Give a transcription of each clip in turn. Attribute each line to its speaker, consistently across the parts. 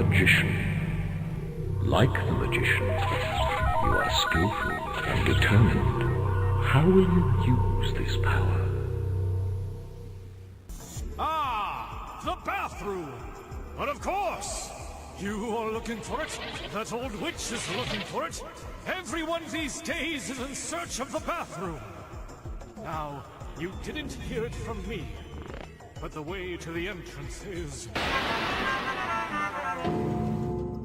Speaker 1: magician. Like the magician, you are skillful and determined. How will you use this power?
Speaker 2: Ah, the bathroom! But of course! You are looking for it. That old witch is looking for it. Everyone these days is in search of the bathroom. Now, you didn't hear it from me, but the way to the entrance is...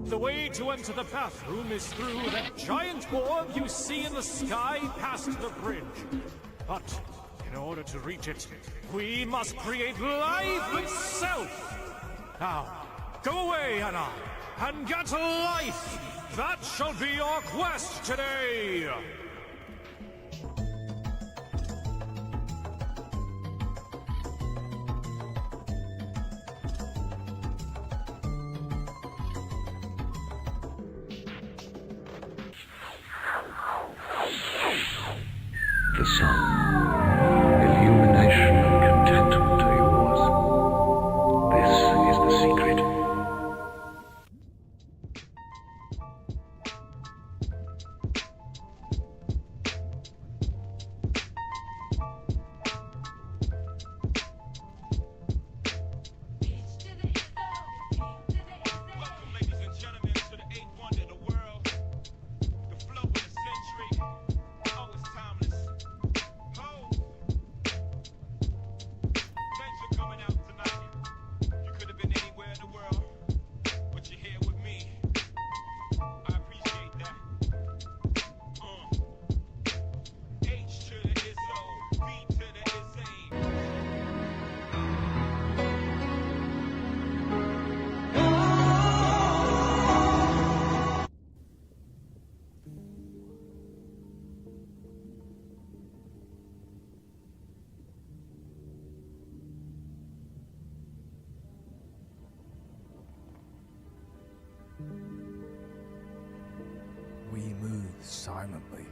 Speaker 2: The way to enter the bathroom is through that giant orb you see in the sky past the bridge. But in order to reach it, we must create life itself. Now, go away, Anna, and get life. That shall be your quest today.
Speaker 1: The sun, illumination and contentment are yours. This is the secret.
Speaker 3: Welcome, ladies and gentlemen, to the eighth wonder of the world. The flow of the century. Oh, it's timeless. Ho! Thanks for coming out tonight. You could have been anywhere in the world, but you're here with me. I appreciate that. H to the ISO, B to the SA.
Speaker 4: We move silently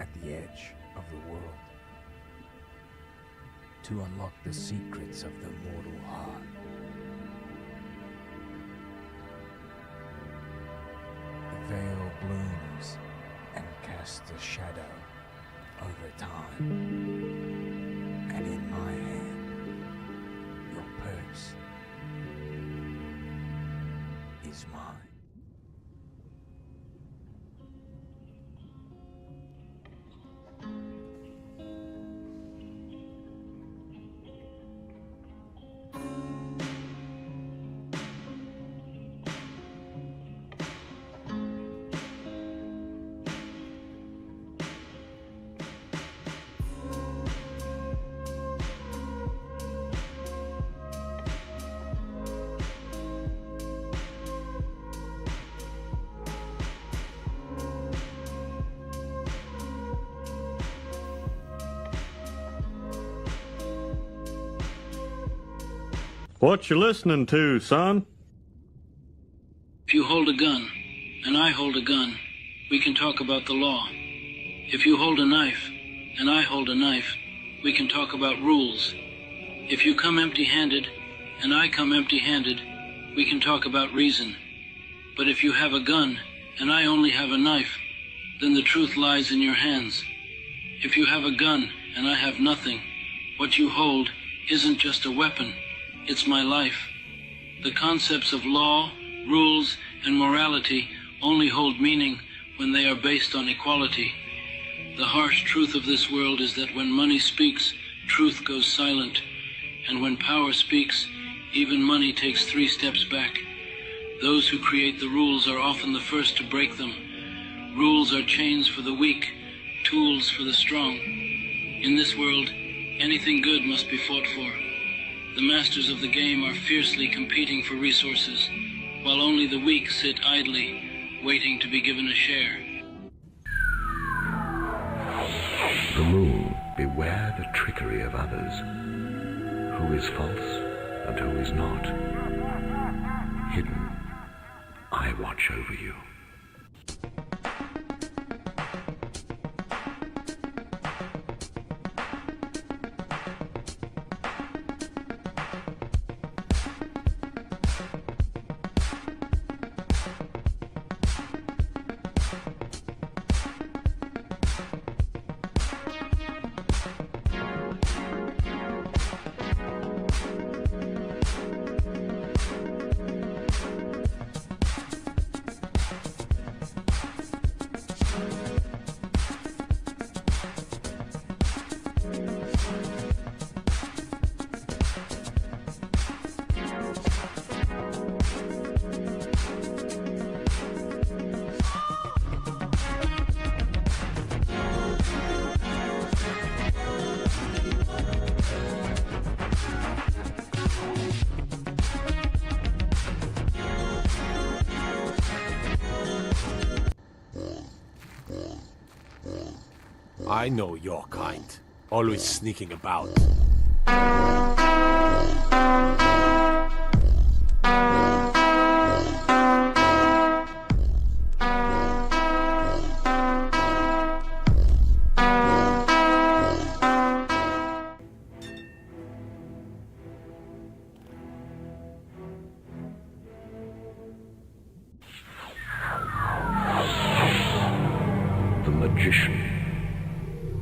Speaker 4: at the edge of the world to unlock the secrets of the mortal heart. The veil blooms and casts a shadow over time, and in my hand, your purse is mine.
Speaker 5: What you listening to, son?
Speaker 6: If you hold a gun, and I hold a gun, we can talk about the law. If you hold a knife, and I hold a knife, we can talk about rules. If you come empty-handed, and I come empty-handed, we can talk about reason. But if you have a gun, and I only have a knife, then the truth lies in your hands. If you have a gun, and I have nothing, what you hold isn't just a weapon. It's my life. The concepts of law, rules, and morality only hold meaning when they are based on equality. The harsh truth of this world is that when money speaks, truth goes silent. And when power speaks, even money takes 3 steps back. Those who create the rules are often the first to break them. Rules are chains for the weak, tools for the strong. In this world, anything good must be fought for. The masters of the game are fiercely competing for resources, while only the weak sit idly, waiting to be given a share.
Speaker 1: The moon, beware the trickery of others. Who is false and who is not? Hidden, I watch over you.
Speaker 7: I know your kind. Always sneaking about.
Speaker 1: The magician.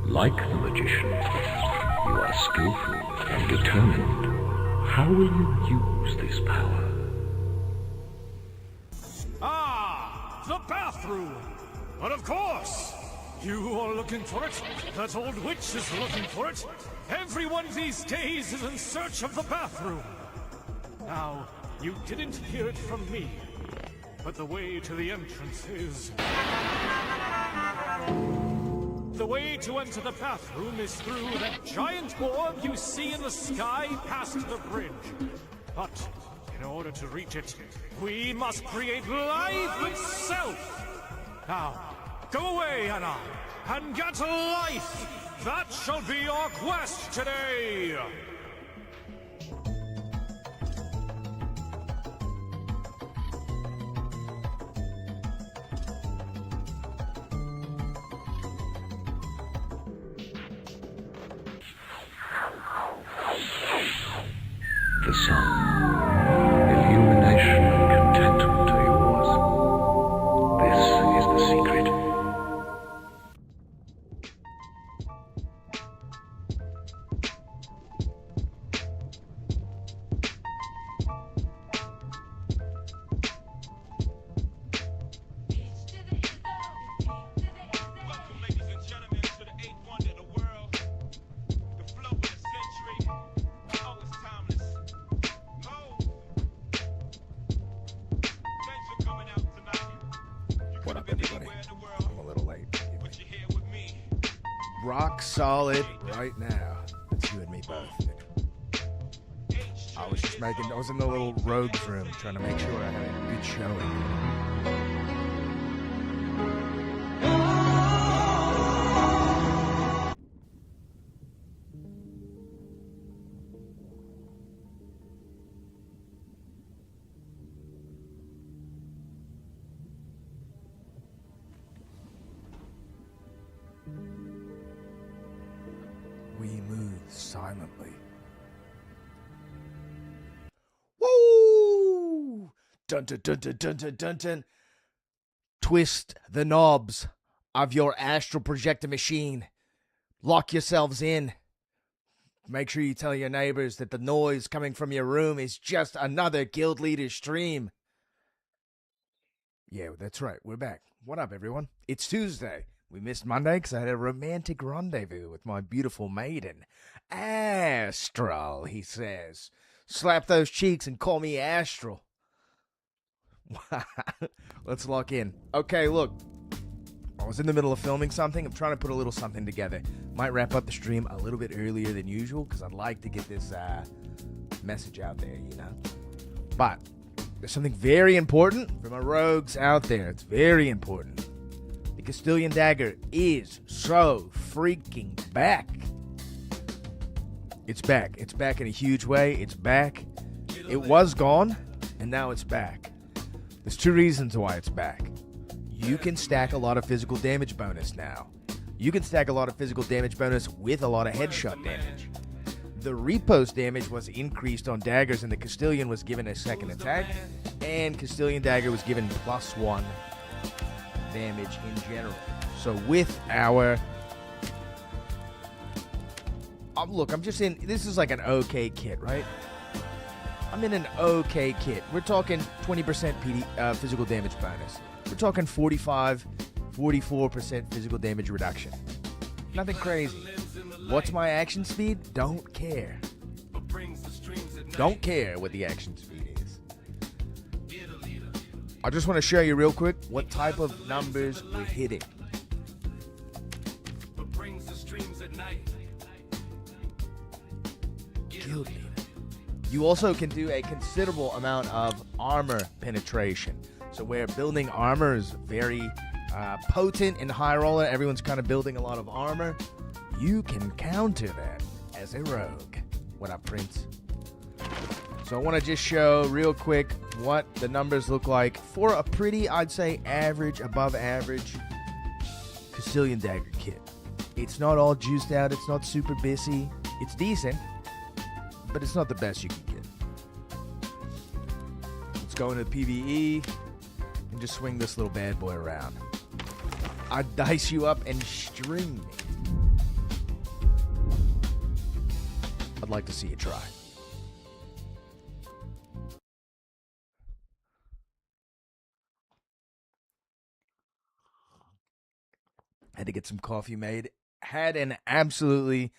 Speaker 1: Like the magician, you are skillful and determined. How will you use this power?
Speaker 2: Ah, the bathroom! But of course! You are looking for it. That old witch is looking for it. Everyone these days is in search of the bathroom. Now, you didn't hear it from me, but the way to the entrance is... The way to enter the bathroom is through that giant orb you see in the sky past the bridge. But in order to reach it, we must create life itself. Now, go away, Anna, and get life. That shall be your quest today.
Speaker 1: The sun. Illumination and contentment are yours. This is the secret.
Speaker 3: Welcome, ladies and gentlemen, to the eighth wonder of the world. The flow of the century. Oh, it's timeless. Oh. Thanks for coming out tonight. You
Speaker 4: What
Speaker 3: could
Speaker 4: up,
Speaker 3: have been
Speaker 4: everybody?
Speaker 3: anywhere in the world,
Speaker 4: I'm a little late. Forgive me.
Speaker 3: but you're here with me.
Speaker 4: Rock solid right now. It's you and me both. I was just making, I was in the little rogues room trying to make sure I had a good showing. We move silently. Woo! Dun dun dun dun dun dun dun dun. Twist the knobs of your astral projector machine. Lock yourselves in. Make sure you tell your neighbors that the noise coming from your room is just another guild leader stream. Yeah, that's right. We're back. What up, everyone? It's Tuesday. We missed Monday because I had a romantic rendezvous with my beautiful maiden. Astral, he says. Slap those cheeks and call me Astral. Let's lock in. Okay, look. I was in the middle of filming something. I'm trying to put a little something together. Might wrap up the stream a little bit earlier than usual because I'd like to get this message out there, you know. But there's something very important for my rogues out there. It's very important. The Castilian Dagger is so freaking back. It's back. It's back in a huge way. It's back. It was gone, and now it's back. There's two reasons why it's back. You can stack a lot of physical damage bonus now. You can stack a lot of physical damage bonus with a lot of headshot damage. The repost damage was increased on daggers, and the Castilian was given a second attack, and Castilian Dagger was given +1 damage in general. So with our... look, I'm just in... This is like an okay kit, right? I'm in an okay kit. We're talking 20% physical damage bonus. We're talking 44% physical damage reduction. Nothing crazy. What's my action speed? Don't care. Don't care what the action speed is. I just want to show you real quick what type of numbers we're hitting. Guild leader. You also can do a considerable amount of armor penetration. So where building armor is very potent and high roller. Everyone's kind of building a lot of armor. You can counter that as a rogue. What up, Prince? So I want to just show real quick what the numbers look like for a pretty, I'd say, average, above average Castilian Dagger kit. It's not all juiced out. It's not super busy. It's decent, but it's not the best you can get. Let's go into PvE and just swing this little bad boy around. I'd dice you up and string me. I'd like to see you try. Had to get some coffee made. Had an absolutely...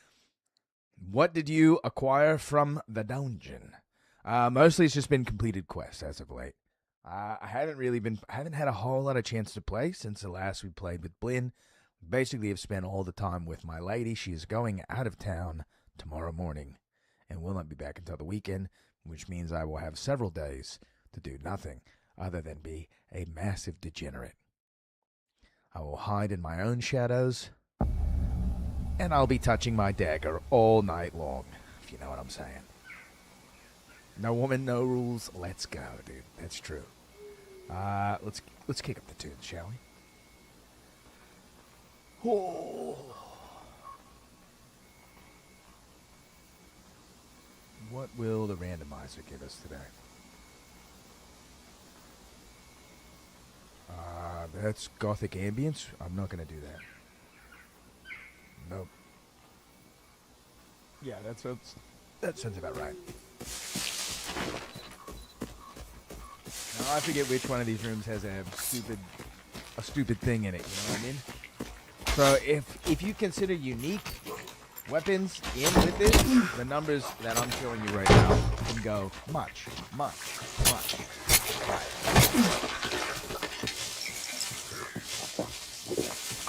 Speaker 4: What did you acquire from the dungeon? Mostly it's just been completed quests as of late. I haven't had a whole lot of chance to play since the last we played with Blinn. Basically, I've spent all the time with my lady. She is going out of town tomorrow morning and will not be back until the weekend, which means I will have several days to do nothing other than be a massive degenerate. I will hide in my own shadows, and I'll be touching my dagger all night long, if you know what I'm saying. No woman, no rules. Let's go, dude. That's true. Let's kick up the tunes, shall we? Oh. What will the randomizer give us today? That's Gothic Ambience. I'm not going to do that. Nope. Yeah, that sounds about right. Now, I forget which one of these rooms has a stupid thing in it, you know what I mean? So if you consider unique weapons in with this, the numbers that I'm showing you right now can go much.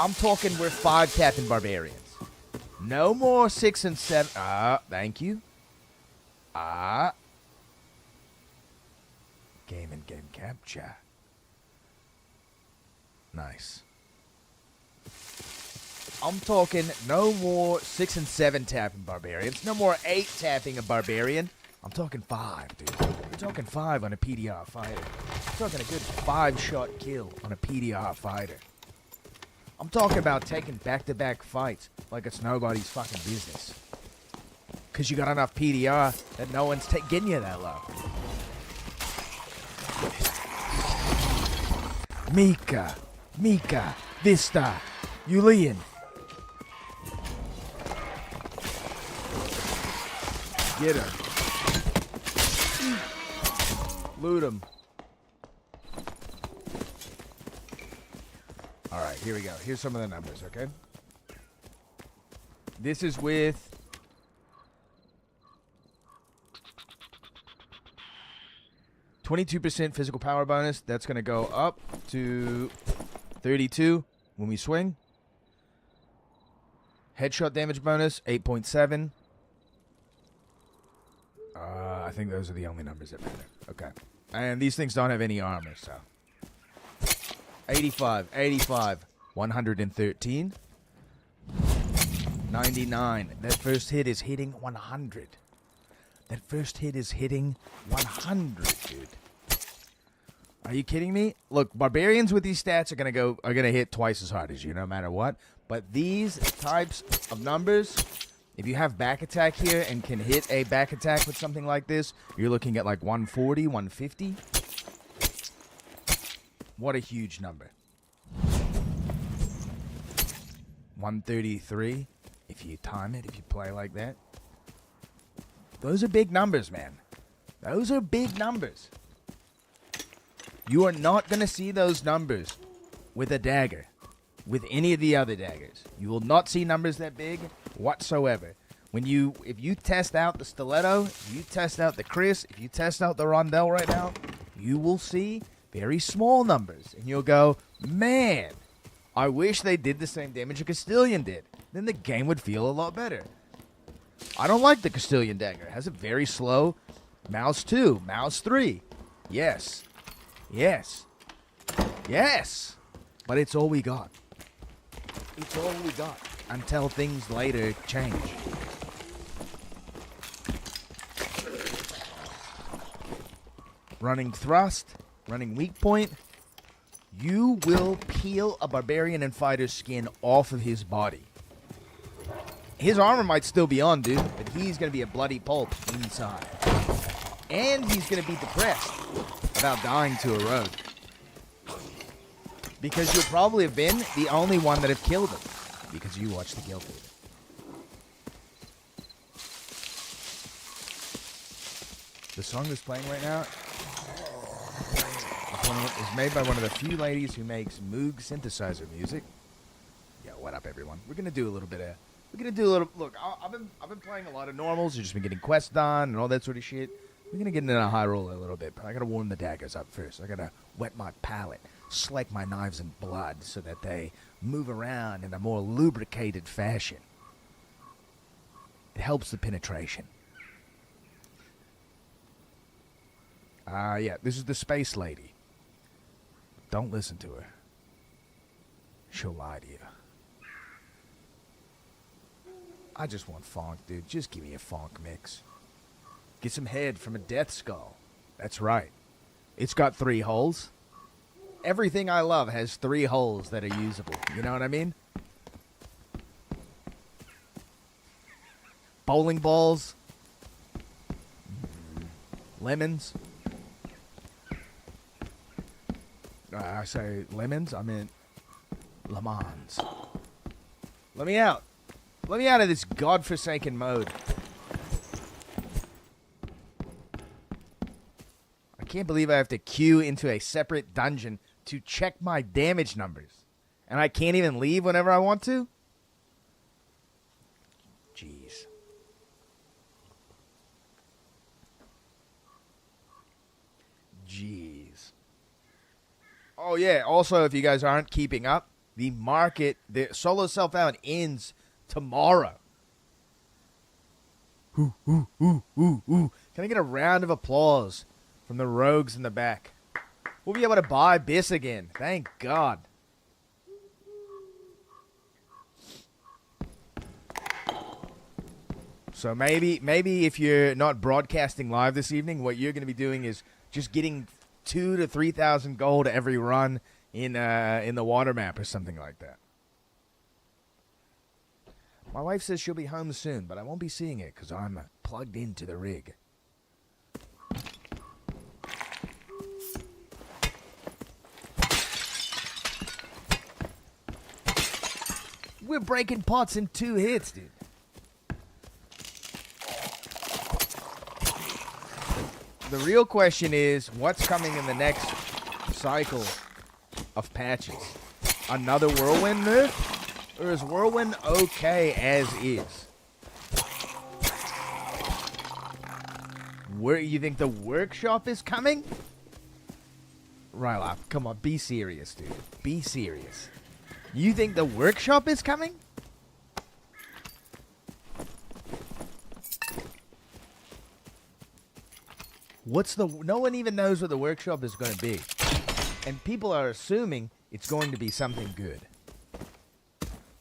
Speaker 4: I'm talking we're 5-tapping barbarians. No more 6 and 7. Thank you. Game and game capture. Nice. I'm talking no more 6 and 7 tapping barbarians. No more 8 tapping a barbarian. I'm talking 5, dude. We're talking 5 on a PDR fighter. We're talking a good 5-shot kill on a PDR fighter. I'm talking about taking back-to-back fights like it's nobody's fucking business. Because you got enough PDR that no one's getting you that low. Mika, Vista, Yulian. Get her. Loot him. Alright, here we go. Here's some of the numbers, okay? This is with... 22% physical power bonus. That's going to go up to 32 when we swing. Headshot damage bonus, 8.7. I think those are the only numbers that matter. Okay. And these things don't have any armor, so... 85, 113. 99. That first hit is hitting 100. That first hit is hitting 100, dude. Are you kidding me? Look, barbarians with these stats are gonna hit twice as hard as you, no matter what. But these types of numbers, if you have back attack here and can hit a back attack with something like this, you're looking at like 140, 150. What a huge number. 133, if you time it, if you play like that. Those are big numbers, man. Those are big numbers. You are not going to see those numbers with a dagger, with any of the other daggers. You will not see numbers that big whatsoever. If you test out the stiletto, if you test out the Chris, if you test out the rondelle right now, you will see very small numbers. And you'll go, man, I wish they did the same damage a Castilian did. Then the game would feel a lot better. I don't like the Castilian dagger. It has a very slow mouse 2, mouse 3. Yes. But it's all we got. It's all we got. Until things later change. Running thrust, running weak point. You will peel a barbarian and fighter's skin off of his body. His armor might still be on, dude, but he's going to be a bloody pulp inside. And he's going to be depressed about dying to a rogue. Because you'll probably have been the only one that have killed him. Because you watched the Guilty. The song that's playing right now is made by one of the few ladies who makes Moog synthesizer music. Yeah, what up, everyone? We're gonna do a little bit of. Look, I've been playing a lot of normals. I've just been getting quests done and all that sort of shit. We're gonna get into a high roll a little bit, but I gotta warm the daggers up first. I gotta wet my palate, slake my knives in blood so that they move around in a more lubricated fashion. It helps the penetration. Yeah, this is the space lady. Don't listen to her. She'll lie to you. I just want funk, dude. Just give me a funk mix. Get some head from a death skull. That's right. It's got 3 holes. Everything I love has 3 holes that are usable. You know what I mean? Bowling balls. Lemons. I say lemons, I meant lemons. Let me out. Let me out of this godforsaken mode. I can't believe I have to queue into a separate dungeon to check my damage numbers. And I can't even leave whenever I want to? Jeez. Jeez. Oh, yeah. Also, if you guys aren't keeping up, the market, the solo self-found ends tomorrow. Ooh, ooh, ooh, ooh, ooh. Can I get a round of applause from the rogues in the back? We'll be able to buy Biss again. Thank God. So maybe if you're not broadcasting live this evening, what you're going to be doing is just getting 2,000 to 3,000 gold every run in the water map or something like that. My wife says she'll be home soon, but I won't be seeing it because I'm plugged into the rig. We're breaking pots in 2 hits, dude. The real question is, what's coming in the next cycle of patches? Another Whirlwind nerf? Or is Whirlwind okay as is? Where you think the workshop is coming? Rylop, come on, be serious, dude. Be serious. You think the workshop is coming? No one even knows what the workshop is going to be. And people are assuming it's going to be something good.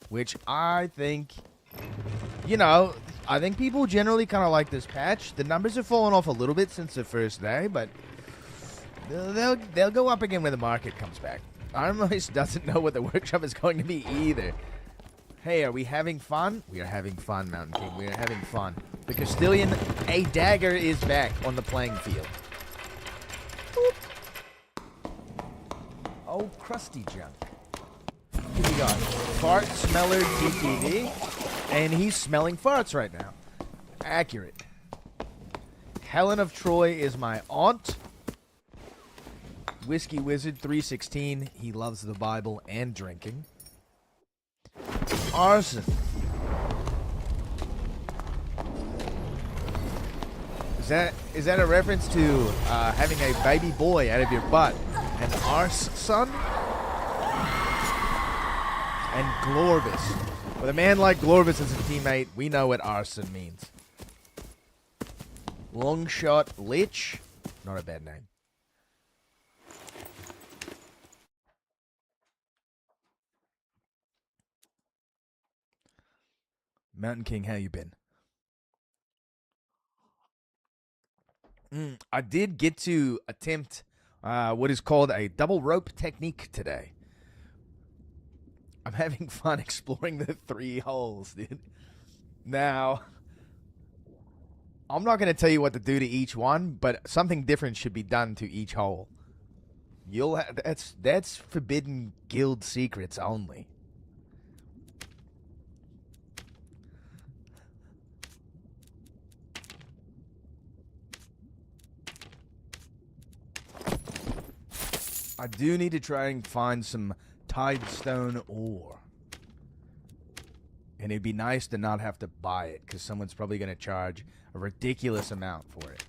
Speaker 4: Which I think, I think people generally kind of like this patch. The numbers have fallen off a little bit since the first day, but they'll go up again when the market comes back. Iron Moist doesn't know what the workshop is going to be either. Hey, are we having fun? We are having fun, Mountain King. We are having fun. The Castilian, a dagger is back on the playing field. Boop. Oh, crusty junk. Here we got Fart Smeller DTV, and he's smelling farts right now. Accurate. Helen of Troy is my aunt. Whiskey Wizard 316, he loves the Bible and drinking. Arson. Is that a reference to having a baby boy out of your butt? An arse son? And Glorvis. With a man like Glorvis as a teammate, we know what arson means. Longshot Lich. Not a bad name. Mountain King, how you been? I did get to attempt what is called a double rope technique today. I'm having fun exploring the 3 holes, dude. Now, I'm not going to tell you what to do to each one, but something different should be done to each hole. That's forbidden guild secrets only. I do need to try and find some Tidestone ore. And it'd be nice to not have to buy it, because someone's probably going to charge a ridiculous amount for it.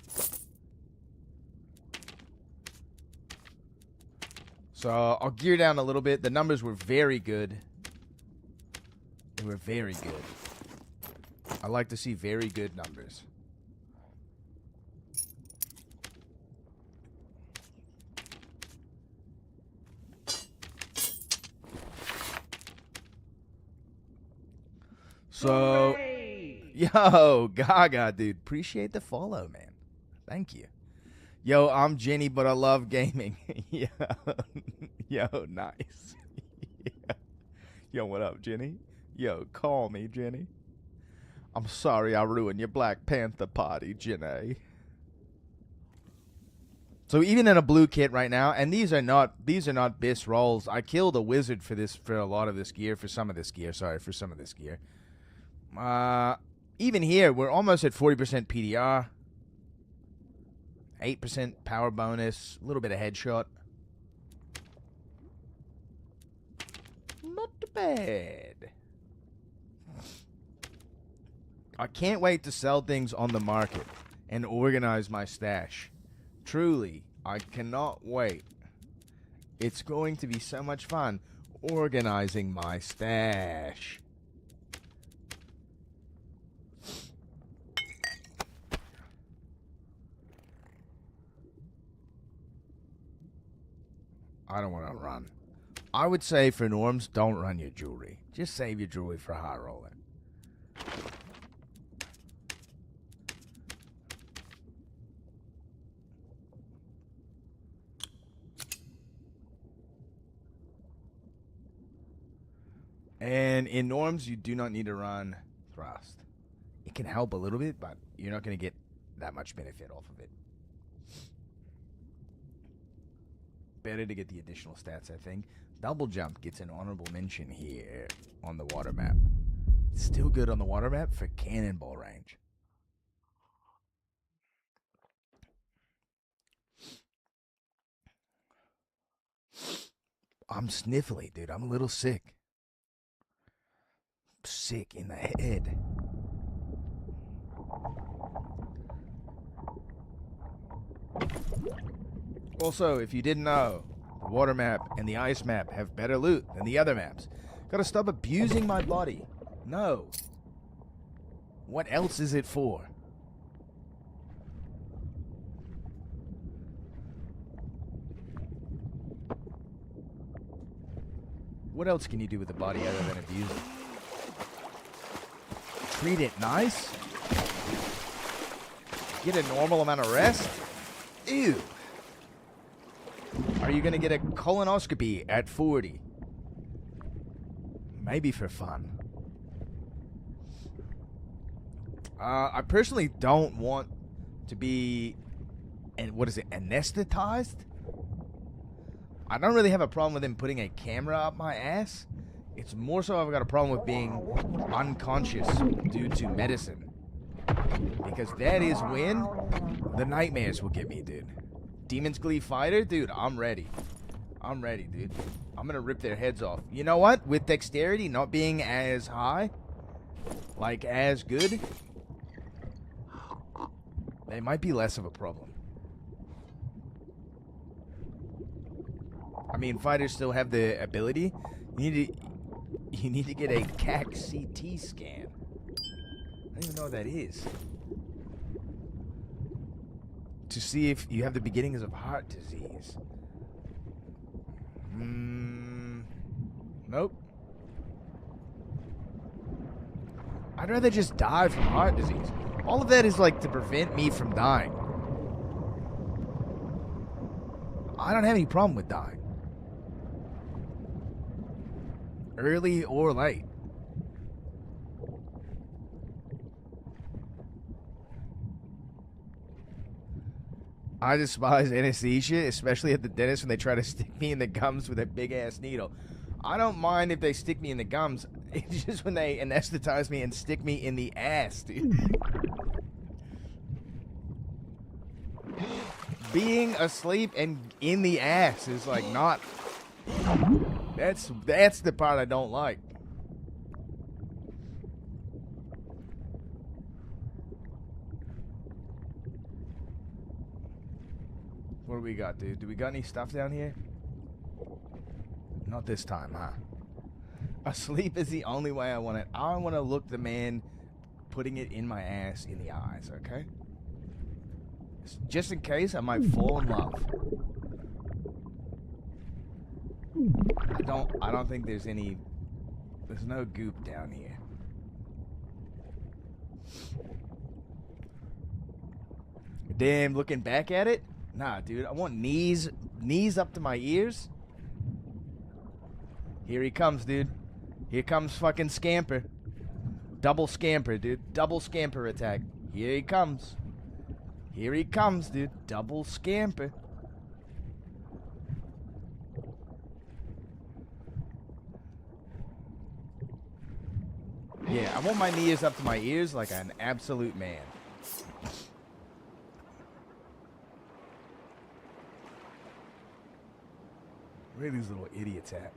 Speaker 4: So I'll gear down a little bit. The numbers were very good. They were very good. I like to see very good numbers. So, yo, Gaga, dude, appreciate the follow, man. Thank you. Yo, I'm Jenny, but I love gaming. Yo, nice. Yeah. Yo, what up, Jenny? Yo, call me, Jenny. I'm sorry I ruined your Black Panther party, Jenny. So even in a blue kit right now, and these are not BIS rolls. I killed a wizard for a lot of this gear, for some of this gear. Even here, we're almost at 40% PDR. 8% power bonus. A little bit of headshot. Not bad. I can't wait to sell things on the market and organize my stash. Truly, I cannot wait. It's going to be so much fun organizing my stash. I don't want to run. I would say for norms, don't run your jewelry. Just save your jewelry for high rolling. And in norms, you do not need to run thrust. It can help a little bit, but you're not going to get that much benefit off of it. Better to get the additional stats, I think. Double jump gets an honorable mention here on the water map. Still good on the water map for cannonball range. I'm sniffly, dude. I'm a little sick. Sick in the head. Also, if you didn't know, the water map and the ice map have better loot than the other maps. Gotta stop abusing my body. No. What else is it for? What else can you do with the body other than abuse it? Treat it nice? Get a normal amount of rest? Ew. Are you going to get a colonoscopy at 40? Maybe for fun. I personally don't want to be, anesthetized? I don't really have a problem with him putting a camera up my ass. It's more so I've got a problem with being unconscious due to medicine. Because that is when the nightmares will get me, dude. Demon's Glee Fighter? Dude, I'm ready. I'm ready, dude. I'm gonna rip their heads off. You know what? With dexterity not being as high, like as good, they might be less of a problem. I mean, fighters still have the ability. You need to get a CAC CT scan. I don't even know what that is. To see if you have the beginnings of heart disease. Nope. I'd rather just die from heart disease. All of that is like to prevent me from dying. I don't have any problem with dying. Early or late. I despise anesthesia, especially at the dentist when they try to stick me in the gums with a big-ass needle. I don't mind if they stick me in the gums. It's just when they anesthetize me and stick me in the ass, dude. Being asleep and in the ass is like not... That's the part I don't like. What do we got, dude? Do we got any stuff down here? Not this time, huh? Asleep is the only way I want it. I want to look the man putting it in my ass in the eyes, okay? Just in case I might fall in love. I don't think there's no goop down here. Damn, looking back at it? Nah, dude, I want knees up to my ears. Here he comes, dude. Here comes fucking Scamper. Double Scamper, dude. Double Scamper attack. Here he comes. Here he comes, dude. Double Scamper. Yeah, I want my knees up to my ears like an absolute man. Where are these little idiots at?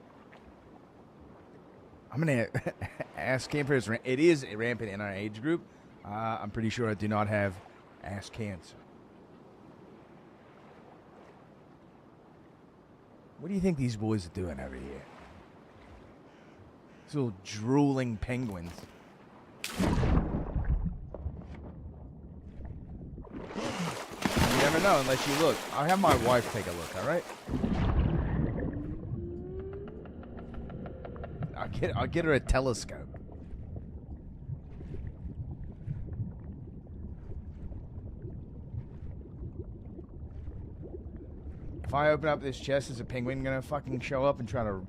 Speaker 4: I'm gonna ass campers. It is rampant in our age group. I'm pretty sure I do not have ass cancer. What do you think these boys are doing over here? These little drooling penguins. You never know unless you look. I'll have my wife take a look, alright? I'll get her a telescope. If I open up this chest, is a penguin gonna fucking show up and try to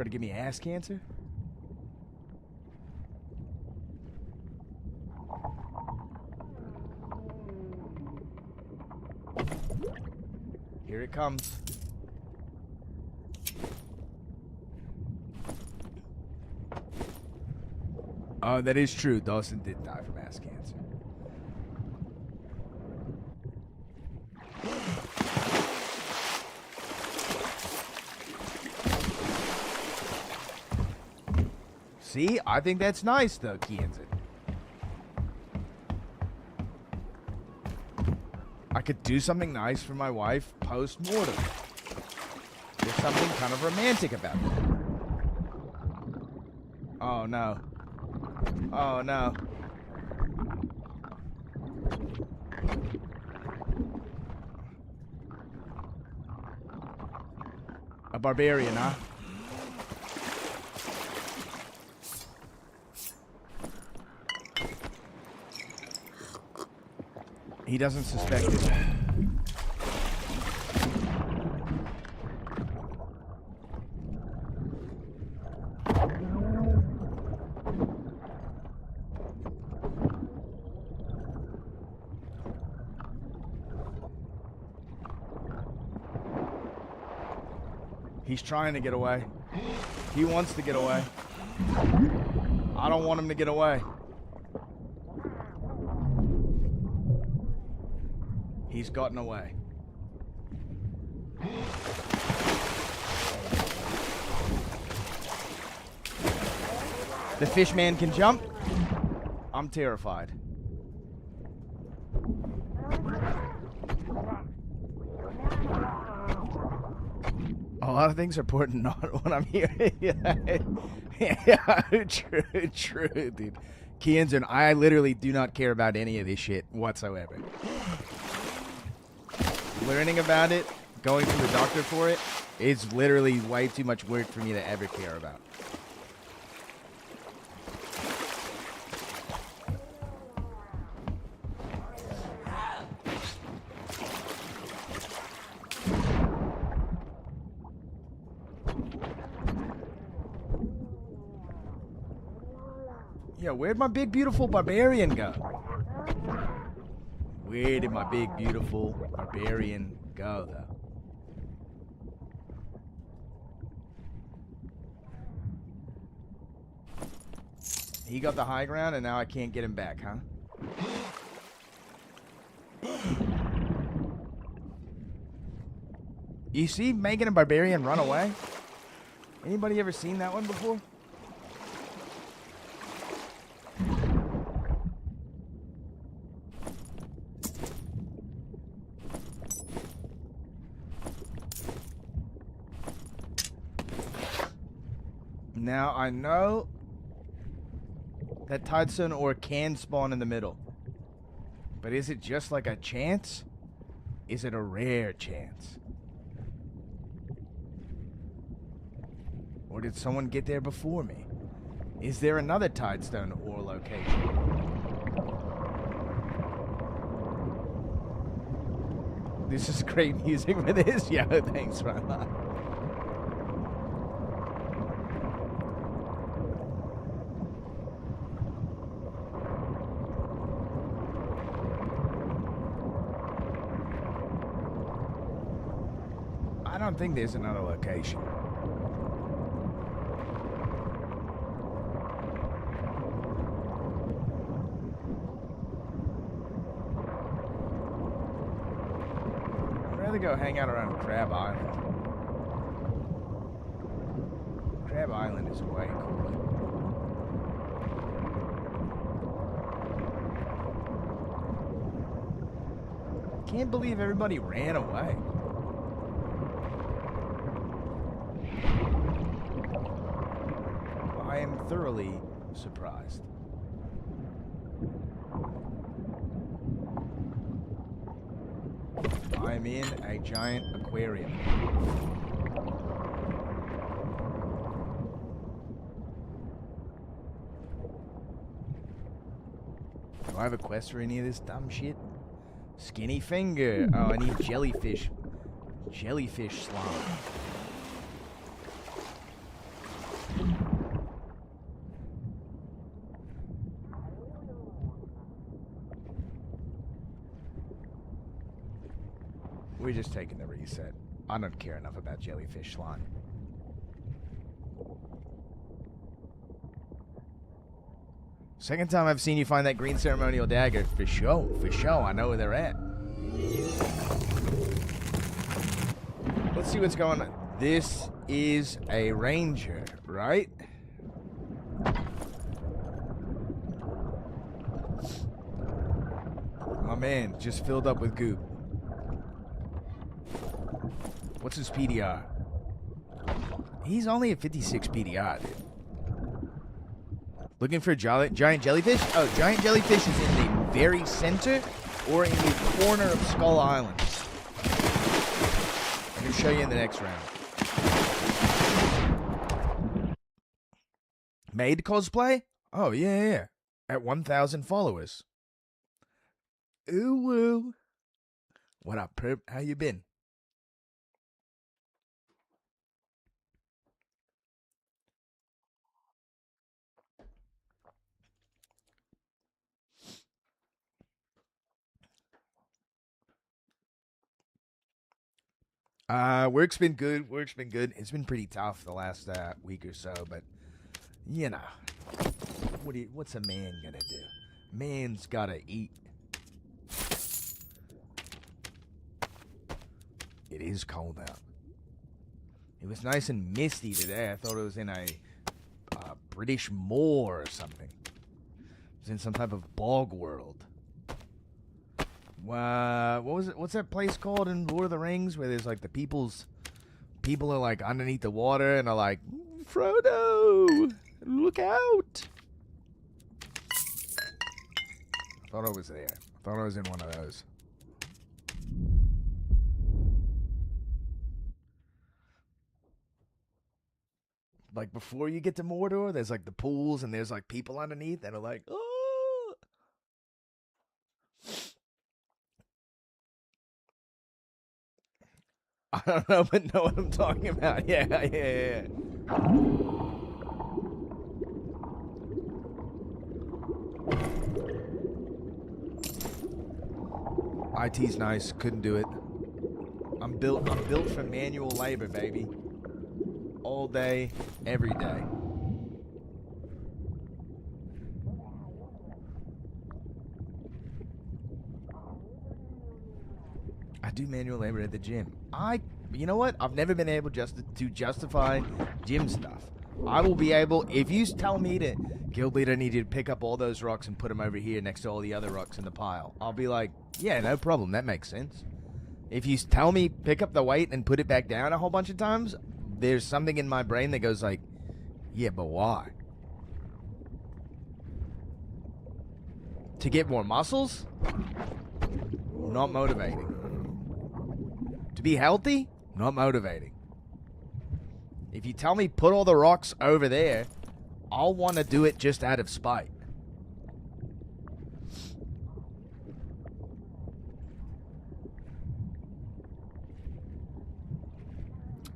Speaker 4: give me ass cancer? Here it comes. Oh, that is true. Dawson did die from ass cancer. See? I think that's nice, though, Kianzin. I could do something nice for my wife post-mortem. There's something kind of romantic about it. Oh, no. Oh, no. A barbarian, huh? He doesn't suspect it. He's trying to get away. He wants to get away. I don't want him to get away. He's gotten away. The fish man can jump. I'm terrified. A lot of things are important not when I'm here. Yeah, true, dude. Kianzin, I literally do not care about any of this shit whatsoever. Learning about it, going to the doctor for it, is literally way too much work for me to ever care about. Yo, where'd my big, beautiful barbarian go? Where did my big, beautiful barbarian go, though? He got the high ground, and now I can't get him back, huh? You see making a barbarian run away? Anybody ever seen that one before? Now, I know that Tidestone ore can spawn in the middle. But is it just like a chance? Is it a rare chance? Or did someone get there before me? Is there another Tidestone ore location? This is great music for this. Yo, thanks, man. I don't think there's another location. I'd rather go hang out around Crab Island. Crab Island is way cooler. Can't believe everybody ran away. I am thoroughly surprised. I'm in a giant aquarium. Do I have a quest for any of this dumb shit? Skinny finger. Oh, I need jellyfish. Jellyfish slime. We're just taking the reset. I don't care enough about jellyfish slime. Second time I've seen you find that green ceremonial dagger. For sure, I know where they're at. Let's see what's going on. This is a ranger, right? My man just filled up with goop. What's his PDR? He's only at 56 PDR, dude. Looking for a giant jellyfish? Oh, giant jellyfish is in the very center or in the corner of Skull Island. I can show you in the next round. Made cosplay? Oh, yeah. At 1,000 followers. Ooh, woo. What up, perp? How you been? Work's been good. It's been pretty tough the last week or so, but you know, what's a man gonna do? Man's gotta eat. It is cold out. It was nice and misty today. I thought it was in a British moor or something. It was in some type of bog world. What was it? What's that place called in Lord of the Rings where there's like the people are like underneath the water and are like, Frodo, look out! I thought I was there. I thought I was in one of those. Like before you get to Mordor, there's like the pools and there's like people underneath that are like, oh. I don't know, but know what I'm talking about. Yeah. IT's nice. Couldn't do it. I'm built for manual labor, baby. All day, every day. I do manual labor at the gym. You know what? I've never been able to justify gym stuff. I will be able, if you tell me to, guild leader, I need you to pick up all those rocks and put them over here next to all the other rocks in the pile. I'll be like, yeah, no problem. That makes sense. If you tell me pick up the weight and put it back down a whole bunch of times, there's something in my brain that goes like, yeah, but why? To get more muscles? Not motivating. To be healthy? Not motivating. If you tell me put all the rocks over there, I'll want to do it just out of spite.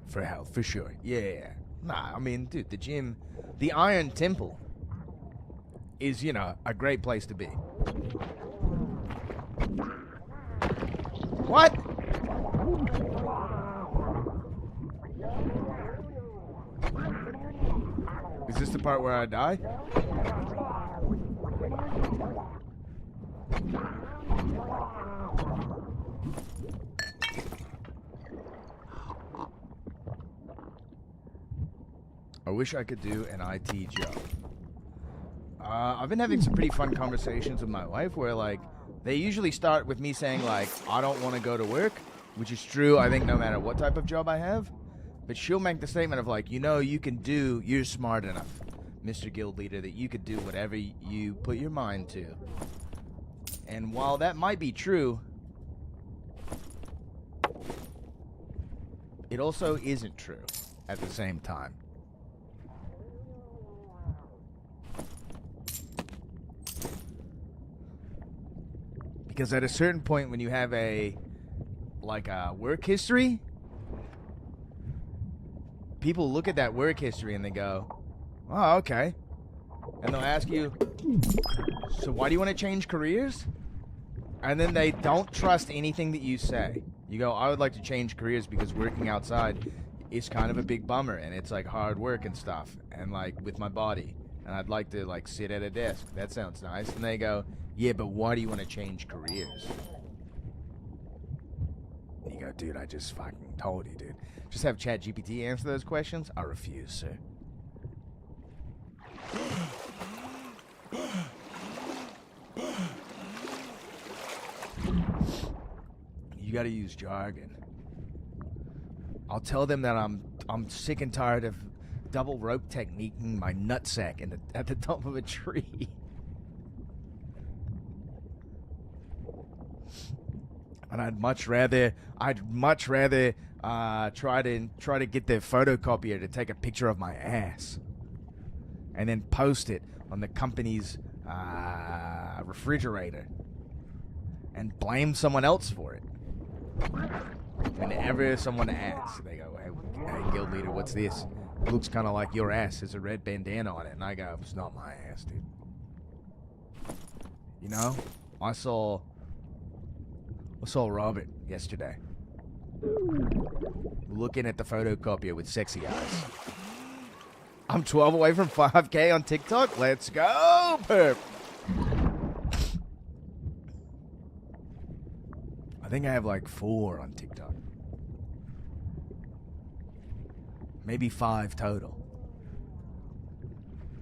Speaker 4: For health, for sure. Yeah. Nah, I mean, dude, the gym, the Iron Temple is, you know, a great place to be. What? Is this the part where I die? I wish I could do an IT job. I've been having some pretty fun conversations with my wife where, like, they usually start with me saying, like, I don't want to go to work, which is true, I think, no matter what type of job I have. But she'll make the statement of, like, you know, you're smart enough, Mr. Guild Leader, that you could do whatever you put your mind to. And while that might be true, it also isn't true at the same time. Because at a certain point when you have a work history, people look at that work history and they go, oh, okay. And they'll ask you, so why do you want to change careers? And then they don't trust anything that you say. You go, I would like to change careers because working outside is kind of a big bummer and it's like hard work and stuff and like with my body. And I'd like to like sit at a desk. That sounds nice. And they go, yeah, but why do you want to change careers? And you go, dude, I just fucking told you, dude. Just have ChatGPT answer those questions? I refuse, sir. You gotta use jargon. I'll tell them that I'm sick and tired of double rope techniquing my nutsack at the top of a tree. And I'd much rather try to get the photocopier to take a picture of my ass and then post it on the company's refrigerator and blame someone else for it. Whenever someone asks, they go, hey, guild leader, what's this? It looks kind of like your ass. There's a red bandana on it. And I go, it's not my ass, dude. You know, I saw Robert yesterday looking at the photocopier with sexy eyes. I'm 12 away from 5K on TikTok. Let's go, perp. I think I have like 4 on TikTok. Maybe 5 total.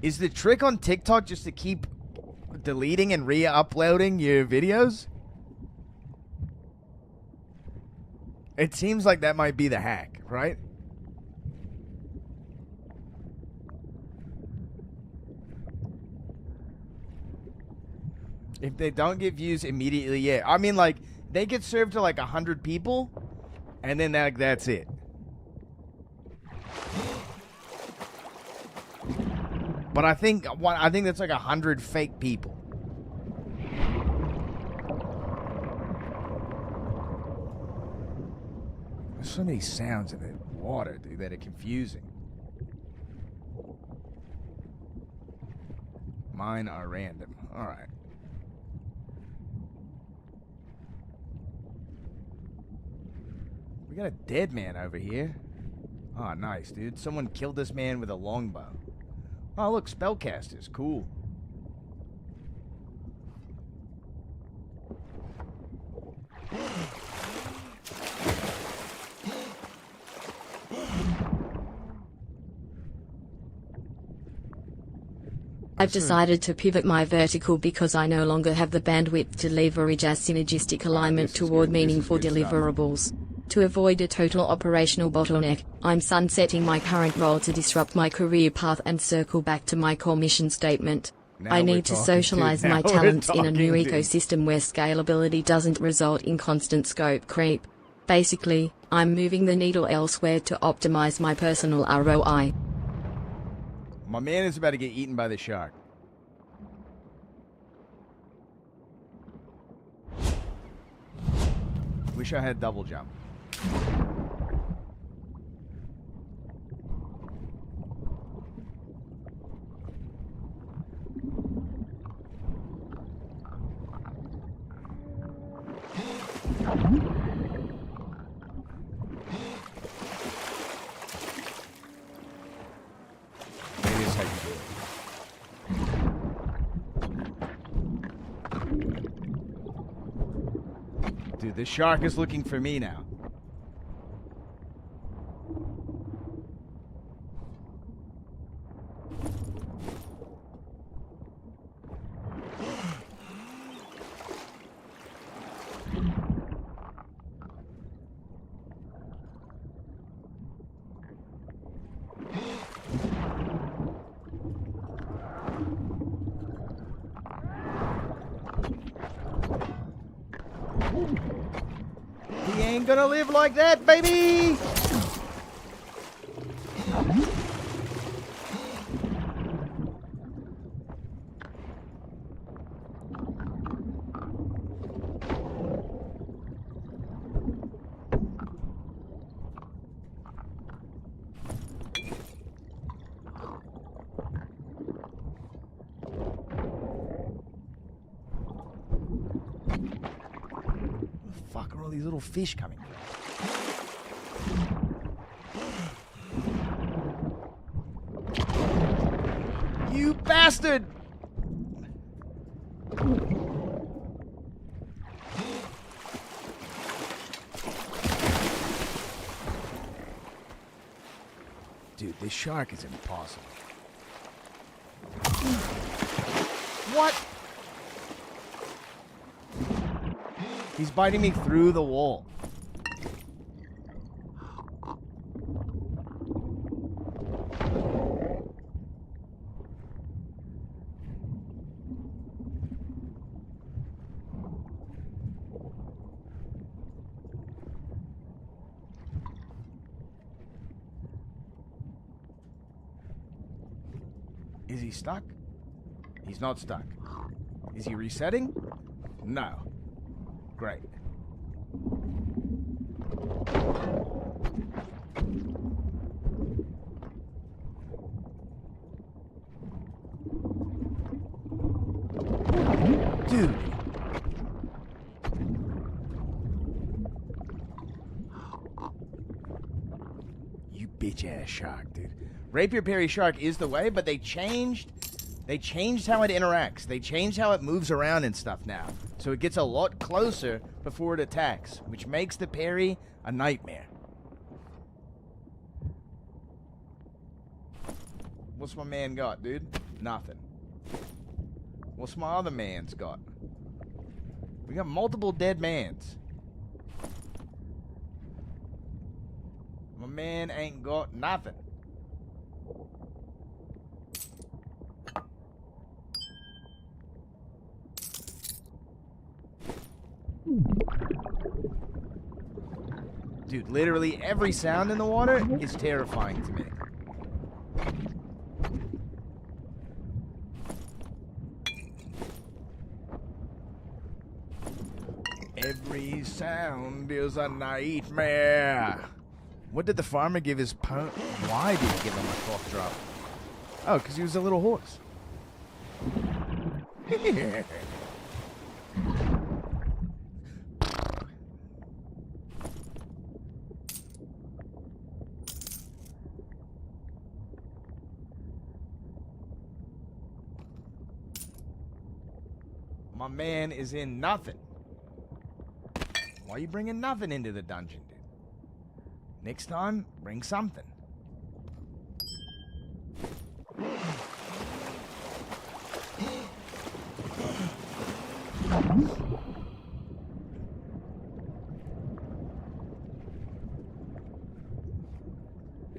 Speaker 4: Is the trick on TikTok just to keep deleting and re-uploading your videos? It seems like that might be the hack, right? If they don't get views immediately, yeah. I mean, like, they get served to like 100 people, and then that's it. But I think that's like 100 fake people. There's so many sounds in the water, dude, that are confusing. Mine are random. All right. got a dead man over here. Oh, nice, dude. Someone killed this man with a longbow. Oh, look, spellcasters. Cool.
Speaker 8: I've decided to pivot my vertical because I no longer have the bandwidth to leverage our synergistic alignment toward meaningful deliverables. To avoid a total operational bottleneck, I'm sunsetting my current role to disrupt my career path and circle back to my core mission statement. I need to socialize my talents in a new ecosystem where scalability doesn't result in constant scope creep. Basically, I'm moving the needle elsewhere to optimize my personal ROI.
Speaker 4: My man is about to get eaten by the shark. Wish I had double jump. Maybe it's how you do it. Dude, this shark is looking for me now. He ain't gonna live like that, baby! Fuck are all these little fish coming from? You bastard! Dude, this shark is impossible. What? He's biting me through the wall. Is he stuck? He's not stuck. Is he resetting? No. Great. Dude. You bitch-ass shark, dude. Rapier parry shark is the way, but they changed how it interacts. They changed how it moves around and stuff now. So it gets a lot closer before it attacks, which makes the parry a nightmare. What's my man got, dude? Nothing. What's my other man's got? We got multiple dead mans. My man ain't got nothing. Dude, literally every sound in the water is terrifying to me. Every sound is a nightmare. What did the farmer give his pony? Why did he give him a cough drop? Oh, because he was a little horse. My man is in nothing. Why are you bringing nothing into the dungeon, dude? Next time, bring something.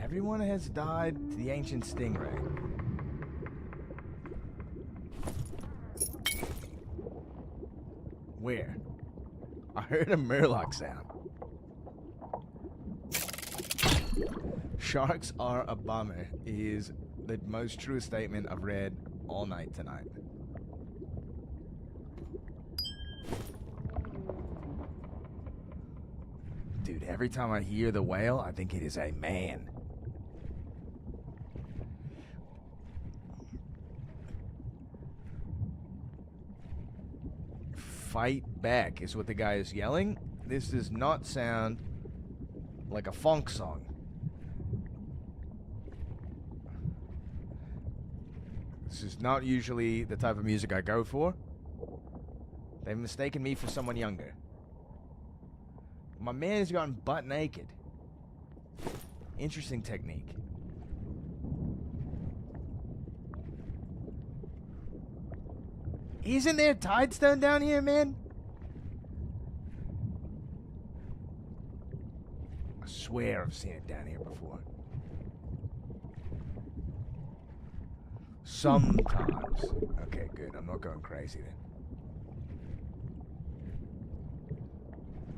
Speaker 4: Everyone has died to the ancient stingray. Where? I heard a murloc sound. Sharks are a bummer is the most true statement I've read all night tonight. Dude, every time I hear the wail, I think it is a man. Fight back is what the guy is yelling. This does not sound like a funk song. This is not usually the type of music I go for. They've mistaken me for someone younger. My man has gotten butt naked. Interesting technique. Isn't there Tidestone down here, man? I swear I've seen it down here before. Sometimes. Okay, good. I'm not going crazy then.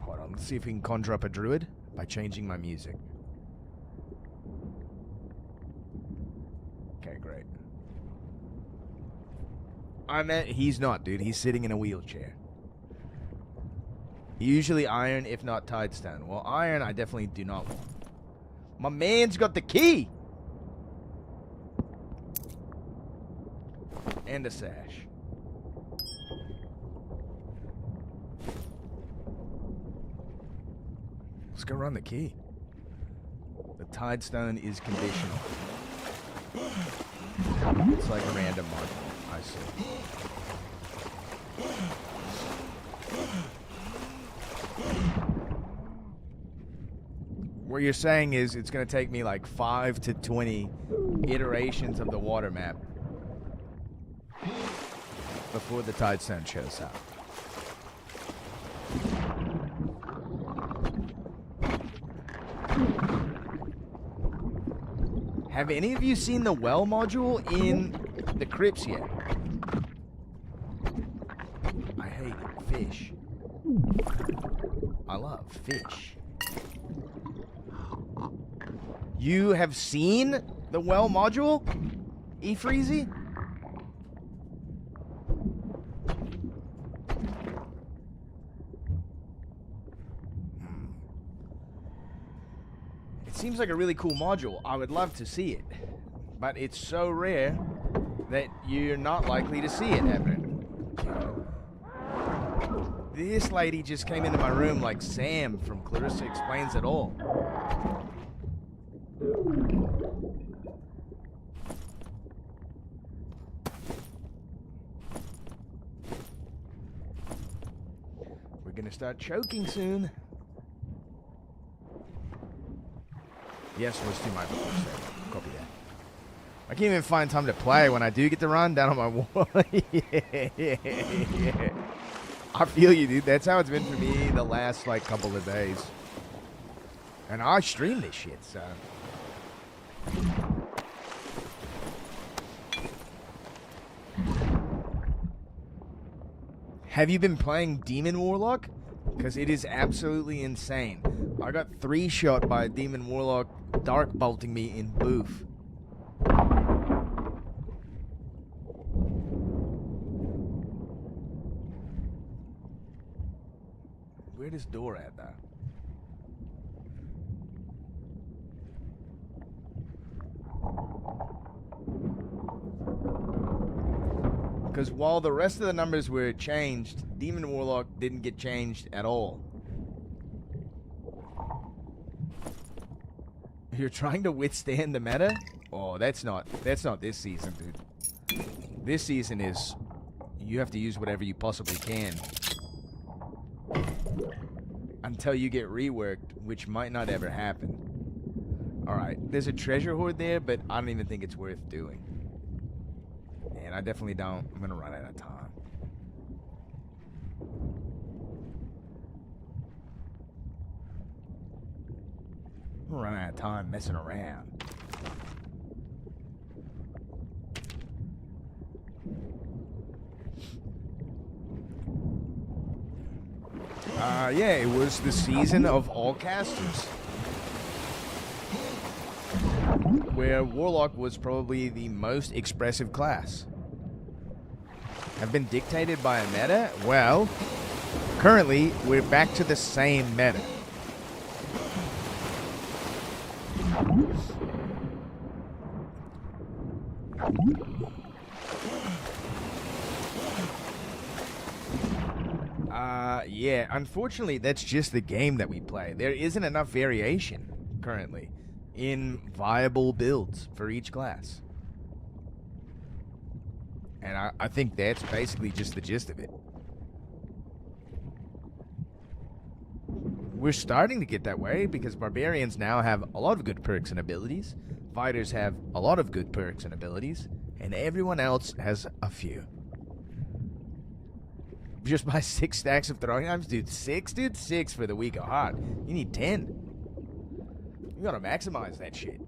Speaker 4: Hold on. Let's see if we can conjure up a druid by changing my music. Okay, great. He's not, dude. He's sitting in a wheelchair. Usually iron, if not Tidestone. Well, iron I definitely do not want. My man's got the key! And a sash. Let's go run the key. The Tidestone is conditional. It's like a random module. I see. What you're saying is it's going to take me like 5 to 20 iterations of the water map before the Tidestone shows up. Have any of you seen the well module in the crypts yet? I hate fish. I love fish. You have seen the well module, E-Freezy? It seems like a really cool module. I would love to see it. But it's so rare that you're not likely to see it ever. This lady just came into my room like Sam from Clarissa Explains It All. We're gonna start choking soon. Yes, was to my voice. Copy that. I can't even find time to play when I do get to run down on my wall. Yeah. I feel you, dude. That's how it's been for me the last, like, couple of days. And I stream this shit, so... Have you been playing Demon Warlock? Because it is absolutely insane. I got 3-shot by a Demon Warlock dark bolting me in boof. Where does door at, though? Because while the rest of the numbers were changed, Demon Warlock didn't get changed at all. You're trying to withstand the meta? Oh, that's not this season, dude. This season is, You have to use whatever you possibly can. Until you get reworked, which might not ever happen. Alright, there's a treasure hoard there, but I don't even think it's worth doing. And I definitely don't. I'm gonna run out of time. I'm gonna run out of time messing around. Yeah, it was the season of all casters, where Warlock was probably the most expressive class. Have been dictated by a meta? Well, currently, we're back to the same meta. Yeah, unfortunately, that's just the game that we play. There isn't enough variation, currently, in viable builds for each class. And I think that's basically just the gist of it. We're starting to get that way, because Barbarians now have a lot of good perks and abilities, Fighters have a lot of good perks and abilities, and everyone else has a few. Just buy 6 stacks of throwing knives? Dude, 6? Dude, 6 for the week of heart. You need 10. You gotta maximize that shit.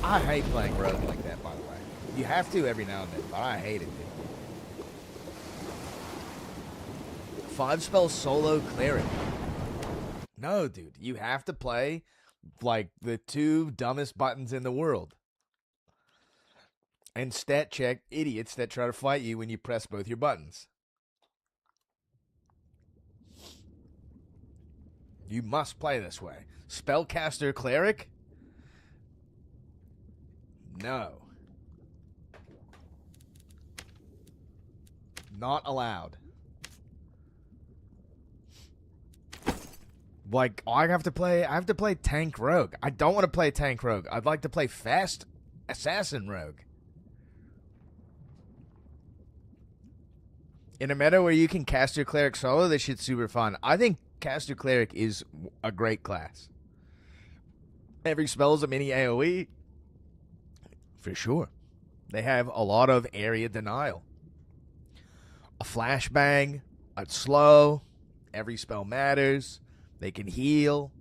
Speaker 4: I hate playing rogue like that, by the way. You have to every now and then, but I hate it, dude. 5 spell solo cleric. No, dude. You have to play like the 2 dumbest buttons in the world. And stat check idiots that try to fight you when you press both your buttons. You must play this way. Spellcaster cleric? No. Not allowed. Like, I have to play tank rogue. I don't want to play tank rogue. I'd like to play fast assassin rogue. In a meta where you can cast your cleric solo, this shit's super fun. I think caster cleric is a great class. Every spell is a mini AoE. For sure. They have a lot of area denial. A flashbang, a slow, every spell matters. They can heal.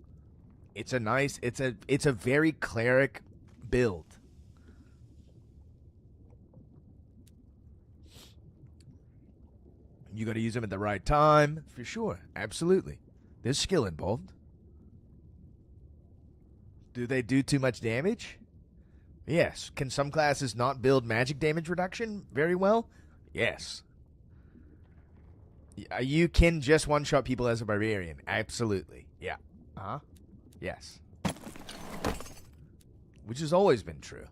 Speaker 4: It's a very cleric build. You got to use them at the right time, for sure. Absolutely. There's skill involved. Do they do too much damage? Yes. Can some classes not build magic damage reduction very well? Yes. You can just one-shot people as a barbarian. Absolutely. Yeah. Uh-huh. Yes. Which has always been true.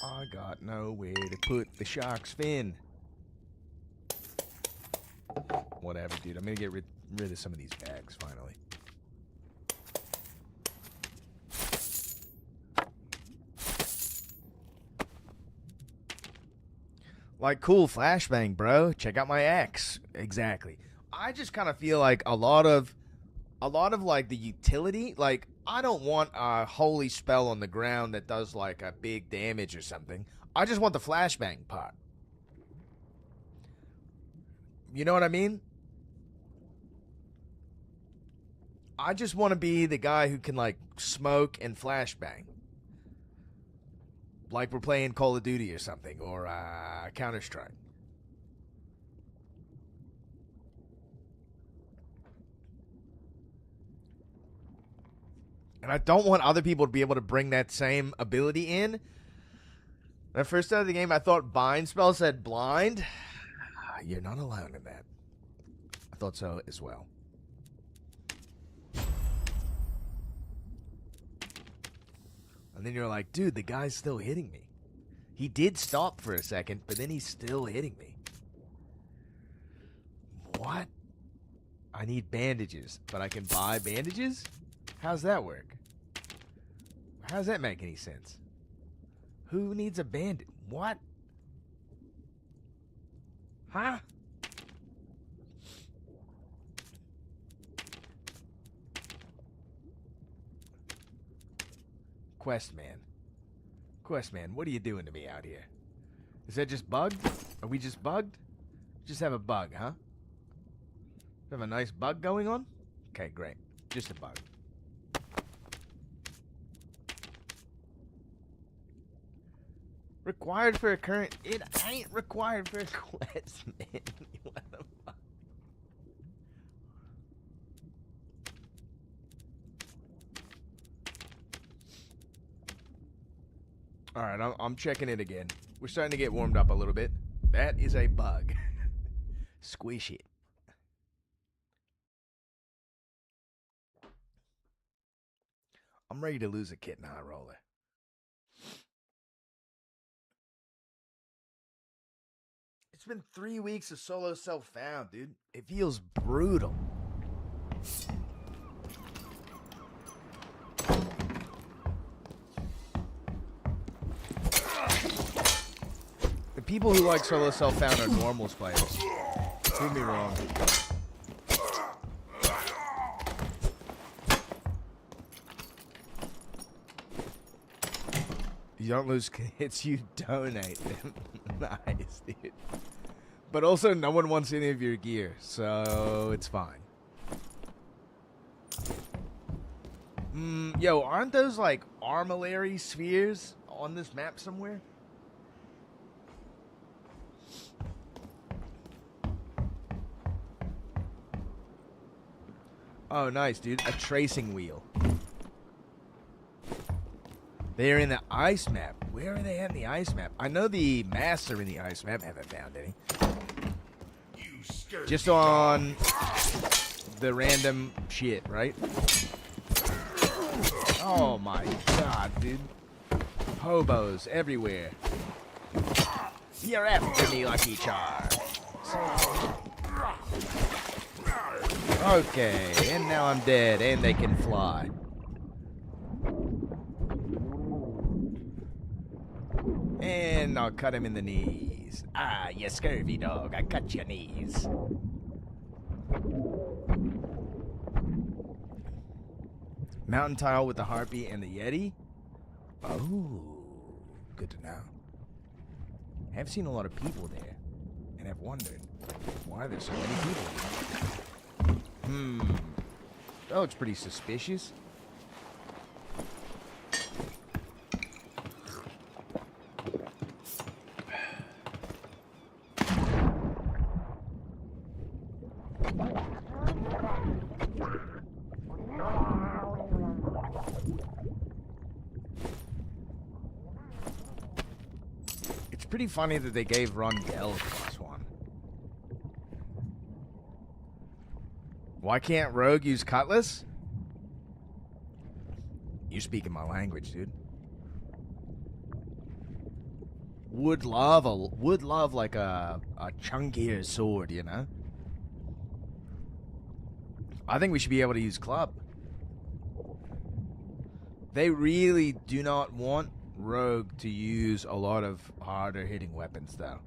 Speaker 4: I got nowhere to put the shark's fin. Whatever, dude. I'm gonna get rid of some of these bags, finally. Like, cool, flashbang, bro. Check out my axe. Exactly. I just kind of feel like a lot of like the utility, like, I don't want a holy spell on the ground that does like a big damage or something. I just want the flashbang part. You know what I mean? I just want to be the guy who can like smoke and flashbang. Like we're playing Call of Duty or something, or Counter-Strike. And I don't want other people to be able to bring that same ability in. When I first started the game, I thought bind spell said blind. You're not allowed in that. I thought so as well. And then you're like, dude, the guy's still hitting me. He did stop for a second, but then he's still hitting me. What? I need bandages, but I can buy bandages? How's that work? How does that make any sense? Who needs a bandage? What? Huh? Questman. Questman, what are you doing to me out here? Is that just bugged? Are we just bugged? Just have a bug, huh? Have a nice bug going on? Okay, great. Just a bug. Required for a current... It ain't required for a quest, man. What the fuck? Alright, I'm checking it again. We're starting to get warmed up a little bit. That is a bug. Squish it. I'm ready to lose a kitten high roller. It's been 3 weeks of solo self-found, dude. It feels brutal. The people who like solo self-found are normals players. Prove me wrong. You don't lose hits, you donate them. Nice, dude. But also, no one wants any of your gear, so it's fine. Yo, aren't those like armillary spheres on this map somewhere? Oh, nice, dude. A tracing wheel. They're in the ice map. Where are they at in the ice map? I know the masks are in the ice map. Haven't found any. Just on the random shit, right? Oh my god, dude. Hobos everywhere. You're after me, Lucky Charms. Okay, and now I'm dead, and they can fly. And I'll cut him in the knees. Ah, you scurvy dog, I cut your knees. Mountain tile with the harpy and the yeti? Oh, good to know. I have seen a lot of people there, and have wondered, why there's so many people here? That looks pretty suspicious. It's pretty funny that they gave Rondell +1. Why can't Rogue use Cutlass? You're speaking my language, dude. Would love like a chunkier sword, you know? I think we should be able to use club. They really do not want Rogue to use a lot of harder hitting weapons, though.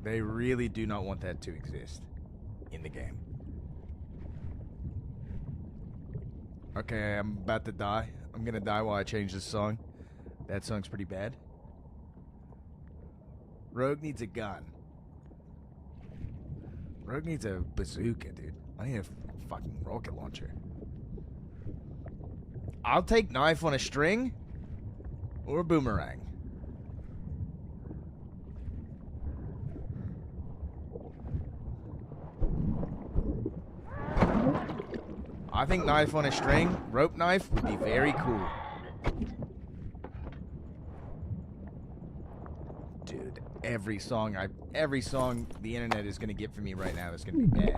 Speaker 4: They really do not want that to exist in the game. Okay, I'm about to die. I'm gonna die while I change this song. That song's pretty bad. Rogue needs a gun. Rogue needs a bazooka, dude. I need a fucking rocket launcher. I'll take knife on a string or boomerang. I think knife on a string, rope knife, would be very cool. Dude, every song the internet is gonna get for me right now is gonna be bad.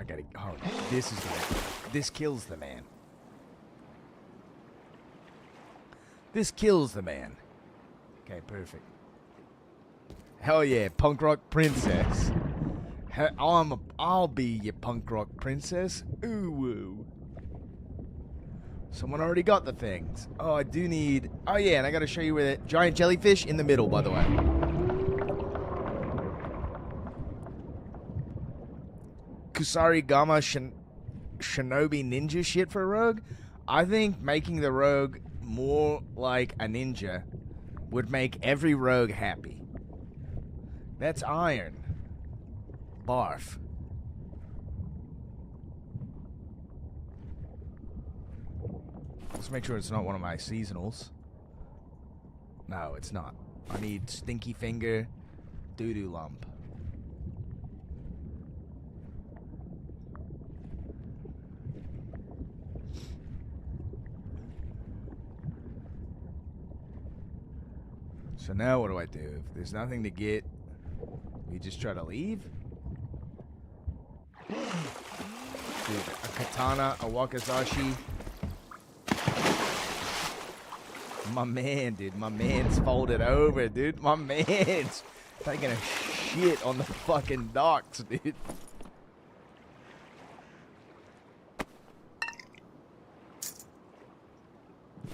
Speaker 4: I gotta. Oh, this kills the man. This kills the man. Okay, perfect. Hell yeah, punk rock princess. I'll be your punk rock princess. Ooh woo. Someone already got the things. Oh, I do need. Oh yeah, and I gotta show you where that giant jellyfish in the middle, by the way. Kusari Gama Shinobi ninja shit for a rogue. I think making the rogue more like a ninja would make every rogue happy. That's iron. Barf. Let's make sure it's not one of my seasonals. No, it's not. I need Stinky Finger, Doo-Doo Lump. So now what do I do? If there's nothing to get, we just try to leave? Dude, a katana, a wakizashi. My man, dude. My man's folded over, dude. My man's taking a shit on the fucking docks, dude.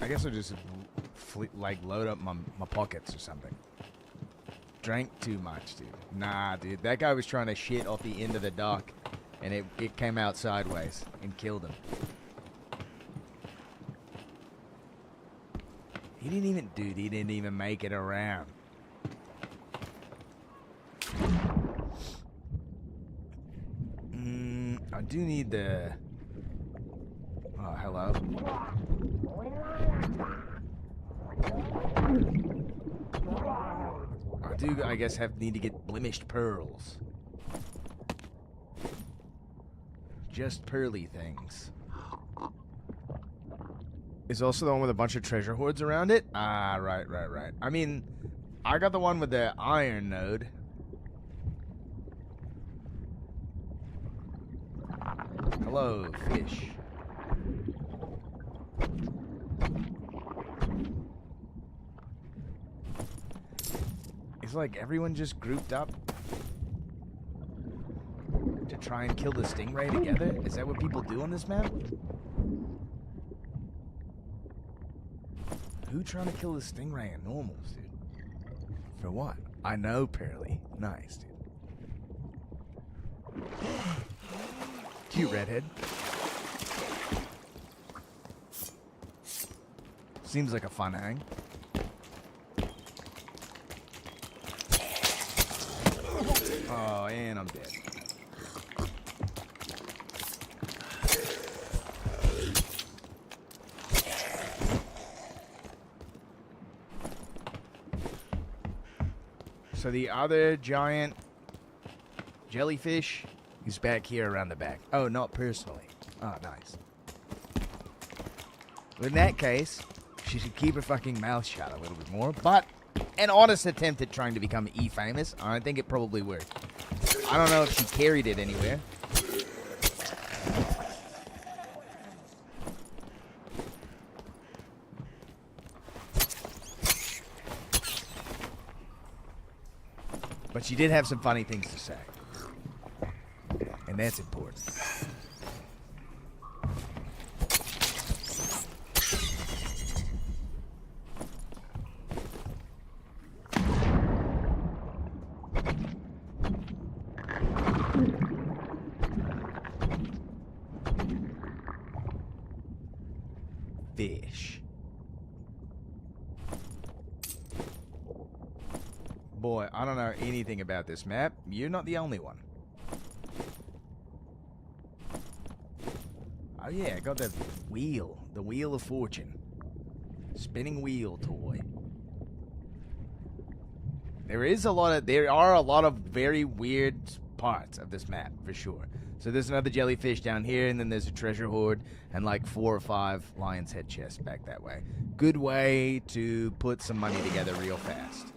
Speaker 4: I guess I'll just like load up my pockets or something. Drank too much, dude. Nah, dude. That guy was trying to shit off the end of the dock, and it came out sideways and killed him. He didn't even make it around. I do need the... Oh, hello. I guess, need to get blemished pearls. Just pearly things. Is also the one with a bunch of treasure hoards around it? Ah, right. I mean, I got the one with the iron node. Hello, fish. It's like everyone just grouped up to try and kill the stingray together? Is that what people do on this map? Who trying to kill the stingray in normals, dude? For what? I know, Pearly. Nice, dude. Cute redhead. Seems like a fun hang. Oh, and I'm dead. So the other giant jellyfish is back here around the back. Oh, not personally. Oh, nice. Well, in that case, she should keep her fucking mouth shut a little bit more. But an honest attempt at trying to become E-famous, I think it probably worked. I don't know if she carried it anywhere. But she did have some funny things to say. And that's important. Fish. Boy, I don't know anything about this map. You're not the only one. Oh yeah, I got the wheel. The Wheel of Fortune. Spinning wheel toy. There are a lot of very weird parts of this map, for sure. So there's another jellyfish down here, and then there's a treasure hoard, and like 4 or 5 lion's head chests back that way. Good way to put some money together real fast.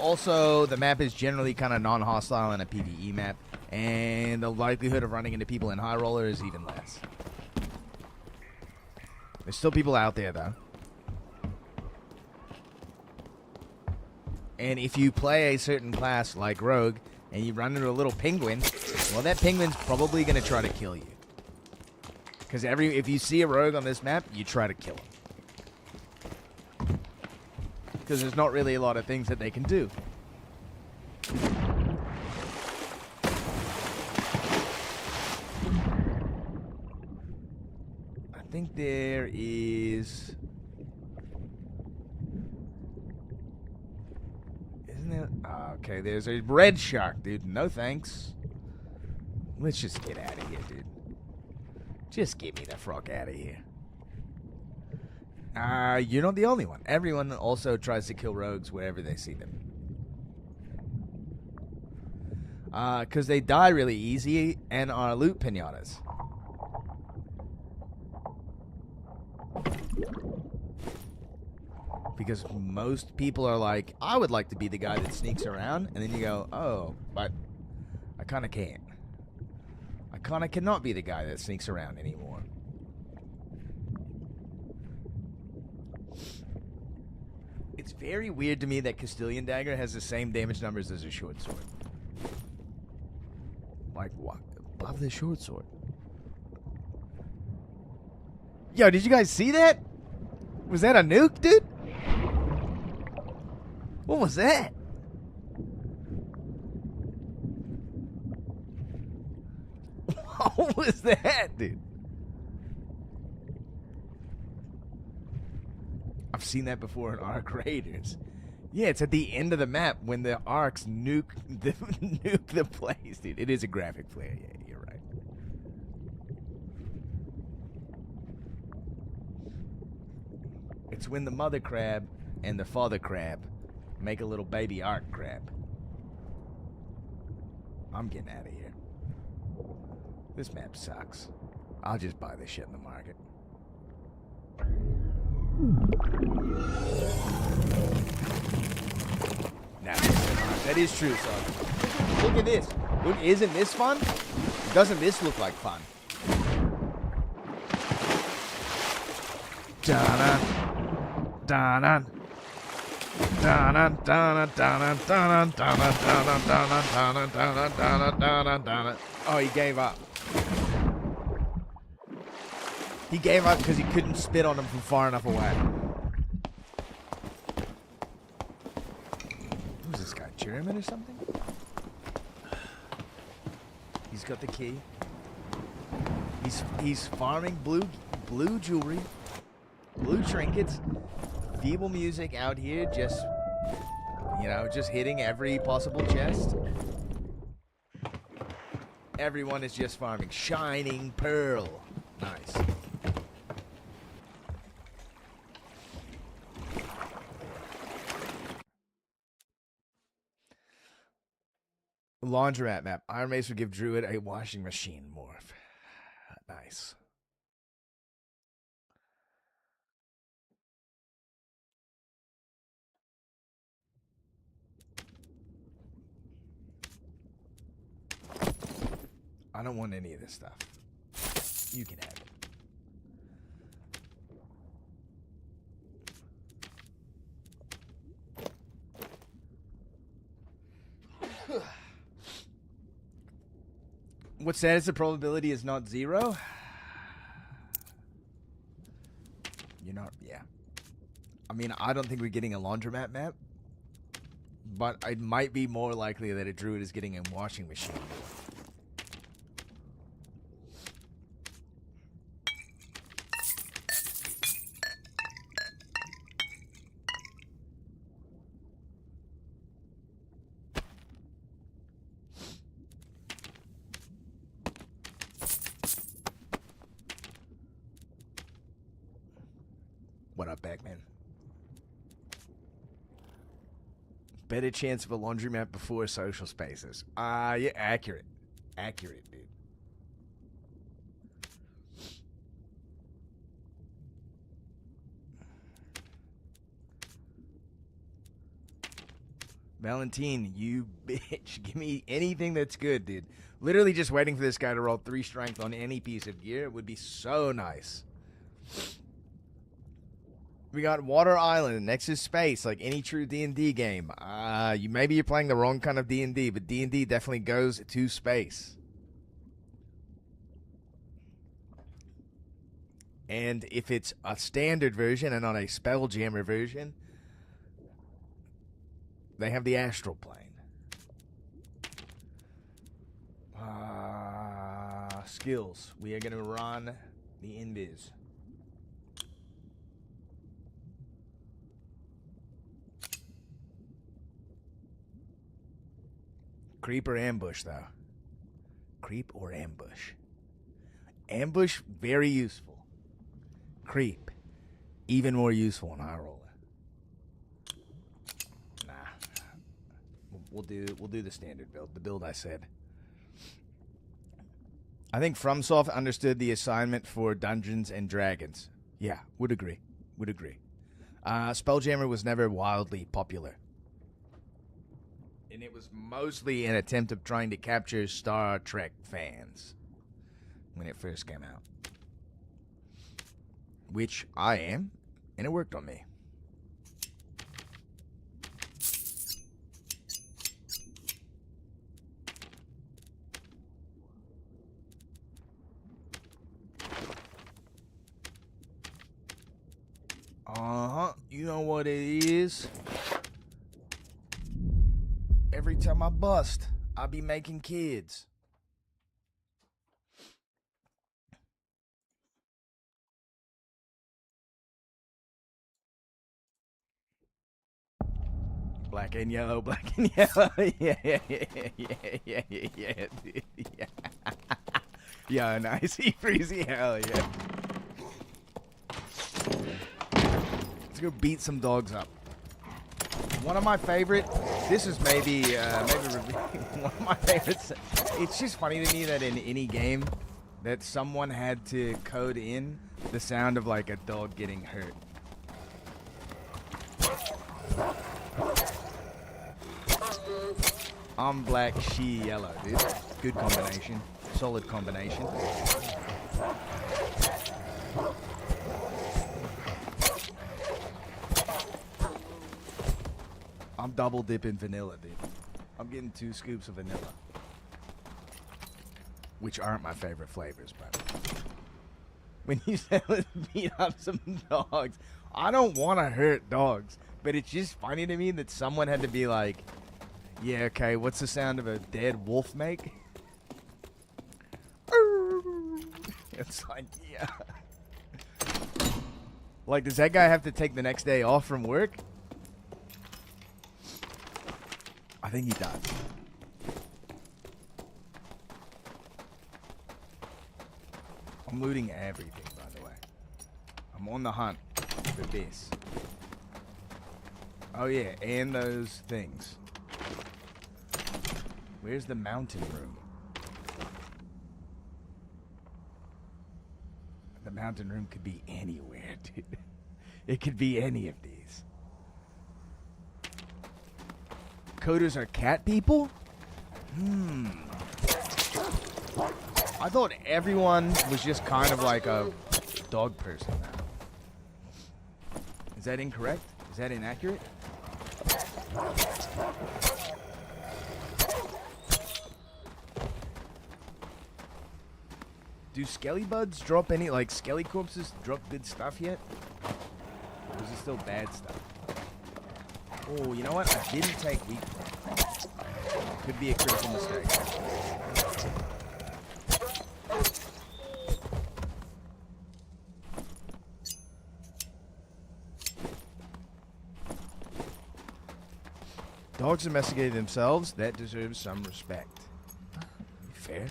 Speaker 4: Also, the map is generally kind of non-hostile in a PvE map, and the likelihood of running into people in High Roller is even less. There's still people out there, though. And if you play a certain class like Rogue, and you run into a little penguin, well, that penguin's probably going to try to kill you. Because if you see a Rogue on this map, you try to kill him. Because there's not really a lot of things that they can do. I think there is... Isn't there... Oh, okay, there's a red shark, dude. No thanks. Let's just get out of here, dude. Just get me the fuck out of here. You're not the only one. Everyone also tries to kill rogues wherever they see them. Because they die really easy and are loot pinatas. Because most people are like, I would like to be the guy that sneaks around. And then you go, oh, but I kind of can't. I kind of cannot be the guy that sneaks around anymore. It's very weird to me that Castilian Dagger has the same damage numbers as a short sword. Like, what? Above the short sword. Yo, did you guys see that? Was that a nuke, dude? What was that? What was that, dude? I've seen that before in Ark Raiders. Yeah, it's at the end of the map when the Arks nuke the place, dude. It is a graphic flare. Yeah, you're right. It's when the mother crab and the father crab make a little baby Ark crab. I'm getting out of here. This map sucks. I'll just buy this shit in the market. Nah, that is true, son. Look at this. Isn't this fun? Doesn't this look like fun? Da-na. Da-na. Da-na. Da-na. Da-na. Da-na. Da-na. Da-na. Da-na. Da-na. Da-na. Da-na. Da-na. Da-na. Oh, he gave up. He gave up because he couldn't spit on him from far enough away. Who's this guy? German or something? He's got the key. He's farming blue jewelry, blue trinkets, feeble music out here, just hitting every possible chest. Everyone is just farming shining pearl. Nice. Laundromat map. Iron Mace would give Druid a washing machine morph. Nice. I don't want any of this stuff. You can have it. What status the probability is not 0? You're not, yeah. I mean, I don't think we're getting a laundromat map, but it might be more likely that a druid is getting a washing machine. What up, Backman? Better chance of a laundromat before social spaces. Yeah, accurate. Accurate, dude. Valentine, you bitch. Give me anything that's good, dude. Literally just waiting for this guy to roll 3 strength on any piece of gear. It would be so nice. We got Water Island. Next is space, like any true D&D game. Maybe you're playing the wrong kind of D&D, but D&D definitely goes to space. And if it's a standard version and not a Spelljammer version, they have the astral plane. Skills. We are going to run the invis. Creep or ambush, though? Creep or ambush? Ambush, very useful. Creep, even more useful in high roller. Nah. We'll do the standard build, the build I said. I think FromSoft understood the assignment for Dungeons and Dragons. Yeah, would agree. Spelljammer was never wildly popular. And it was mostly an attempt of trying to capture Star Trek fans when it first came out. Which I am, and it worked on me. You know what it is? Every time I bust, I be making kids. Black and yellow, black and yellow. Yeah, dude. Yeah. Yeah, nice. Freezy, hell yeah. Let's go beat some dogs up. One of my favorite, this is maybe one of my favorites. It's just funny to me that in any game that someone had to code in the sound of like a dog getting hurt. I'm black, she yellow, dude. Good combination. Solid combination. I'm double dipping vanilla, dude. I'm getting 2 scoops of vanilla. Which aren't my favorite flavors, but when you said let's beat up some dogs, I don't want to hurt dogs, but it's just funny to me that someone had to be like, yeah, okay, what's the sound of a dead wolf make? It's like, yeah. Like, does that guy have to take the next day off from work? I think he does. I'm looting everything, by the way. I'm on the hunt for this. Oh yeah, and those things. Where's the mountain room? The mountain room could be anywhere, dude. It could be any of these. Coders are cat people? I thought everyone was just kind of like a dog person now. Is that incorrect? Is that inaccurate? Do skelly buds drop any, like skelly corpses drop good stuff yet? Or is it still bad stuff? Oh, you know what? I didn't take weak point. Could be a critical mistake. Dogs domesticated themselves. That deserves some respect. Fair.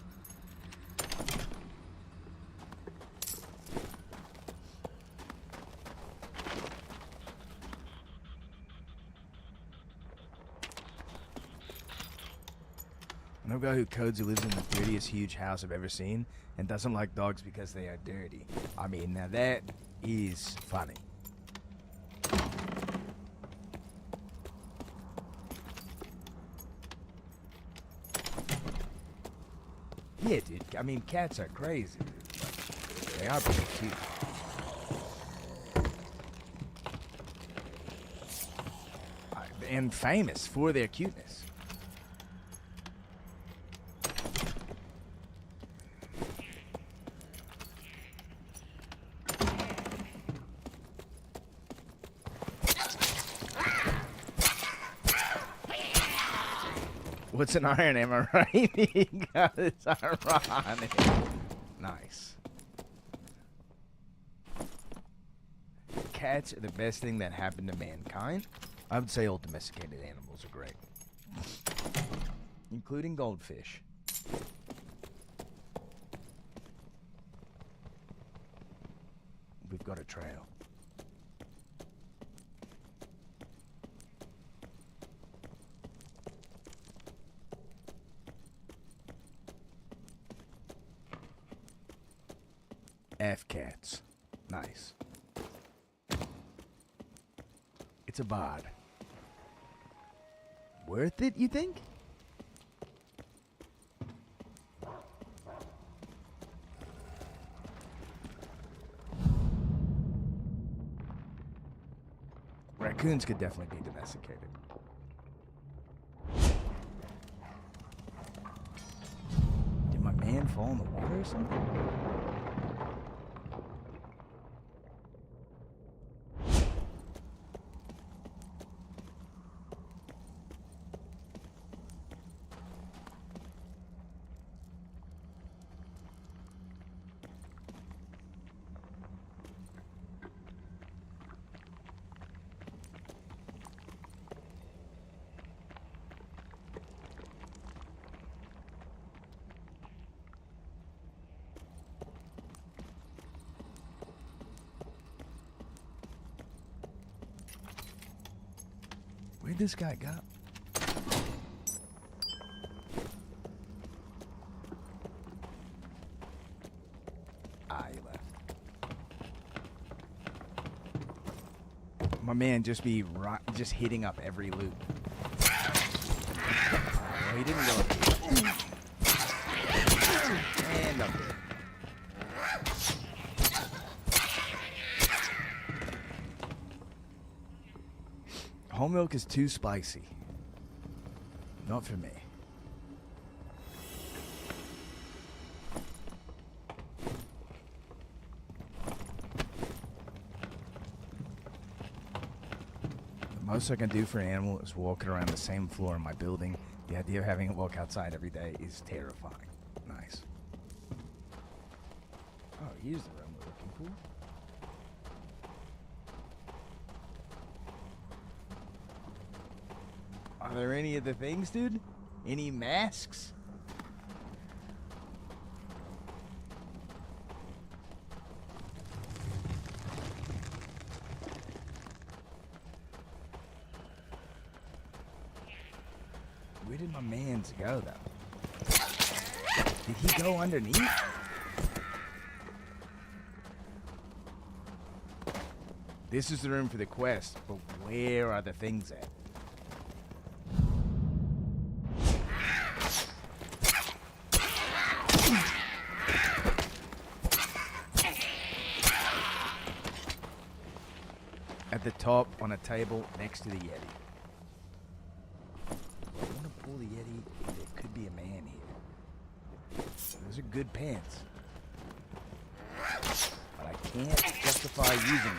Speaker 4: I know a guy who codes who lives in the dirtiest huge house I've ever seen and doesn't like dogs because they are dirty. I mean, now that is funny. Yeah, dude. I mean, cats are crazy. But they are pretty cute. And famous for their cuteness. What's an iron, am I right? It's ironic. Nice. Cats are the best thing that happened to mankind. I would say all domesticated animals are great. Including goldfish. We've got a trail. F-cats. Nice. It's a bod. Worth it, you think? Raccoons could definitely be domesticated. Did my man fall in the water or something? Where'd this guy go? Ah, he left. My man just be just hitting up every loop. Oh, he didn't go up here. And up there. Whole milk is too spicy. Not for me. The most I can do for an animal is walking around the same floor in my building. The idea of having it walk outside every day is terrifying. Nice. Oh, here's the room we're looking for. Are there any of the things, dude? Any masks? Where did my mans go, though? Did he go underneath? This is the room for the quest, but where are the things at? At the top, on a table, next to the Yeti. I want to pull the Yeti. There could be a man here. Those are good pants. But I can't justify using them.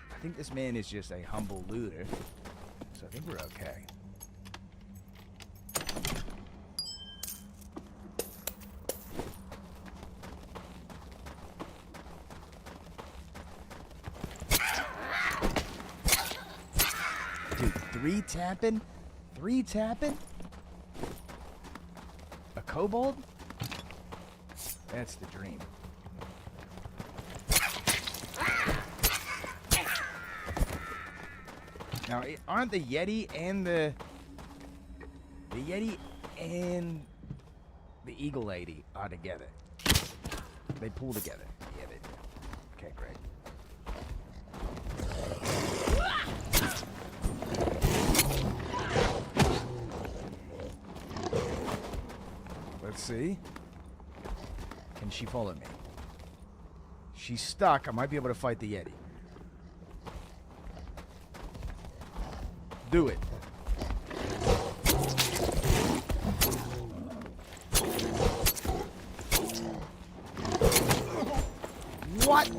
Speaker 4: I think this man is just a humble looter. So I think we're okay. Three tapping? A kobold? That's the dream. Now, aren't the Yeti and the Eagle Lady are together? They pull together. Yeah, they do. Okay, great. see. Can she follow me? She's stuck. I might be able to fight the Yeti. Do it. What?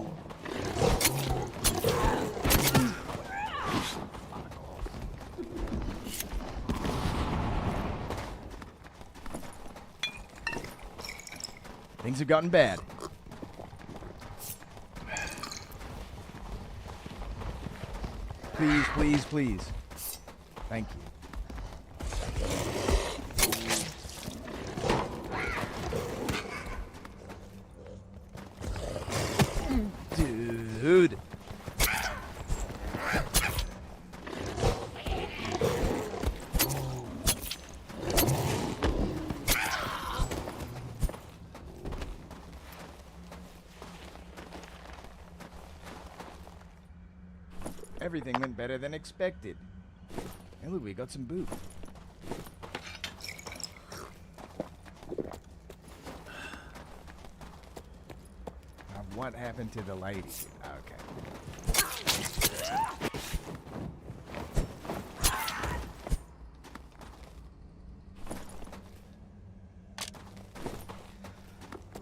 Speaker 4: Things have gotten bad. Please, please, please. Thank you. Dude. Everything went better than expected. Hey, look, we got some boot. Now, what happened to the lady? Okay.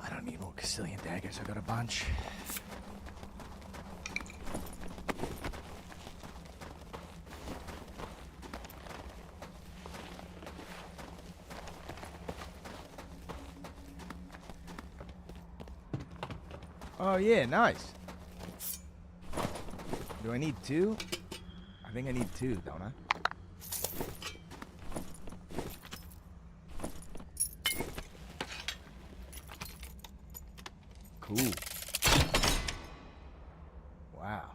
Speaker 4: I don't need more Castilian daggers. I got a bunch. Oh, yeah, nice. Do I need two? I think I need two, don't I? Cool. Wow.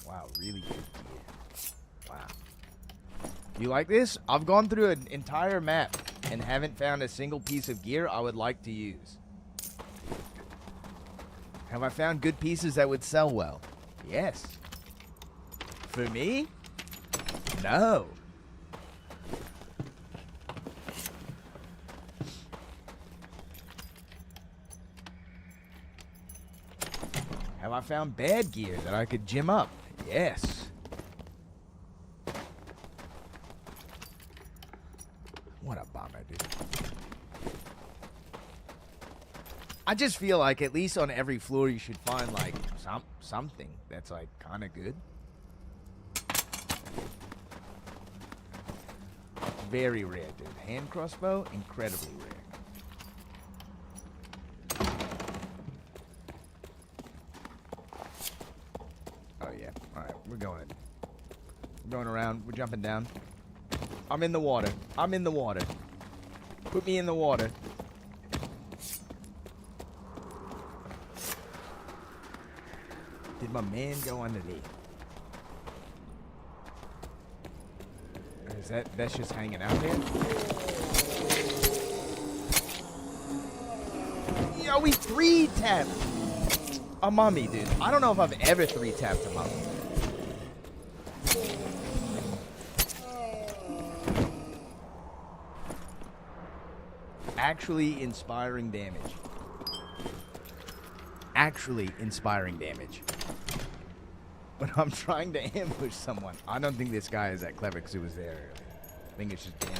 Speaker 4: Wow, really good gear. Wow. You like this? I've gone through an entire map and haven't found a single piece of gear I would like to use. Have I found good pieces that would sell well? Yes. For me? No. Have I found bad gear that I could gym up? Yes. What a bummer, dude. I just feel like at least on every floor you should find like something that's like kind of good. Very rare, dude. Hand crossbow, incredibly rare. Oh yeah. All right, we're going. We're going around. We're jumping down. I'm in the water. I'm in the water. Put me in the water. Did my man go underneath? Or is that's just hanging out there? Yo, we 3-tapped a mummy, dude. I don't know if I've ever 3-tapped a mummy. Actually inspiring damage. Actually inspiring damage. But I'm trying to ambush someone. I don't think this guy is that clever because he was there earlier. I think it's just damn.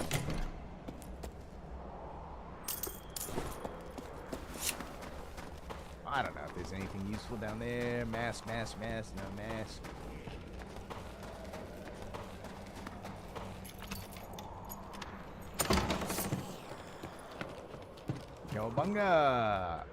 Speaker 4: I don't know if there's anything useful down there. Mask, mask, mask. No mask. Cowabunga!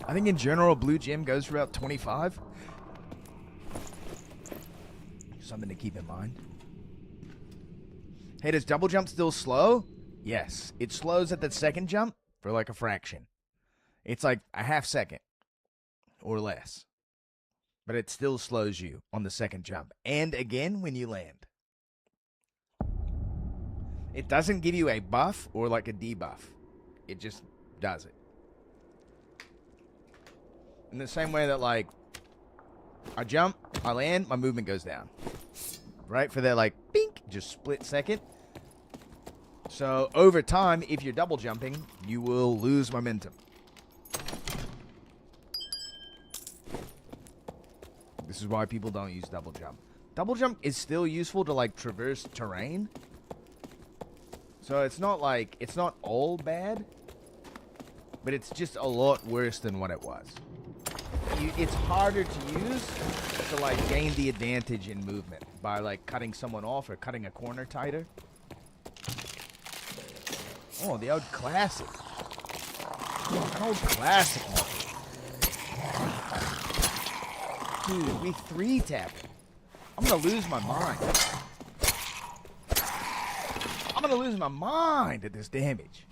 Speaker 4: I think in general, blue gem goes for about 25. Something to keep in mind. Hey, does double jump still slow? Yes. It slows at the second jump for like a fraction. It's like a half second or less. but it still slows you on the second jump. And again, when you land. It doesn't give you a buff or like a debuff. It just does it. In the same way that, like, I jump, I land, my movement goes down. Right? For that, like, bink, just split second. So, over time, if you're double jumping, you will lose momentum. This is why people don't use double jump. Double jump is still useful to, like, traverse terrain. So, it's not, like, it's not all bad. But it's just a lot worse than what it was. It's harder to use to, like, gain the advantage in movement by, like, cutting someone off or cutting a corner tighter. Oh, the old classic. An old classic mode. Dude, we 3-tapping. I'm gonna lose my mind. I'm gonna lose my mind at this damage.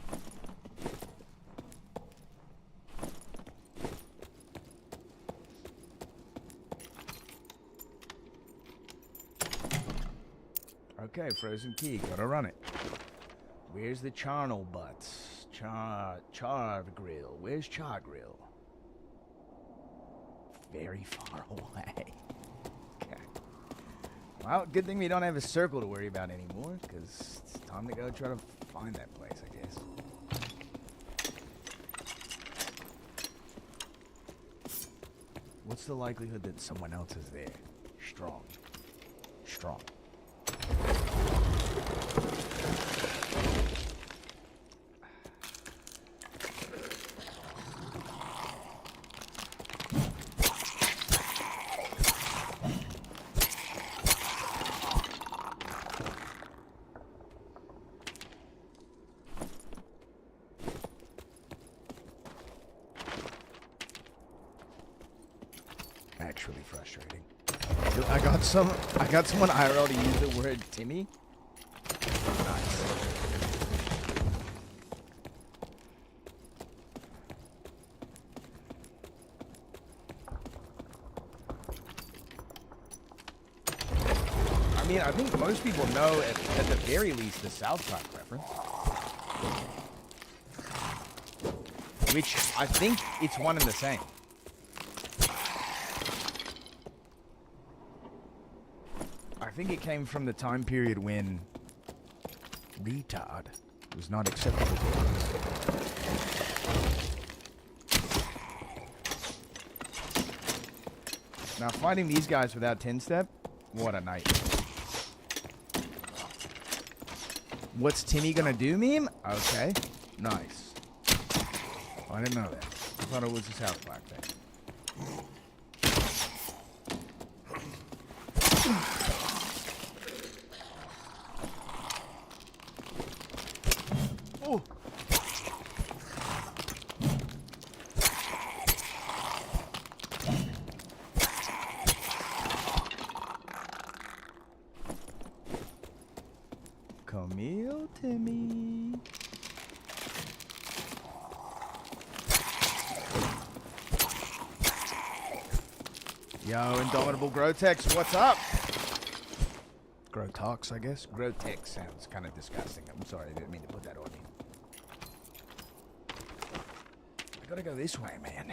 Speaker 4: Okay, frozen key. Gotta run it. Where's the charnel butts? Char grill. Where's Char grill? Very far away. Okay. Well, good thing we don't have a circle to worry about anymore, because it's time to go try to find that place, I guess. What's the likelihood that someone else is there? Strong. Strong. Actually frustrating. I got someone IRL to use the word Timmy. Nice. I mean, I think most people know at the very least the South Park reference. Which I think it's one and the same. I think it came from the time period when retard was not acceptable. Now, fighting these guys without 10-step, what a night. What's Timmy gonna do, meme? Okay, nice. Oh, I didn't know that. I thought it was a South Park thing. Oh. Come here, Timmy. Yo, Indomitable Grotex, what's up? Grotox, I guess. Grotex sounds kind of disgusting. I'm sorry, I didn't mean to put that on you. I gotta go this way, man.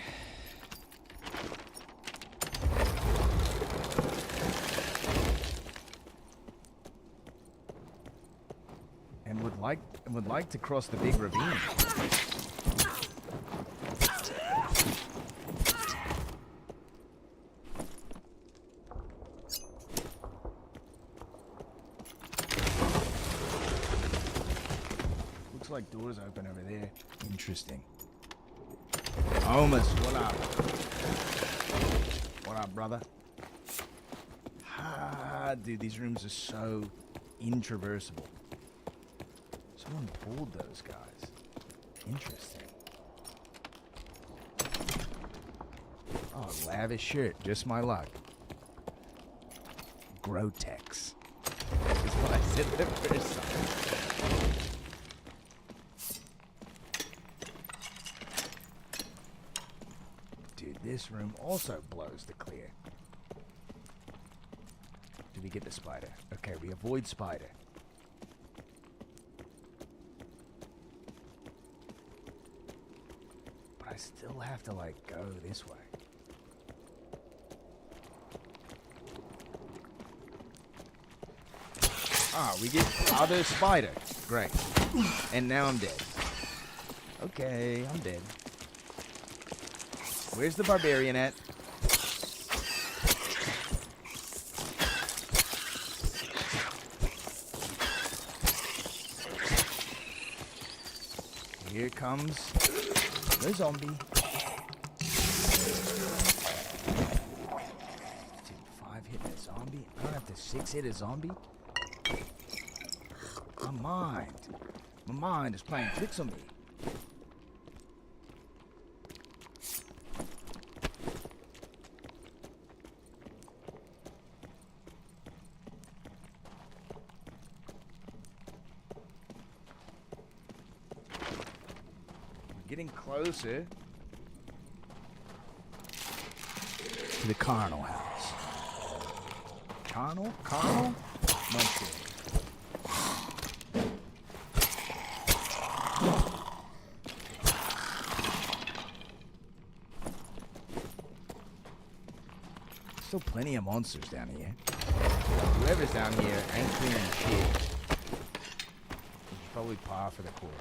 Speaker 4: And would like to cross the big ravine. Looks like doors open over there. Interesting. Almost. What up? What up, brother? Ah, dude, these rooms are so intraversible. Someone pulled those guys. Interesting. Oh, lavish shirt. Just my luck. Grotex. Is what I said the first time. Dude, this room also blows to clear. we get the spider. Okay, we avoid spider. But I still have to, like, go this way. Ah, we get other spider. Great. And now I'm dead. Okay, I'm dead. Where's the barbarian at? Here comes the zombie. 5 hit a zombie? I don't have to 6 hit a zombie? My mind is playing tricks on me. We're getting closer to the carnal house. Carnal? Monster. Still plenty of monsters down here. Whoever's down here ain't clearing shit. It's probably par for the course.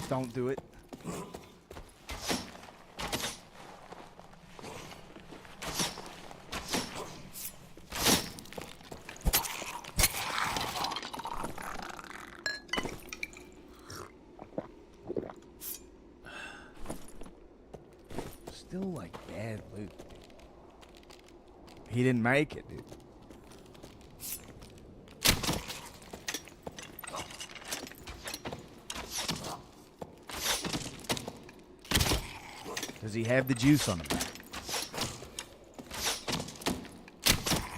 Speaker 4: Don't do it. Still like bad loot. He didn't make it, dude. Does he have the juice on him?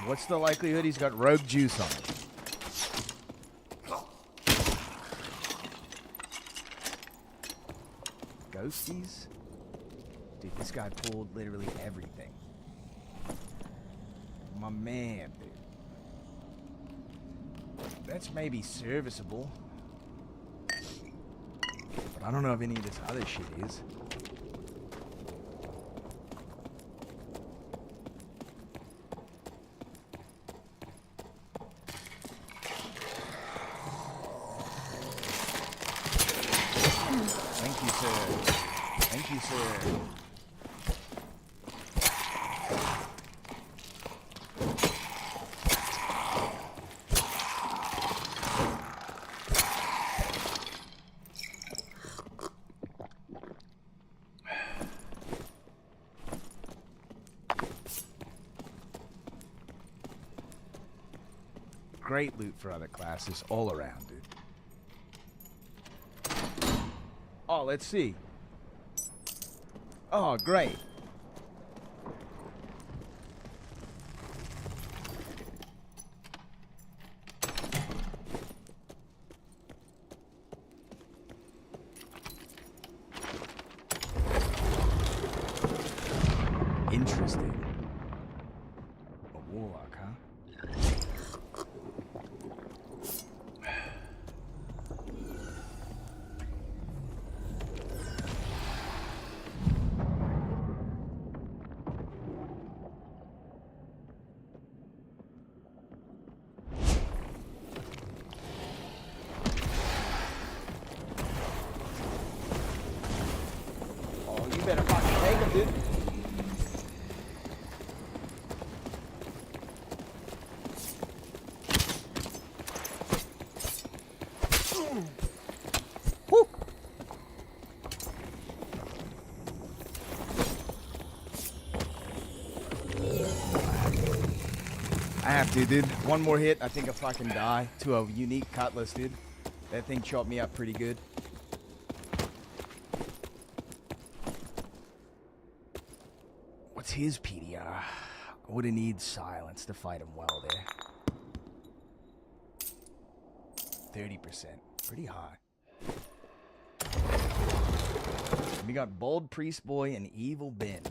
Speaker 4: What's the likelihood he's got rogue juice on him? Ghosties? Dude, this guy pulled literally everything. My man, dude. That's maybe serviceable. But I don't know if any of this other shit is. Thank you, sir. Thank you, sir. Great loot for other classes all around, dude. Oh, let's see. Oh, great. Interesting. A warlock, huh? You better fucking take him, dude. Woo. I have to, dude. One more hit, I think I fucking die to a unique cutlass, dude. That thing chopped me up pretty good. What's his PDR? I would have needed silence to fight him well there. 30%. Pretty high. We got Bold Priest Boy and Evil Ben.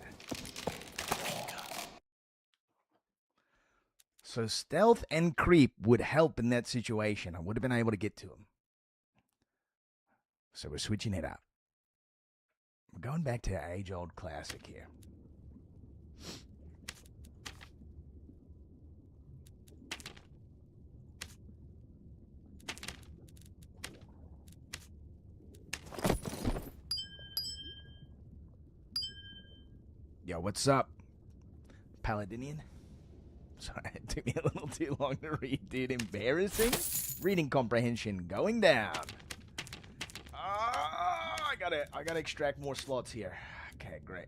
Speaker 4: So stealth and creep would help in that situation. I would have been able to get to him. So we're switching it up. We're going back to our age-old classic here. Yo, what's up, Paladinian? Sorry, it took me a little too long to read, dude. Embarrassing. Reading comprehension going down. I gotta extract more slots here. Okay, great.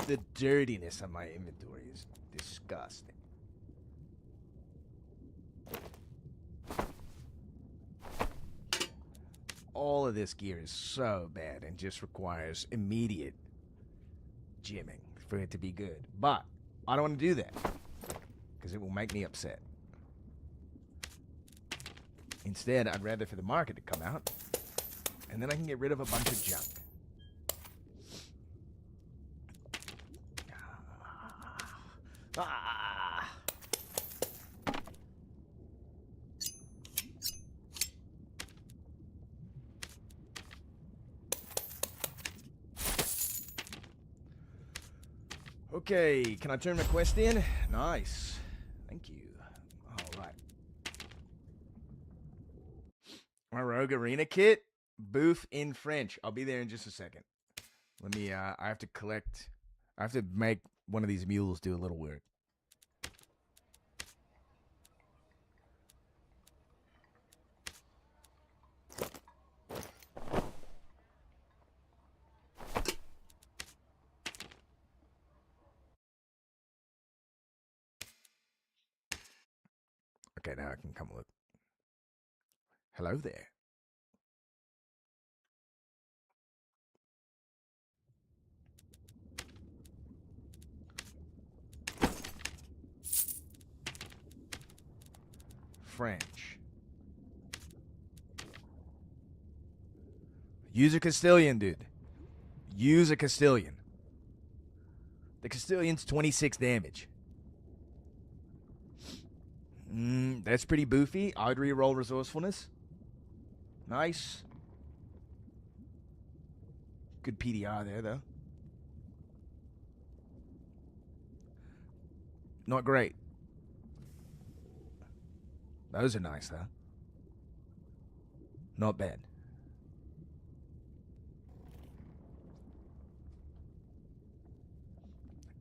Speaker 4: The dirtiness of my inventory is disgusting. All of this gear is so bad and just requires immediate gymming for it to be good. But I don't want to do that because it will make me upset. Instead, I'd rather for the market to come out and then I can get rid of a bunch of junk. Okay, can I turn my quest in? Nice. Thank you. Alright. My Rogue Arena kit? Booth in French. I'll be there in just a second. Let me, I have to make one of these mules do a little work. Okay, now I can come look. Hello there. French. Use a Castilian, dude. Use a Castilian. The Castilian's 26 damage. That's pretty boofy. I'd re-roll resourcefulness. Nice. Good PDR there, though. Not great. Those are nice, though. Not bad.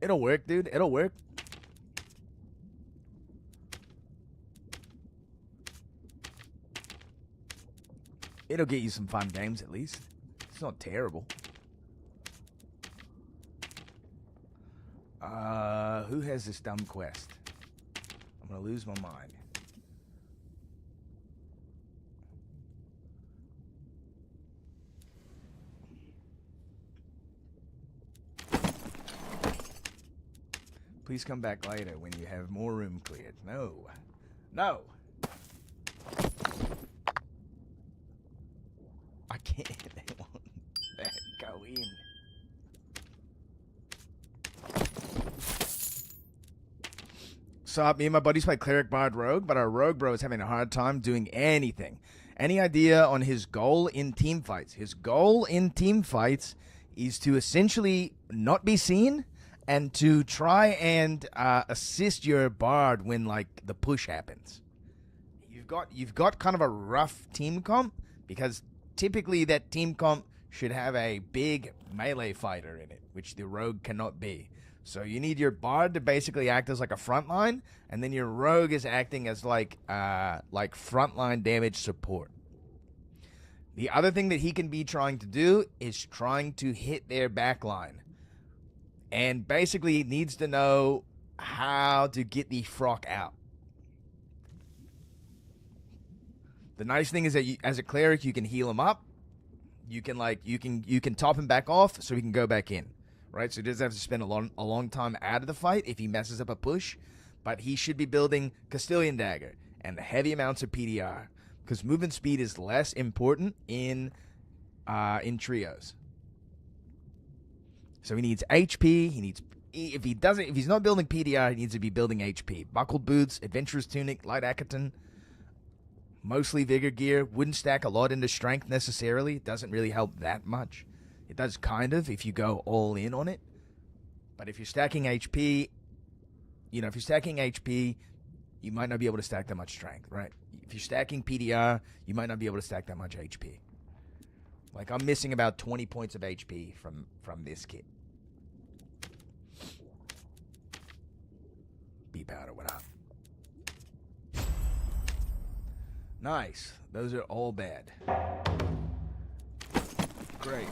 Speaker 4: It'll work, dude. It'll work. It'll get you some fun games, at least. It's not terrible. Who has this dumb quest? I'm gonna lose my mind. Please come back later when you have more room cleared. No. No. I can't let that go in. So me and my buddies play Cleric Bard Rogue, but our Rogue bro is having a hard time doing anything. Any idea on his goal in team fights? His goal in team fights is to essentially not be seen and to try and assist your Bard when like the push happens. You've got kind of a rough team comp because typically that team comp should have a big melee fighter in it, which the rogue cannot be. So you need your bard to basically act as like a frontline, and then your rogue is acting as like frontline damage support. The other thing that he can be trying to do is trying to hit their backline. And basically he needs to know how to get the frock out. The nice thing is that as a cleric, you can heal him up. You can top him back off so he can go back in, right? So he doesn't have to spend a long time out of the fight if he messes up a push. But he should be building Castilian Dagger and the heavy amounts of PDR, because movement speed is less important in trios. So he needs HP. If he's not building PDR, he needs to be building HP. Buckled boots, adventurous tunic, light Akaton. Mostly vigor gear. Wouldn't stack a lot into strength necessarily. It doesn't really help that much. It does kind of if you go all in on it. But if you're stacking HP, you might not be able to stack that much strength, right? If you're stacking PDR, you might not be able to stack that much HP. Like, I'm missing about 20 points of HP from this kit. B powder went up. Nice. Those are all bad. Great.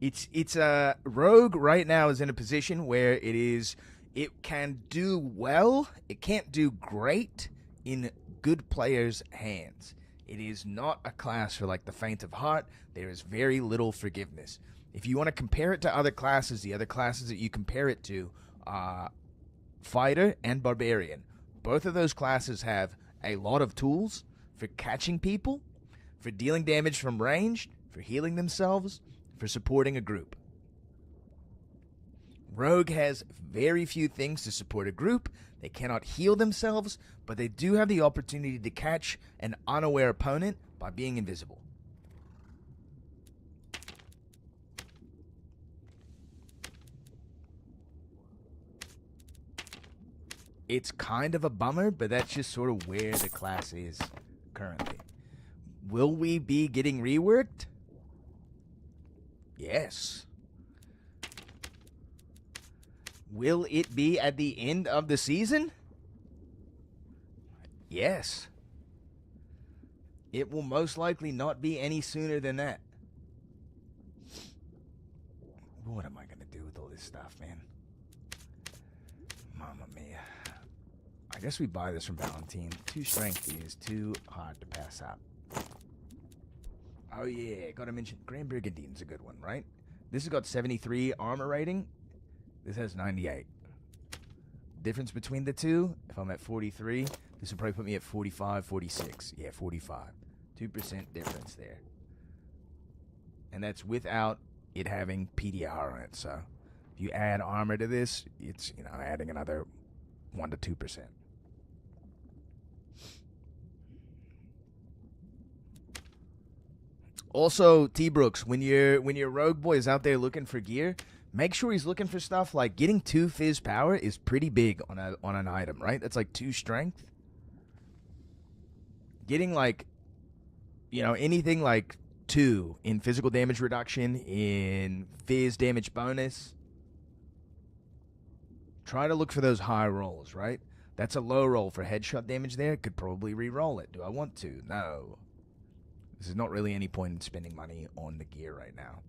Speaker 4: It's a rogue right now is in a position where it can do well. It can't do great in good players' hands. It is not a class for like the faint of heart. There is very little forgiveness. If you want to compare it to other classes, the other classes that you compare it to are Fighter and Barbarian. Both of those classes have a lot of tools for catching people, for dealing damage from range, for healing themselves, for supporting a group. Rogue has very few things to support a group. They cannot heal themselves, but they do have the opportunity to catch an unaware opponent by being invisible. It's kind of a bummer, but that's just sort of where the class is currently. Will we be getting reworked? Yes. Will it be at the end of the season? Yes. It will most likely not be any sooner than that. What am I going to do with all this stuff, man? Mamma mia. I guess we buy this from Valentine. 2 strength is too hard to pass up. Oh yeah, gotta mention, Grand Brigandine's a good one, right? This has got 73 armor rating. This has 98. Difference between the two, if I'm at 43, this would probably put me at 45, 46. Yeah, 45. 2% difference there. And that's without it having PDR on it, so if you add armor to this, it's, adding another 1 to 2%. Also, T Brooks, when your rogue boy is out there looking for gear, make sure he's looking for stuff like getting 2 fizz power is pretty big on an item, right? That's like 2 strength. Getting like, anything like 2 in physical damage reduction, in fizz damage bonus. Try to look for those high rolls, right? That's a low roll for headshot damage there. Could probably re-roll it. Do I want to? No. There's not really any point in spending money on the gear right now.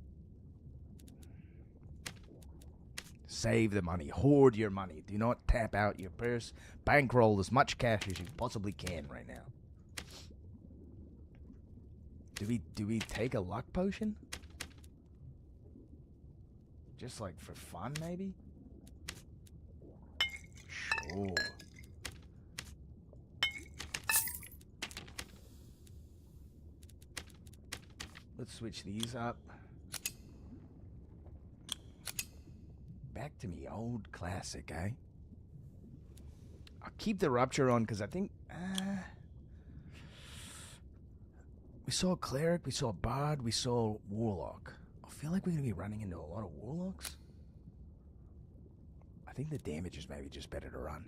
Speaker 4: Save the money. Hoard your money. Do not tap out your purse. Bankroll as much cash as you possibly can right now. Do we take a luck potion? Just like for fun, maybe? Sure. Let's switch these up. Back to me old classic, eh? I'll keep the Rupture on because I think... we saw Cleric, we saw Bard, we saw Warlock. I feel like we're going to be running into a lot of Warlocks. I think the damage is maybe just better to run.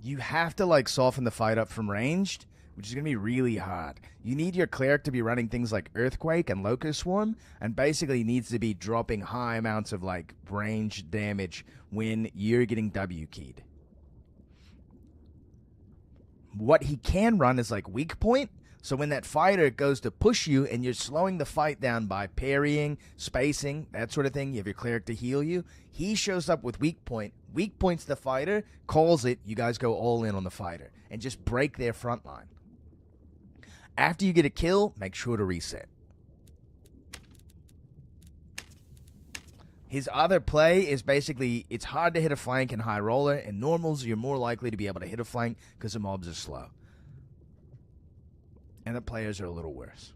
Speaker 4: You have to, like, soften the fight up from ranged, which is going to be really hard. You need your cleric to be running things like Earthquake and Locust Swarm, and basically needs to be dropping high amounts of, like, ranged damage when you're getting W keyed. What he can run is, like, Weak Point, so when that fighter goes to push you and you're slowing the fight down by parrying, spacing, that sort of thing, you have your cleric to heal you, he shows up with Weak Point, weak points the fighter, calls it, you guys go all in on the fighter, and just break their front line. After you get a kill, make sure to reset. His other play is basically, it's hard to hit a flank in High Roller. In normals, you're more likely to be able to hit a flank because the mobs are slow. And the players are a little worse.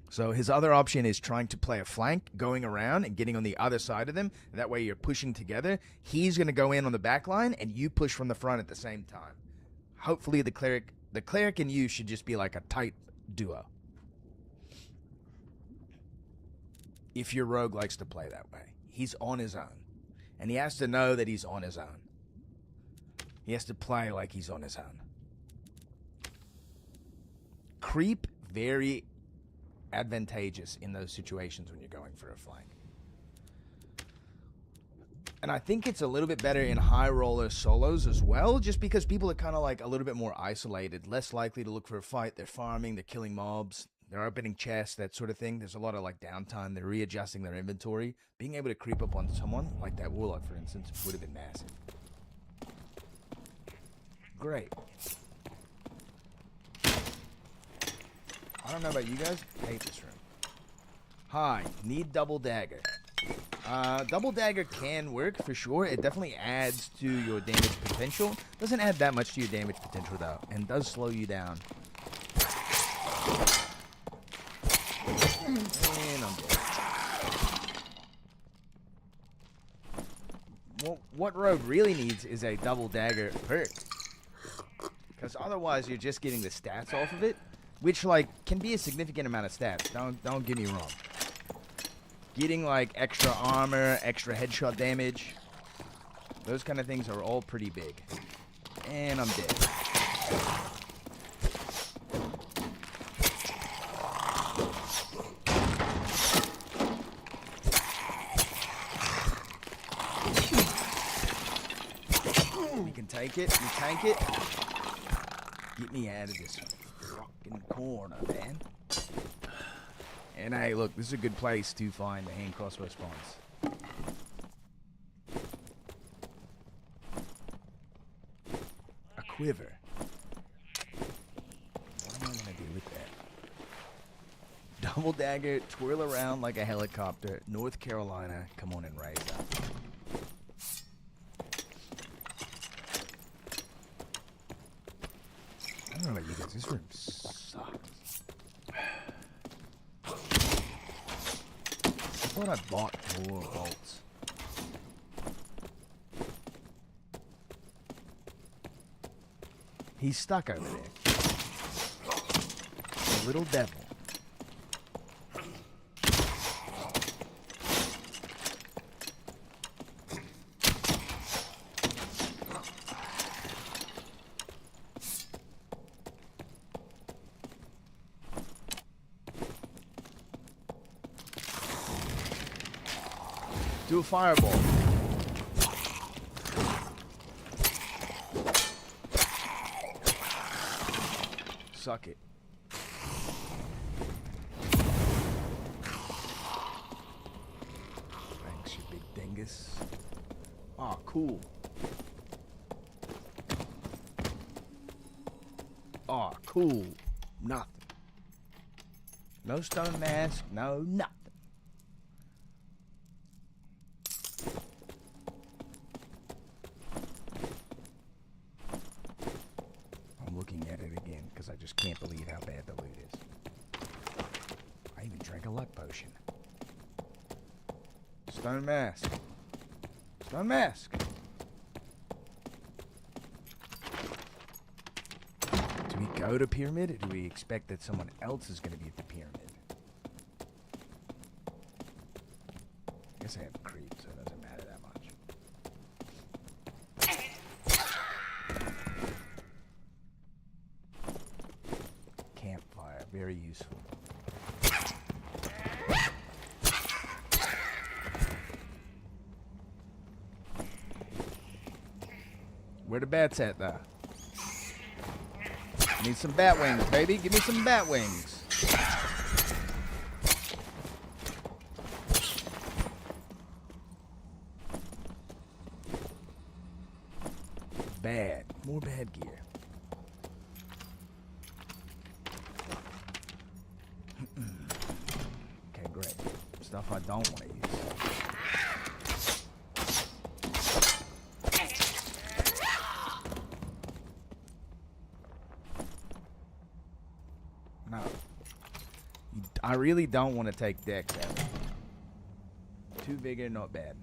Speaker 4: So his other option is trying to play a flank, going around and getting on the other side of them. That way you're pushing together. He's going to go in on the back line, and you push from the front at the same time. Hopefully the cleric and you should just be like a tight duo. If your rogue likes to play that way. He's on his own. And he has to know that he's on his own. He has to play like he's on his own. Creep, very advantageous in those situations when you're going for a flank. And I think it's a little bit better in high roller solos as well, just because people are kind of like a little bit more isolated, less likely to look for a fight. They're farming, they're killing mobs, they're opening chests, that sort of thing. There's a lot of like downtime. They're readjusting their inventory. Being able to creep up on someone, like that warlock for instance, would have been massive. Great. I don't know about you guys. I hate this room. Hi, need double dagger. Double dagger can work for sure. It definitely adds to your damage potential. Doesn't add that much to your damage potential though, and does slow you down. And I'm dead. Well, what rogue really needs is a double dagger perk, because otherwise you're just getting the stats off of it, which like can be a significant amount of stats. Don't get me wrong. Getting like extra armor, extra headshot damage, those kind of things are all pretty big. And I'm dead. We can take it. We tank it. Get me out of this fucking corner, man. And hey, look, this is a good place to find the hand crossbow spawns. A quiver. What am I going to do with that? Double dagger, twirl around like a helicopter. North Carolina, come on and raise up. I don't know about you guys, this room sucks. I thought I bought more bolts. He's stuck over there. A little devil. Do a fireball. Suck it. Thanks, you big dingus. Aw, cool. Aw, cool. Nothing. No stone mask, no nothing. I just can't believe how bad the loot is. I even drank a luck potion. Stone mask. Stone mask. Do we go to pyramid, or do we expect that someone else is going to be at the pyramid? I guess I have creep, so it doesn't matter that much. very useful. Where the bats at, though? Need some bat wings, baby. Give me some bat wings. Bad. More bad gear. Okay, great. Stuff I don't want to use. No. I really don't want to take Dex at it. Too vigor, not bad.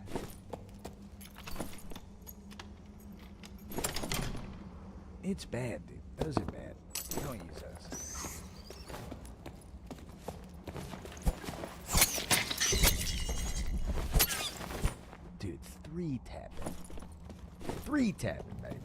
Speaker 4: It's bad, dude. Those are bad. Don't use those. Dude, 3 tapping. 3 tapping, baby.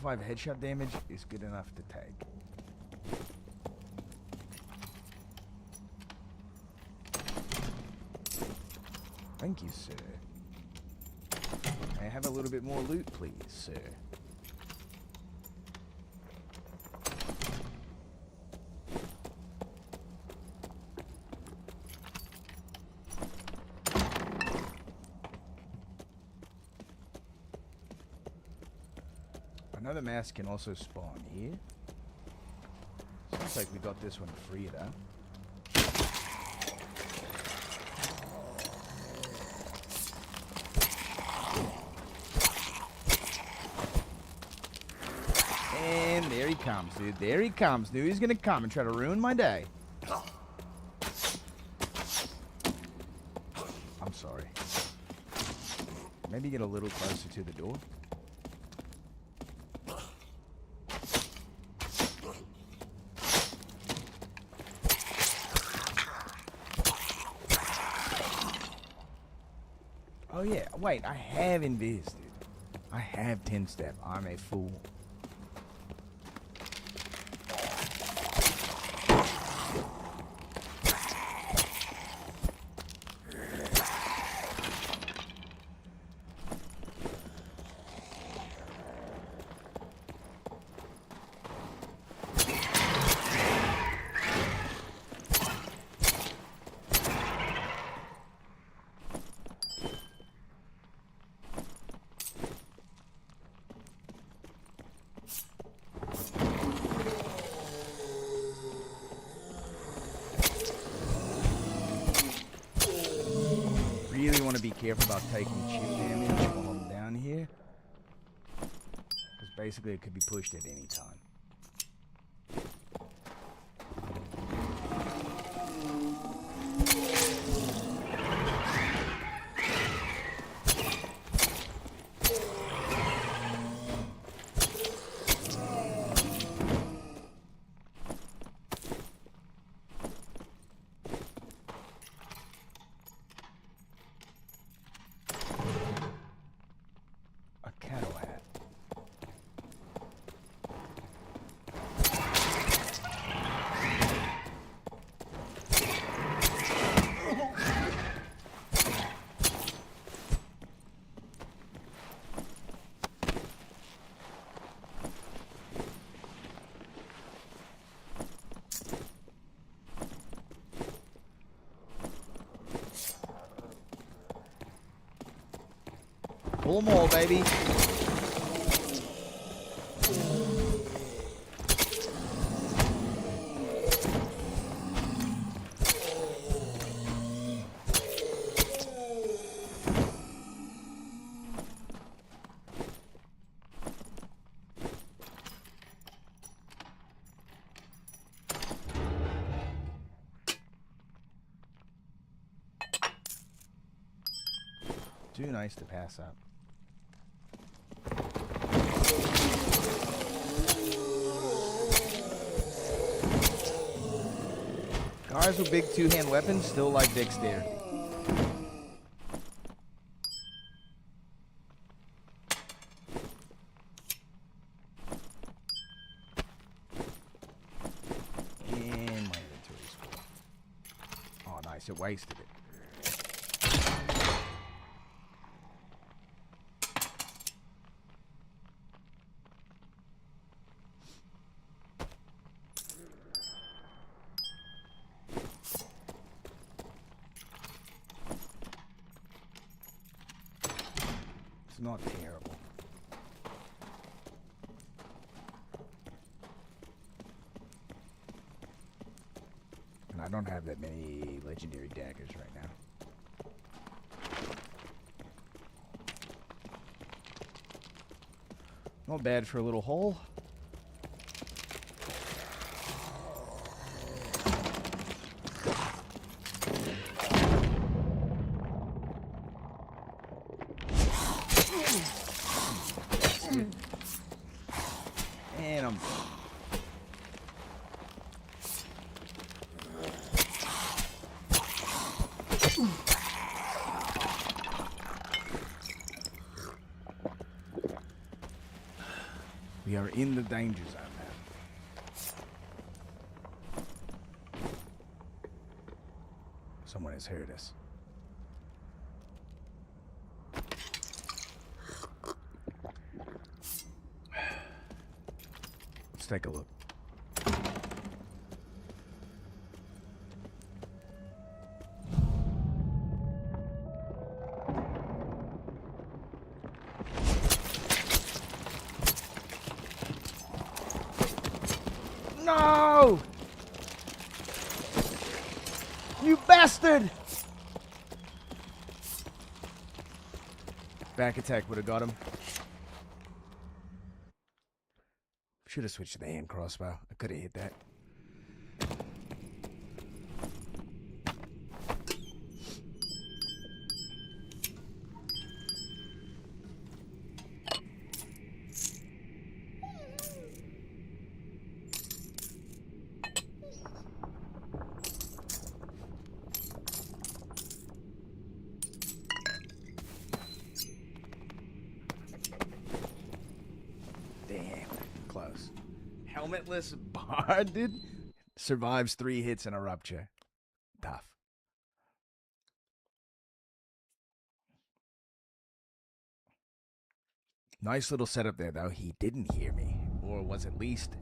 Speaker 4: .5 headshot damage is good enough to take. Thank you, sir. May I have a little bit more loot, please, sir? Another mask can also spawn here. Sounds like we got this one free, though. And there he comes, dude. There he comes, dude. He's gonna come and try to ruin my day. I'm sorry. Maybe get a little closer to the door. Oh yeah, wait, I have invis, dude. I have 10 step. I'm a fool. Really want to be careful about taking chip damage while I'm down here, because basically it could be pushed at any time. Pull them all, baby. Too nice to pass up. Guys with big two-hand weapons still like dexterity. And my inventory's full. Oh, nice. It wasted it. It's not terrible. And I don't have that many legendary daggers right now. Not bad for a little hole. And I'm... We are in the danger zone now. Someone has heard us. Let's take a look. No! You bastard! Back attack would have got him. Should have switched to the hand crossbow. I could have hit that. Damn, close. Helmetless bard, dude. Survives 3 hits and a rupture. Tough. Nice little setup there, though. He didn't hear me, or was at least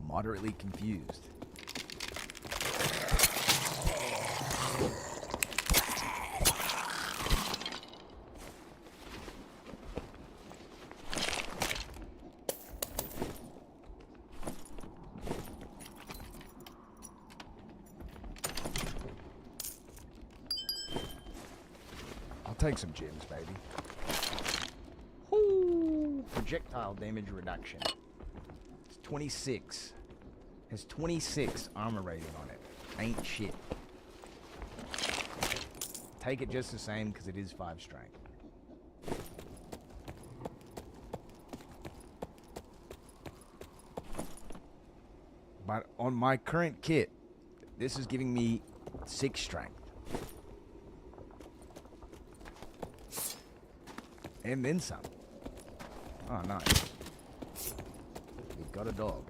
Speaker 4: moderately confused. I'll take some gems, baby. Ooh, projectile damage reduction. It's 26. Has 26 armor rating on it. Ain't shit. Take it just the same because it is 5 strength. But on my current kit, this is giving me 6 strength. And then some. Oh, nice. We've got a dog.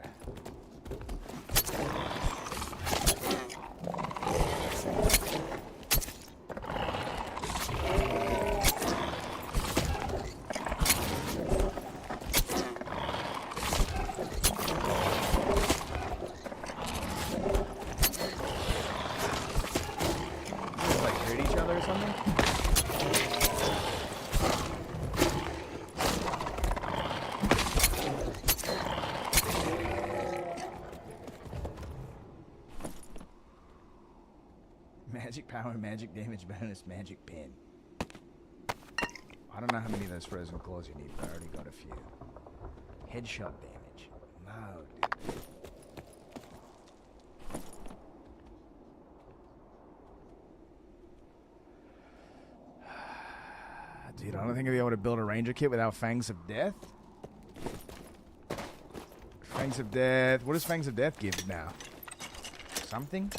Speaker 4: Like hurt each other or something? Magic power, magic damage bonus, magic pin. I don't know how many of those frozen claws you need, but I already got a few. Headshot damage. No, dude. Dude, I don't think I'll be able to build a ranger kit without Fangs of Death. Fangs of Death. What does Fangs of Death give now? Something?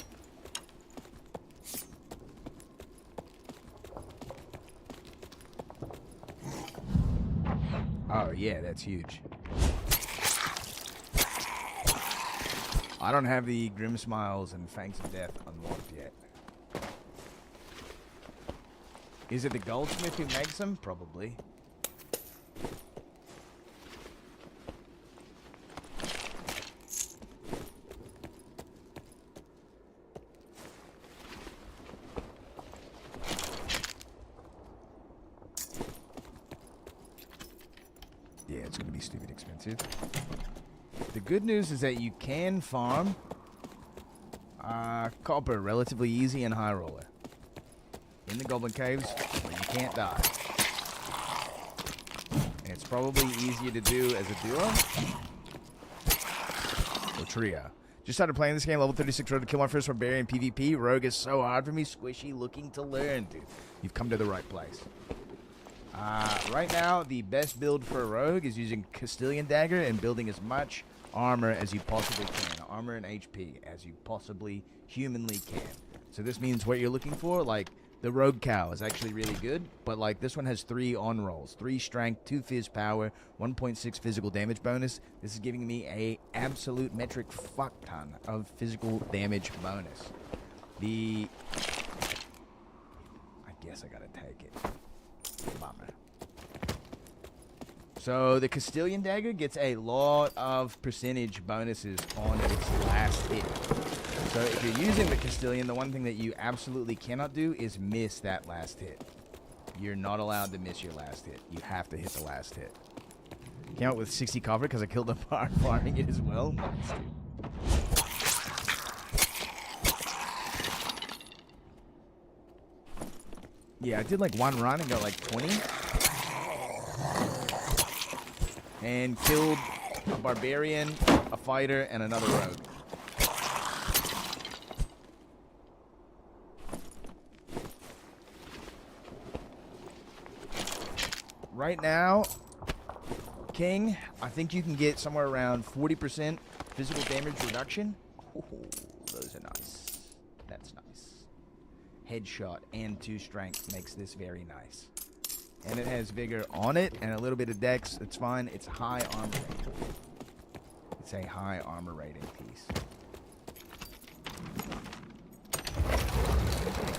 Speaker 4: Oh, yeah, that's huge. I don't have the Grim Smiles and Fangs of Death unlocked yet. Is it the goldsmith who makes them? Probably. Yeah, it's going to be stupid expensive. The good news is that you can farm copper relatively easy and high roller in the goblin caves where you can't die. And it's probably easier to do as a duo or trio. Just started playing this game, level 36 road to kill my first barbarian PvP. Rogue is so hard for me, squishy, looking to learn, dude. You've come to the right place. Right now, the best build for a rogue is using Castilian Dagger and building as much armor as you possibly can. Armor and HP as you possibly humanly can. So this means what you're looking for, like, the Rogue Cow is actually really good, but, like, this one has 3 on-rolls. 3 strength, 2 fizz power, 1.6 physical damage bonus. This is giving me a absolute metric fuck ton of physical damage bonus. I guess I gotta take it. Bummer. So the Castilian Dagger gets a lot of percentage bonuses on its last hit. So if you're using the Castilian, the one thing that you absolutely cannot do is miss that last hit. You're not allowed to miss your last hit. You have to hit the last hit. Came out with 60 copper because I killed the bar farming it as well. Nice, dude. Yeah, I did like one run and got like 20. And killed a barbarian, a fighter, and another rogue. Right now, King, I think you can get somewhere around 40% physical damage reduction. Ooh, those are nice. That's nice. Headshot and 2 strength makes this very nice. And it has vigor on it and a little bit of dex. It's fine. It's high armor rating. It's a high armor rating piece.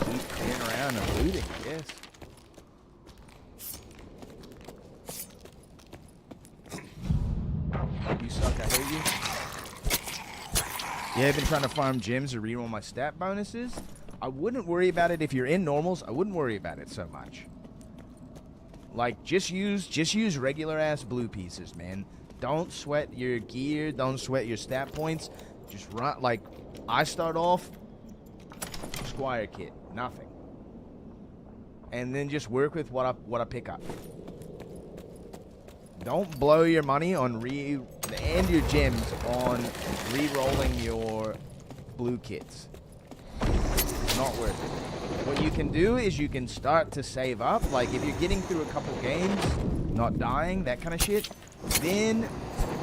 Speaker 4: Keep clearing around and looting, I guess. You suck, I hate you. Yeah, I've been trying to farm gems to reroll my stat bonuses. I wouldn't worry about it if you're in normals. I wouldn't worry about it so much. Like, just use regular ass blue pieces, man. Don't sweat your gear. Don't sweat your stat points. Just run. Like, I start off Squire kit, nothing, and then just work with what I pick up. Don't blow your money on and your gems on re-rolling your blue kits. It's not worth it. What you can do is you can start to save up. Like, if you're getting through a couple games, not dying, that kind of shit, then,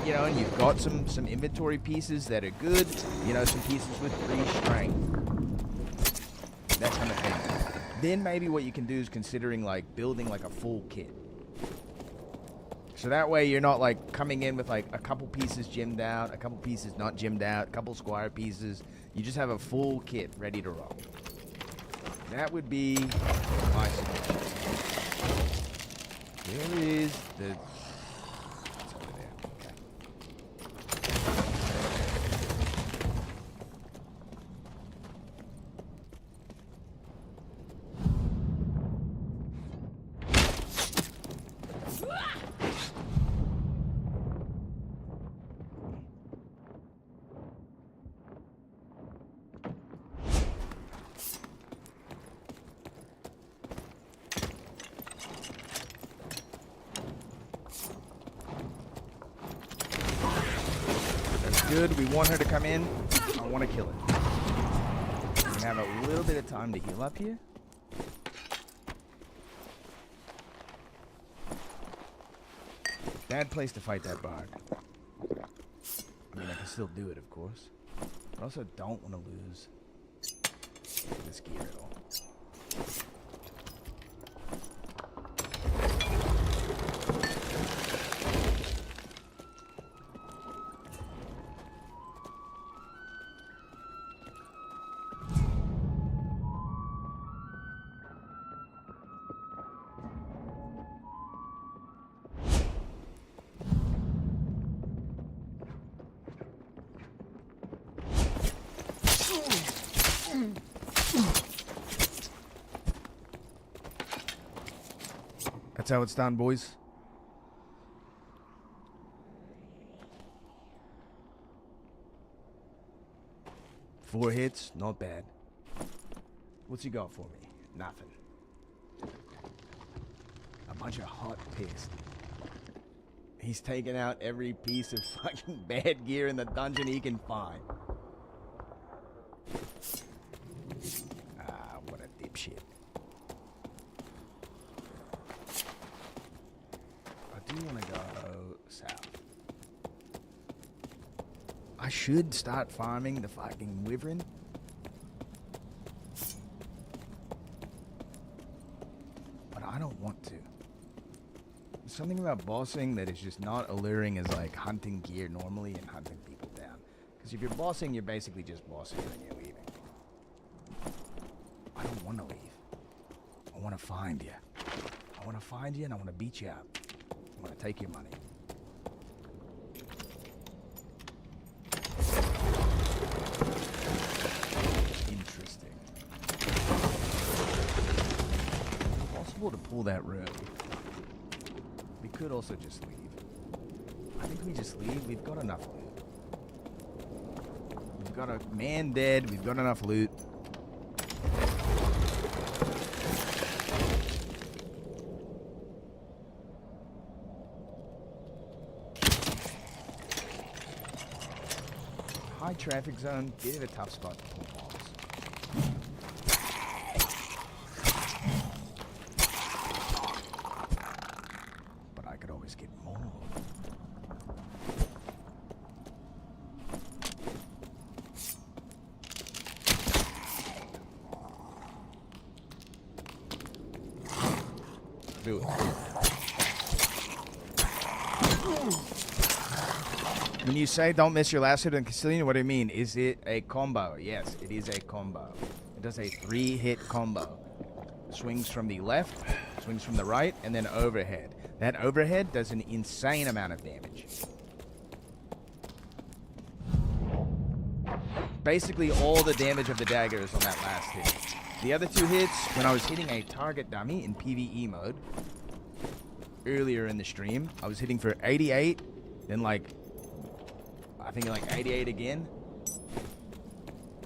Speaker 4: you know, and you've got some inventory pieces that are good, you know, some pieces with 3 strength, that kind of thing. Then maybe what you can do is considering, like, building, like, a full kit. So that way you're not, like, coming in with, like, a couple pieces gemmed out, a couple pieces not gemmed out, a couple squire pieces. You just have a full kit ready to roll. That would be my suggestion. Where is the... It's over there. Okay. Good. We want her to come in. I want to kill it. We have a little bit of time to heal up here. Bad place to fight that bard. I mean, I can still do it, of course. But I also don't want to lose this gear at all. That's how it's done, boys. Four hits, not bad. What's he got for me? Nothing. A bunch of hot piss. He's taking out every piece of fucking bad gear in the dungeon he can find. Ah, what a dipshit. I do want to go south. I should start farming the fucking wyvern. But I don't want to. There's something about bossing that is just not alluring as like hunting gear normally and hunting people down. Because if you're bossing, you're basically just bossing and you're leaving. I don't want to leave. I want to find you. I want to find you and I want to beat you up. I want to take your money. Interesting. Possible to pull that road. We could also just leave. I think we just leave. We've got enough loot. We've got a man dead. We've got enough loot. High traffic zone. Bit of a tough spot to pull bombs. But I could always get more. Do it. When you say don't miss your last hit on Castilian, what do you mean? Is it a combo? Yes, it is a combo. It does a 3-hit combo. Swings from the left, swings from the right, and then overhead. That overhead does an insane amount of damage. Basically, all the damage of the dagger is on that last hit. The other 2 hits, when I was hitting a target dummy in PvE mode, earlier in the stream, I was hitting for 88, then like, I think like 88 again.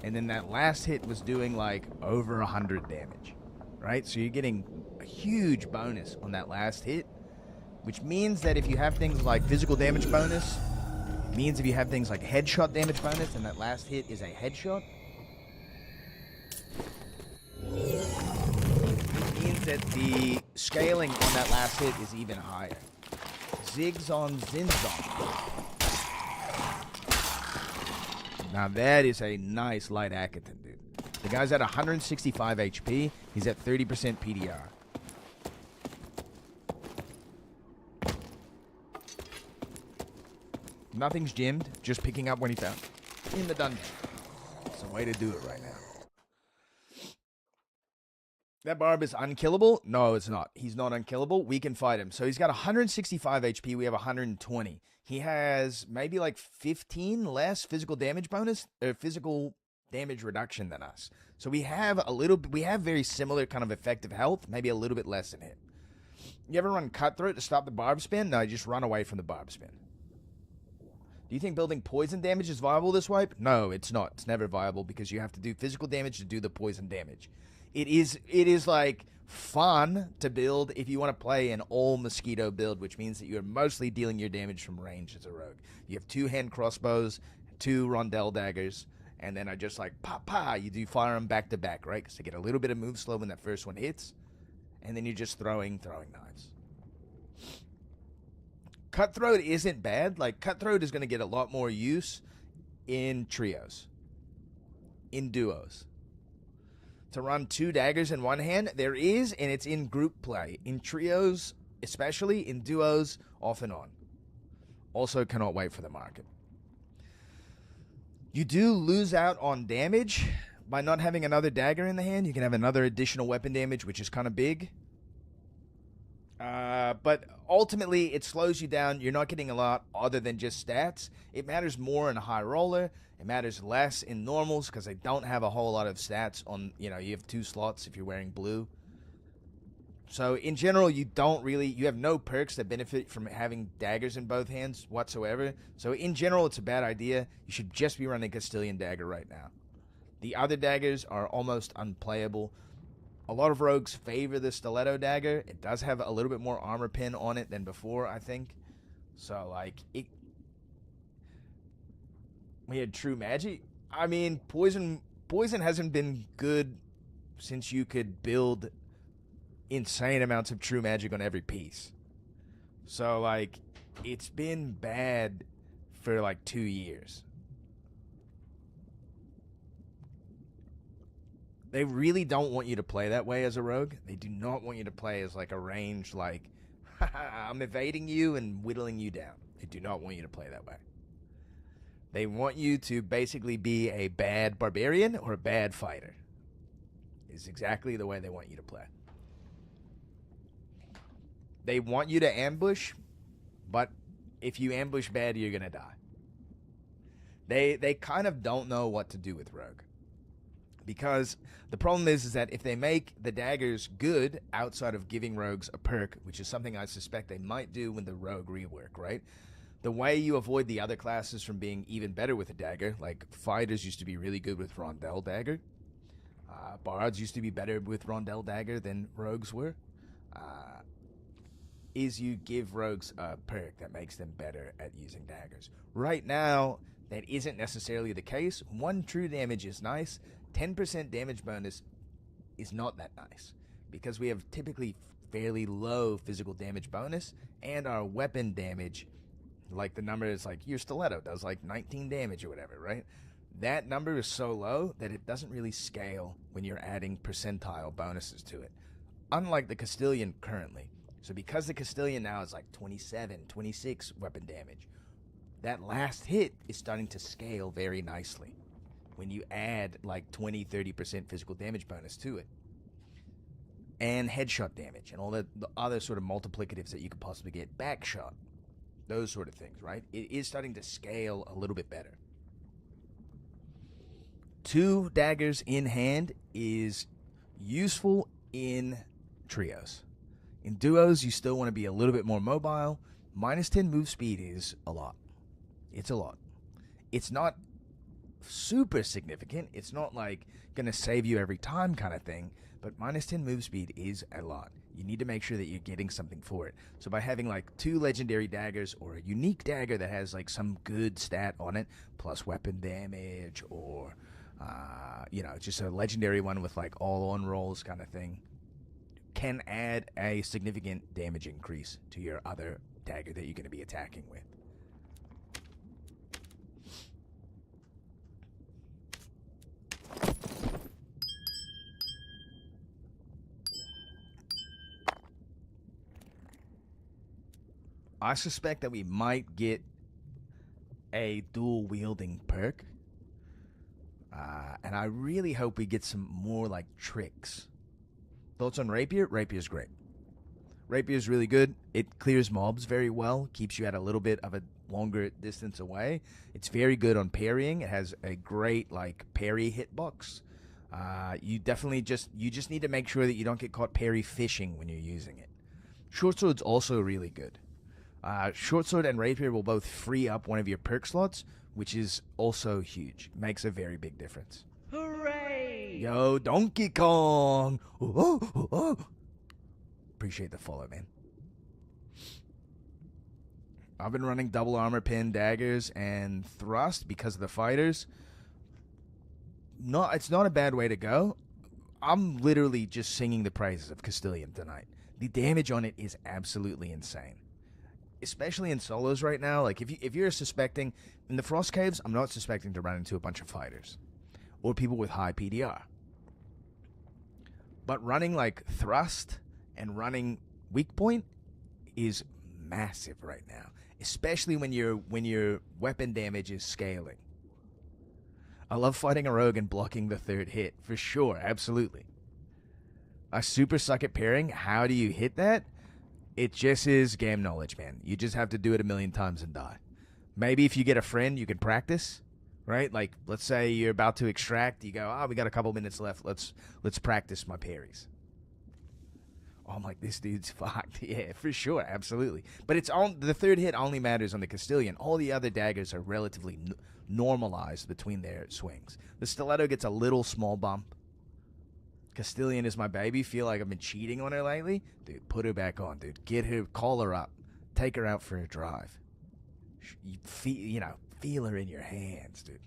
Speaker 4: And then that last hit was doing like over 100 damage, right? So you're getting a huge bonus on that last hit, which means that if you have things like physical damage bonus, it means if you have things like headshot damage bonus and that last hit is a headshot, it means that the scaling on that last hit is even higher. Zigs on Zinzon. Now that is a nice light Akaton, dude. The guy's at 165 HP. He's at 30% PDR. Nothing's gemmed, just picking up when he found in the dungeon. It's a way to do it right now. That barb is unkillable? No, it's not. He's not unkillable. We can fight him. So he's got 165 HP. We have 120. He has maybe like 15 less physical damage bonus, or physical damage reduction than us. So we have a little, we have very similar kind of effective health, maybe a little bit less than him. You ever run Cutthroat to stop the barb spin? No, just run away from the barb spin. Do you think building poison damage is viable this wipe? No, it's not. It's never viable because you have to do physical damage to do the poison damage. It is like fun to build if you want to play an all mosquito build, which means that you're mostly dealing your damage from range as a rogue. You have 2 hand crossbows, 2 rondelle daggers, and then I just like pa. You do fire them back to back, right? Because they get a little bit of move slow when that first one hits, and then you're just throwing knives. Cutthroat isn't bad. Like Cutthroat is going to get a lot more use in trios, in duos. To run 2 daggers in one hand, there is, and it's in group play. In trios, especially, in duos, off and on. Also cannot wait for the market. You do lose out on damage by not having another dagger in the hand. You can have another additional weapon damage, which is kind of big. But ultimately, it slows you down. You're not getting a lot other than just stats. It matters more in a high roller. It matters less in normals because they don't have a whole lot of stats on, you have 2 slots if you're wearing blue. So in general, you have no perks that benefit from having daggers in both hands whatsoever. So in general, it's a bad idea. You should just be running Castilian Dagger right now. The other daggers are almost unplayable. A lot of rogues favor the Stiletto Dagger. It does have a little bit more armor pin on it than before, I think. So, like, we had True Magic. I mean, Poison hasn't been good since you could build insane amounts of True Magic on every piece. So, like, it's been bad for, like, 2 years. They really don't want you to play that way as a rogue. They do not want you to play as, like, a range, like, I'm evading you and whittling you down. They do not want you to play that way. They want you to basically be a bad barbarian or a bad fighter. Is exactly the way they want you to play. They want you to ambush, but if you ambush bad, you're gonna die. They kind of don't know what to do with rogue. Because the problem is that if they make the daggers good outside of giving rogues a perk, which is something I suspect they might do when the rogue rework, right? The way you avoid the other classes from being even better with a dagger, like fighters used to be really good with Rondel Dagger. Bards used to be better with Rondel Dagger than rogues were. Is you give rogues a perk that makes them better at using daggers. Right now, that isn't necessarily the case. 1 true damage is nice. 10% damage bonus is not that nice because we have typically fairly low physical damage bonus, and our weapon damage, like the number is like your stiletto does like 19 damage or whatever, right? That number is so low that it doesn't really scale when you're adding percentile bonuses to it, unlike the Castilian currently. So because the Castilian now is like 27, 26 weapon damage, that last hit is starting to scale very nicely when you add like 20, 30% physical damage bonus to it. And headshot damage and all the other sort of multiplicatives that you could possibly get. Backshot. Those sort of things, right? It is starting to scale a little bit better. 2 daggers in hand is useful in trios. In duos, you still want to be a little bit more mobile. Minus 10 move speed is a lot. It's a lot. It's not super significant. It's not like going to save you every time kind of thing, but minus 10 move speed is a lot. You need to make sure that you're getting something for it. So by having like 2 legendary daggers or a unique dagger that has like some good stat on it, plus weapon damage or, just a legendary one with like all on rolls kind of thing, can add a significant damage increase to your other dagger that you're going to be attacking with. I suspect that we might get a dual wielding perk. And I really hope we get some more like tricks. Thoughts on Rapier? Rapier's great. Rapier's really good. It clears mobs very well, keeps you at a little bit of a longer distance away. It's very good on parrying. It has a great like parry hitbox. You just need to make sure that you don't get caught parry fishing when you're using it. Short sword's also really good. Short sword and rapier will both free up one of your perk slots, which is also huge. Makes a very big difference.
Speaker 9: Hooray!
Speaker 4: Yo, Donkey Kong! Appreciate the follow, man. I've been running double armor pin daggers and thrust because of the fighters. It's not a bad way to go. I'm literally just singing the praises of Castilian tonight. The damage on it is absolutely insane. Especially in solos right now. Like if you're suspecting in the Frost Caves, I'm not suspecting to run into a bunch of fighters or people with high PDR. But running like thrust and running weak point is massive right now, especially when your weapon damage is scaling. I love fighting a rogue and blocking the third hit for sure, absolutely. I super suck at parrying. How do you hit that? It just is game knowledge, man. You just have to do it a million times and die. Maybe if you get a friend, you can practice, right? Like, let's say you're about to extract. You go, we got a couple minutes left. Let's practice my parries. I'm like, this dude's fucked. Yeah, for sure, absolutely. But it's on the third hit only matters on the Castillion. All the other daggers are relatively normalized between their swings. The Stiletto gets a little small bump. Castillion is my baby. Feel like I've been cheating on her lately? Dude, put her back on, dude. Get her, call her up. Take her out for a drive. Feel her in your hands, dude.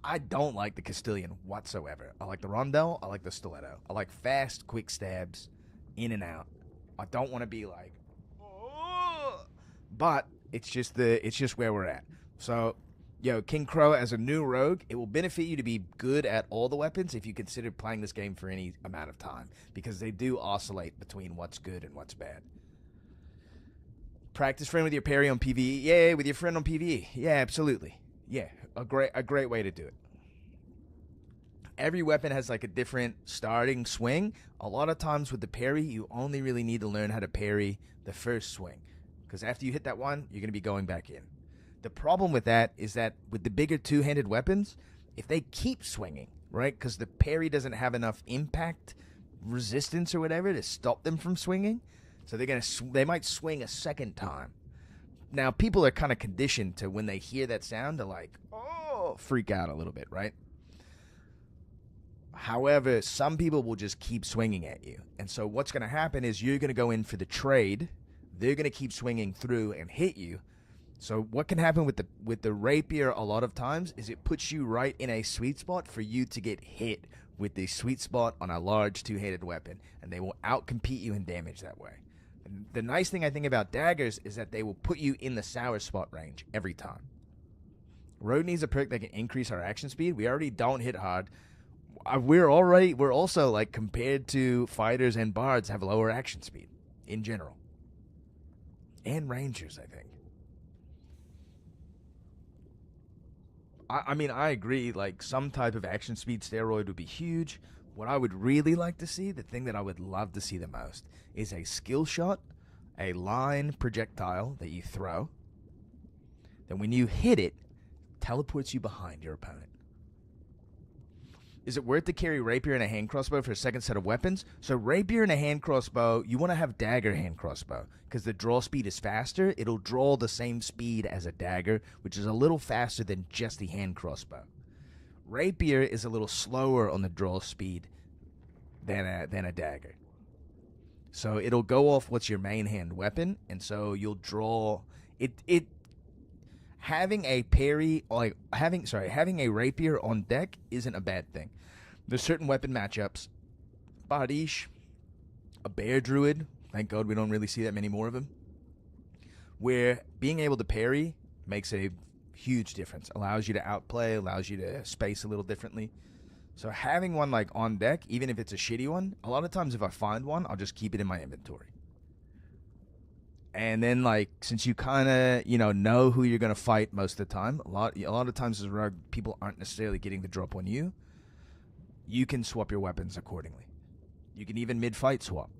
Speaker 4: I don't like the Castillion whatsoever. I like the Rondel. I like the Stiletto. I like fast, quick stabs, in and out. I don't want to be like, oh! But it's just where we're at. So, King Crow as a new rogue, it will benefit you to be good at all the weapons if you consider playing this game for any amount of time, because they do oscillate between what's good and what's bad. Practice friend with your parry on PvE. Yeah, with your friend on PvE. Yeah, absolutely. Yeah, a great way to do it. Every weapon has like a different starting swing. A lot of times with the parry, you only really need to learn how to parry the first swing, because after you hit that one, you're going to be going back in. The problem with that is that with the bigger two-handed weapons, if they keep swinging, right, because the parry doesn't have enough impact resistance or whatever to stop them from swinging, so they might swing a second time. Now, people are kind of conditioned to when they hear that sound to like, oh, freak out a little bit, right? However, some people will just keep swinging at you. And so what's going to happen is you're going to go in for the trade. They're going to keep swinging through and hit you. So what can happen with the rapier a lot of times is it puts you right in a sweet spot for you to get hit with the sweet spot on a large two-handed weapon. And they will outcompete you in damage that way. The nice thing I think about daggers is that they will put you in the sour spot range every time. Rogue needs a perk that can increase our action speed. We already don't hit hard. We're also, like, compared to fighters and bards, have lower action speed in general. And rangers, I think. I mean, I agree, like, some type of action speed steroid would be huge. What I would really like to see, the thing that I would love to see the most, is a skill shot, a line projectile that you throw. Then when you hit it, teleports you behind your opponent. Is it worth to carry rapier and a hand crossbow for a second set of weapons? So rapier and a hand crossbow, you want to have dagger hand crossbow, because the draw speed is faster. It'll draw the same speed as a dagger, which is a little faster than just the hand crossbow. Rapier is a little slower on the draw speed than a dagger. So it'll go off what's your main hand weapon, and so you'll draw it. Having a parry, having a rapier on deck isn't a bad thing. There's certain weapon matchups. Bardiche, a bear druid, thank God we don't really see that many more of them, where being able to parry makes a huge difference. Allows you to outplay, allows you to space a little differently. So having one like on deck, even if it's a shitty one, a lot of times if I find one, I'll just keep it in my inventory. And then, like, since you kind of, know who you're going to fight most of the time, a lot of times as a rogue, people aren't necessarily getting the drop on you. You can swap your weapons accordingly. You can even mid-fight swap.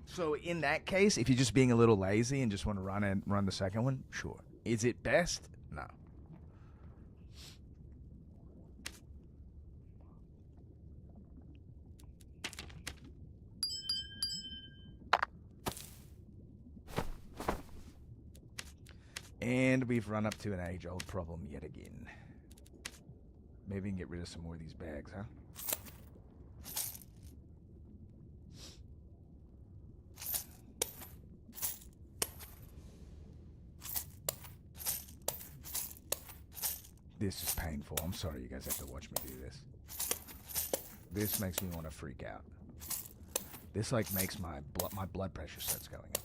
Speaker 4: So in that case, if you're just being a little lazy and just want to run the second one, sure. Is it best? No. And we've run up to an age-old problem yet again. Maybe we can get rid of some more of these bags, huh? This is painful. I'm sorry you guys have to watch me do this. This makes me want to freak out. This, like, makes my blood pressure starts going up.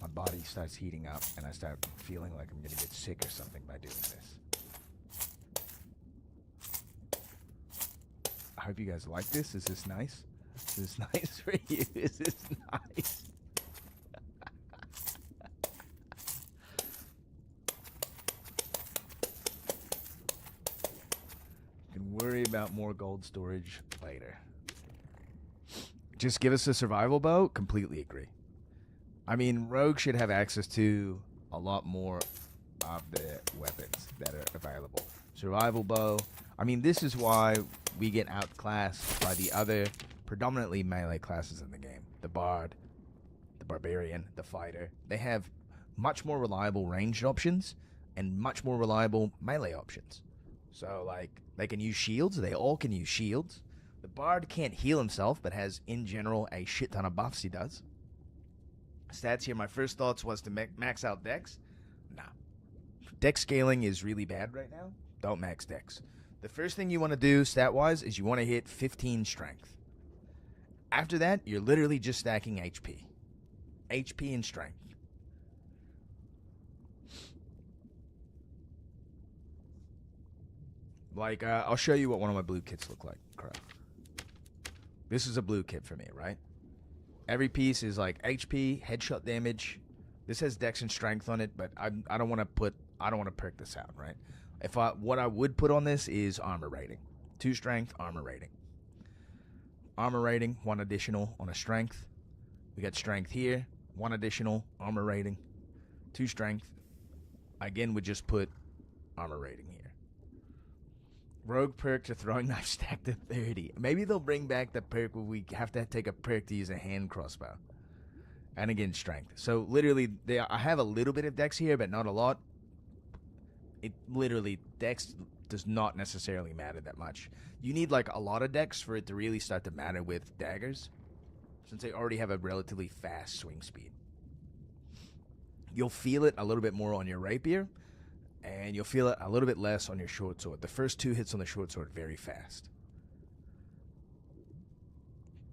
Speaker 4: My body starts heating up, and I start feeling like I'm going to get sick or something by doing this. I hope you guys like this. Is this nice? Is this nice for you? Is this nice? Can worry about more gold storage later. Just give us a survival bow? Completely agree. I mean, Rogue should have access to a lot more of the weapons that are available. survival bow. I mean, this is why we get outclassed by the other predominantly melee classes in the game. The bard, the barbarian, the fighter. They have much more reliable ranged options and much more reliable melee options. So, like, they can use shields. They all can use shields. The bard can't heal himself, but has, in general, a shit ton of buffs he does. Stats here, my first thoughts was to max out dex. Nah. Dex scaling is really bad right now. Don't max dex. The first thing you want to do, stat-wise, is you want to hit 15 strength. After that, you're literally just stacking HP. HP and strength. Like, I'll show you what one of my blue kits look like. Crap. This is a blue kit for me, right? Every piece is like HP, headshot damage. This has dex and strength on it, but I don't want to perk this out, right? What I would put on this is armor rating. 2 strength, armor rating. Armor rating, 1 additional on a strength. We got strength here, 1 additional, armor rating. 2 strength. Again, would just put armor rating here. Rogue perk to throwing knife stack to 30. Maybe they'll bring back the perk where we have to take a perk to use a hand crossbow. And again, strength. So literally, I have a little bit of dex here, but not a lot. It literally, dex does not necessarily matter that much. You need like a lot of dex for it to really start to matter with daggers, since they already have a relatively fast swing speed. You'll feel it a little bit more on your rapier, and you'll feel it a little bit less on your short sword. The first 2 hits on the short sword very fast.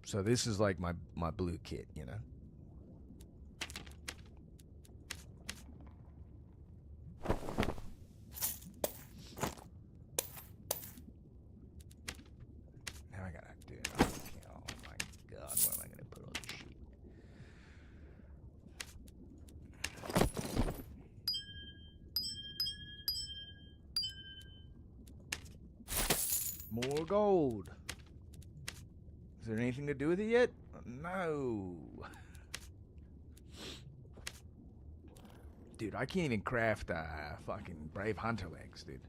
Speaker 4: So this is like my blue kit, you know? Now I gotta do it. Oh my god, where am I gonna put all this shit? More gold. Is there anything to do with it yet? No. Dude, I can't even craft fucking Brave Hunter legs, dude.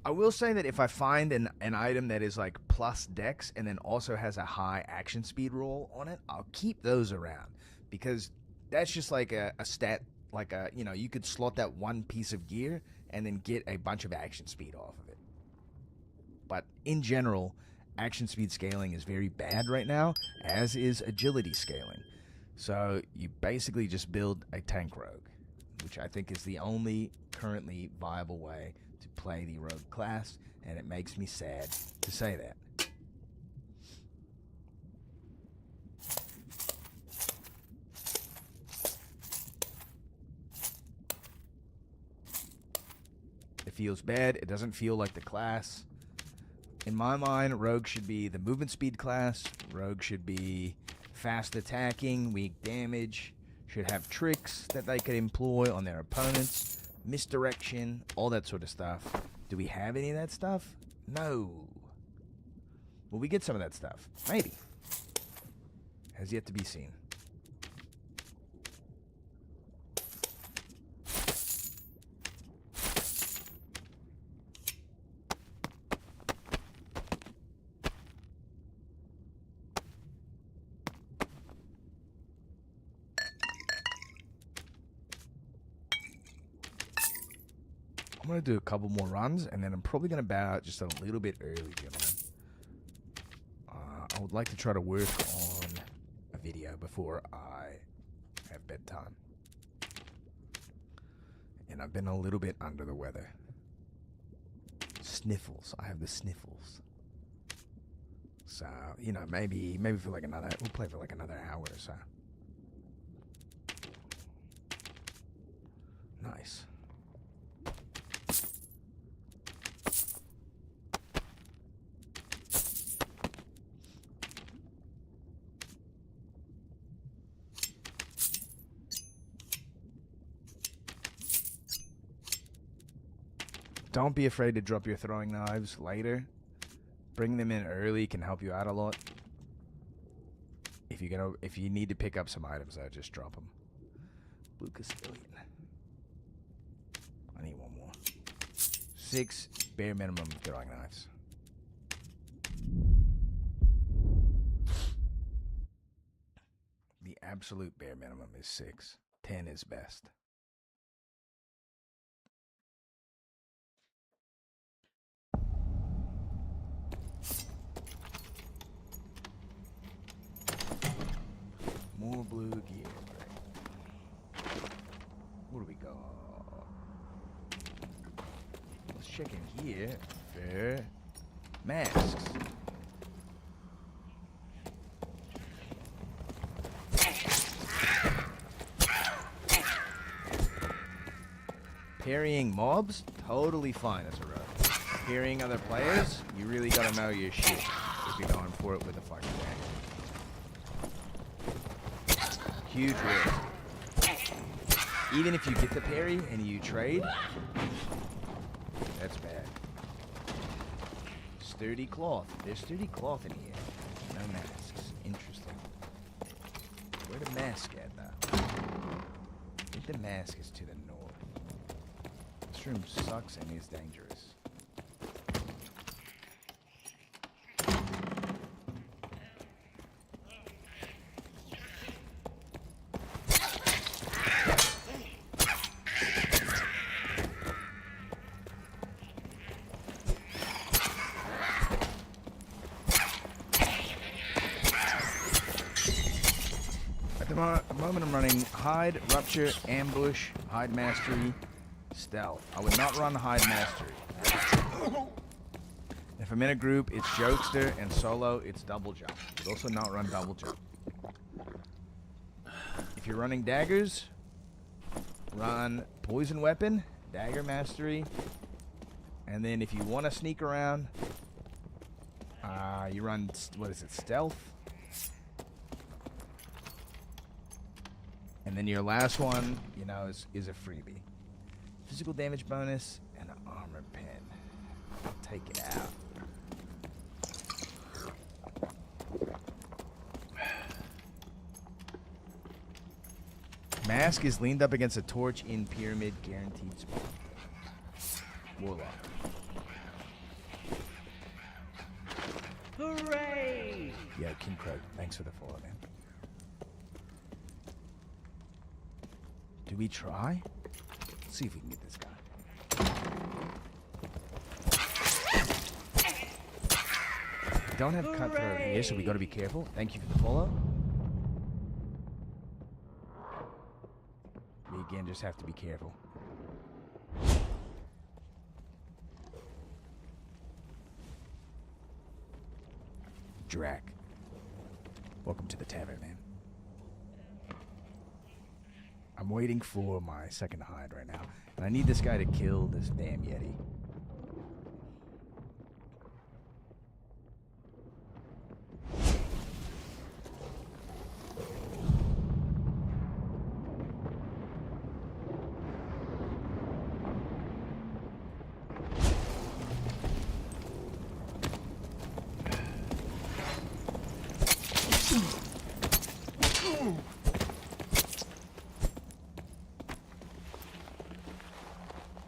Speaker 4: I will say that if I find an item that is like plus dex and then also has a high action speed roll on it, I'll keep those around. Because that's just like a stat, like you could slot that one piece of gear and then get a bunch of action speed off of it. But in general, action speed scaling is very bad right now, as is agility scaling. So you basically just build a tank rogue, which I think is the only currently viable way to play the rogue class, and it makes me sad to say that. It feels bad. It doesn't feel like the class. In my mind, rogue should be the movement speed class. Rogue should be fast attacking, weak damage, should have tricks that they could employ on their opponents, misdirection, all that sort of stuff. Do we have any of that stuff? No. Will we get some of that stuff? Maybe. Has yet to be seen. I'm going to do a couple more runs, and then I'm probably going to bow out just a little bit early, gentlemen. I would like to try to work on a video before I have bedtime. And I've been a little bit under the weather. Sniffles. I have the sniffles. So, maybe for like we'll play for like another hour or so. Nice. Don't be afraid to drop your throwing knives later. Bring them in early can help you out a lot. If you need to pick up some items, just drop them. Blue Castilian. I need one more. 6 bare minimum throwing knives. The absolute bare minimum is 6. 10 is best. More blue gear. Where do we go? Let's check in here for masks. Parrying mobs? Totally fine as a rogue. Parrying other players? You really gotta know your shit if you're going for it with a fucking dagger. Huge risk. Even if you get the parry and you trade, that's bad. Sturdy cloth. There's sturdy cloth in here. No masks. Interesting. Where the mask at, though? I think the mask is to the north. This room sucks and is dangerous. At the moment I'm running hide, rupture, ambush, hide mastery, stealth. I would not run hide mastery. If I'm in a group, it's jokester, and solo, it's double jump. I would also not run double jump. If you're running daggers, run poison weapon, dagger mastery, and then if you want to sneak around, you run, what is it, stealth? And then your last one, you know, is a freebie. Physical damage bonus and an armor pen. I'll take it out. Mask is leaned up against a torch in pyramid, guaranteed spawn. Warlock. Hooray! Yeah, King Crow, thanks for the follow, man. Do we try? Let's see if we can get this guy. We don't have cutthroat here, so we gotta be careful. Thank you for the follow. We again just have to be careful. Drac. Welcome to the tavern, man. I'm waiting for my second hide right now. And I need this guy to kill this damn Yeti.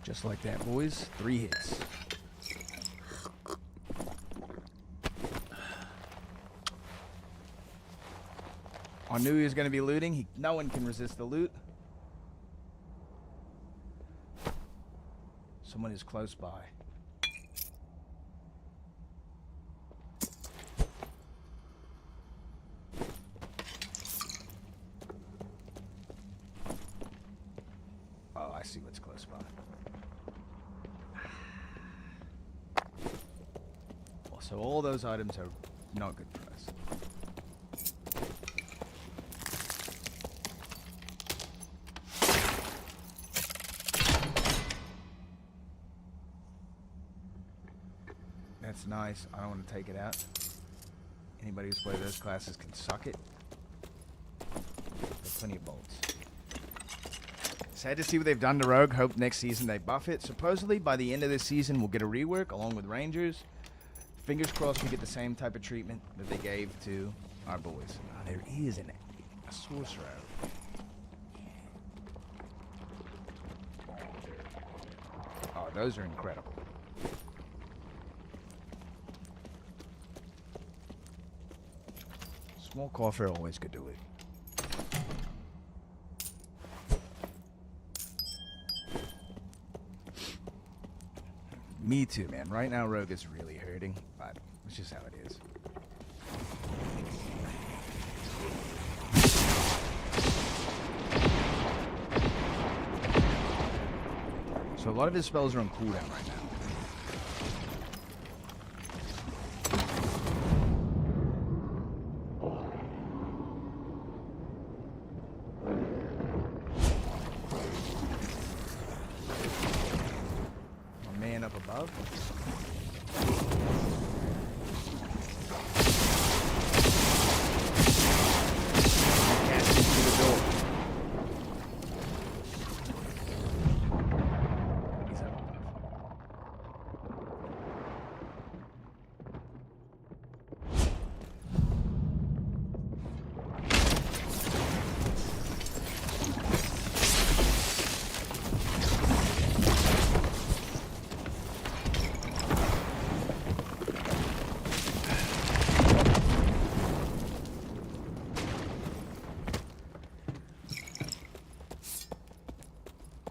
Speaker 4: Just like that, boys. 3 hits. I knew he was going to be looting. No one can resist the loot. Someone is close by. Oh, I see what's close by. So all those items are not good for us. That's nice. I don't want to take it out. Anybody who's played those classes can suck it. There's plenty of bolts. Sad to see what they've done to Rogue. Hope next season they buff it. Supposedly by the end of this season we'll get a rework along with Rangers. Fingers crossed we get the same type of treatment that they gave to our boys. Oh, there is a sorcerer. Oh, those are incredible. Small coffer, always good to loot. Me too, man. Right now, Rogue is really hurting, but it's just how it is. So a lot of his spells are on cooldown right now. My man up above. Casting through the door. He's up above.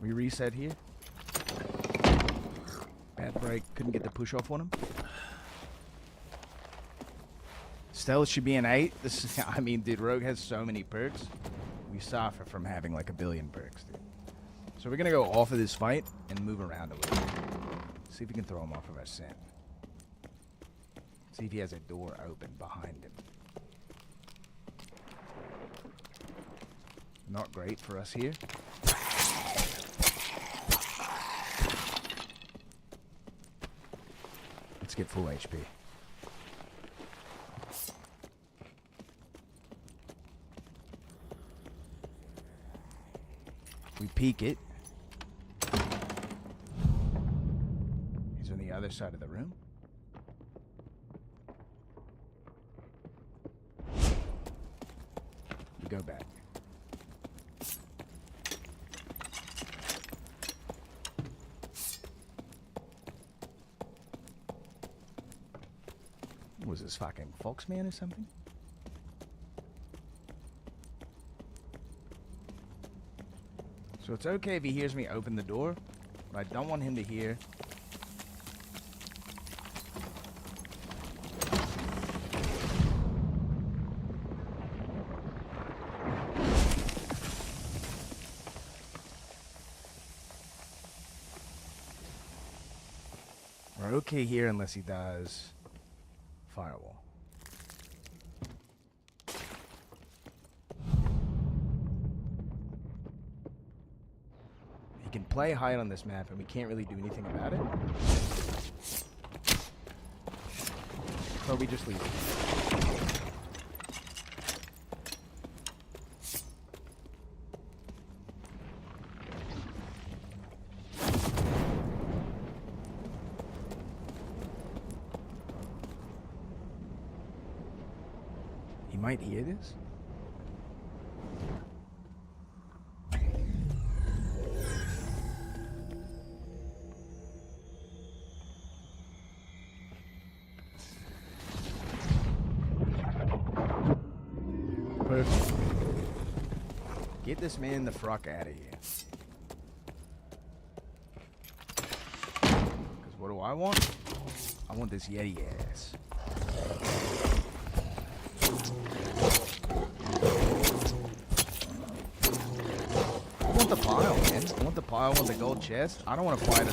Speaker 4: We reset here. Bad break. Couldn't get the push off on him. Stealth should be an 8. This is, I mean, dude, Rogue has so many perks. We suffer from having like a billion perks, dude. So we're gonna go off of this fight and move around a little bit. See if we can throw him off of our scent. See if he has a door open behind him. Not great for us here. Let's get full HP. We peek it. He's on the other side of the room. We go back. What was this, fucking Foxman or something? So it's okay if he hears me open the door, but I don't want him to hear. We're okay here unless he does firewall. He can play hide on this map and we can't really do anything about it. So we just leave it. He might hear this. Perfect. Get this man the fuck out of here. Because what do I want? I want this Yeti ass. I want the pile, man. I want the pile, I want the gold chest. I don't want to fight a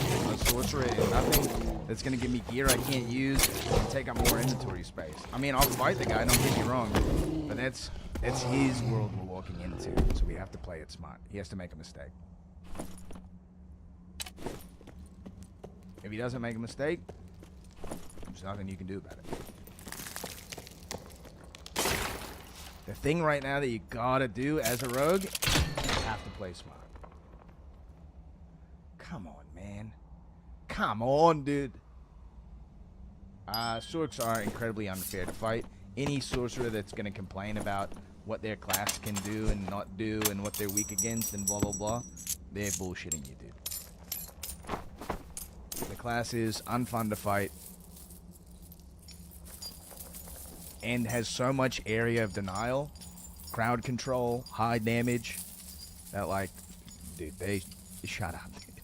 Speaker 4: sorcerer and nothing that's going to give me gear I can't use and take up more inventory space. I mean, I'll fight the guy, don't get me wrong. But that's his world we're walking into, so we have to play it smart. He has to make a mistake. If he doesn't make a mistake, there's nothing you can do about it. The thing right now that you gotta do as a rogue, you have to play smart. Come on, man. Come on, dude. Sorks are incredibly unfair to fight. Any sorcerer that's gonna complain about what their class can do and not do and what they're weak against and blah blah blah, they're bullshitting you, dude. The class is unfun to fight. and has so much area of denial, crowd control, high damage, that like, dude, they shut up, dude.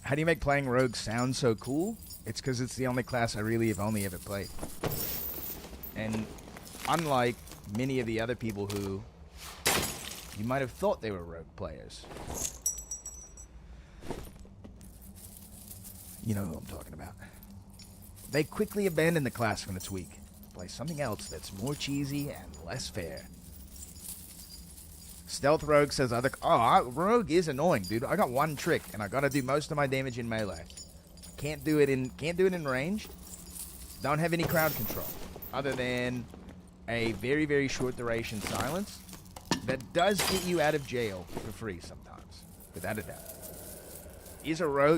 Speaker 4: How do you make playing rogue sound so cool? It's because it's the only class I really have only ever played. And unlike many of the other people who you might have thought they were rogue players, you know who I'm talking about. They quickly abandon the class when it's weak. Play something else that's more cheesy and less fair. Stealth Rogue says Rogue is annoying, dude. I got one trick and I gotta do most of my damage in melee. Can't do it in range. Don't have any crowd control other than a very, very short duration silence that does get you out of jail for free sometimes, without a doubt.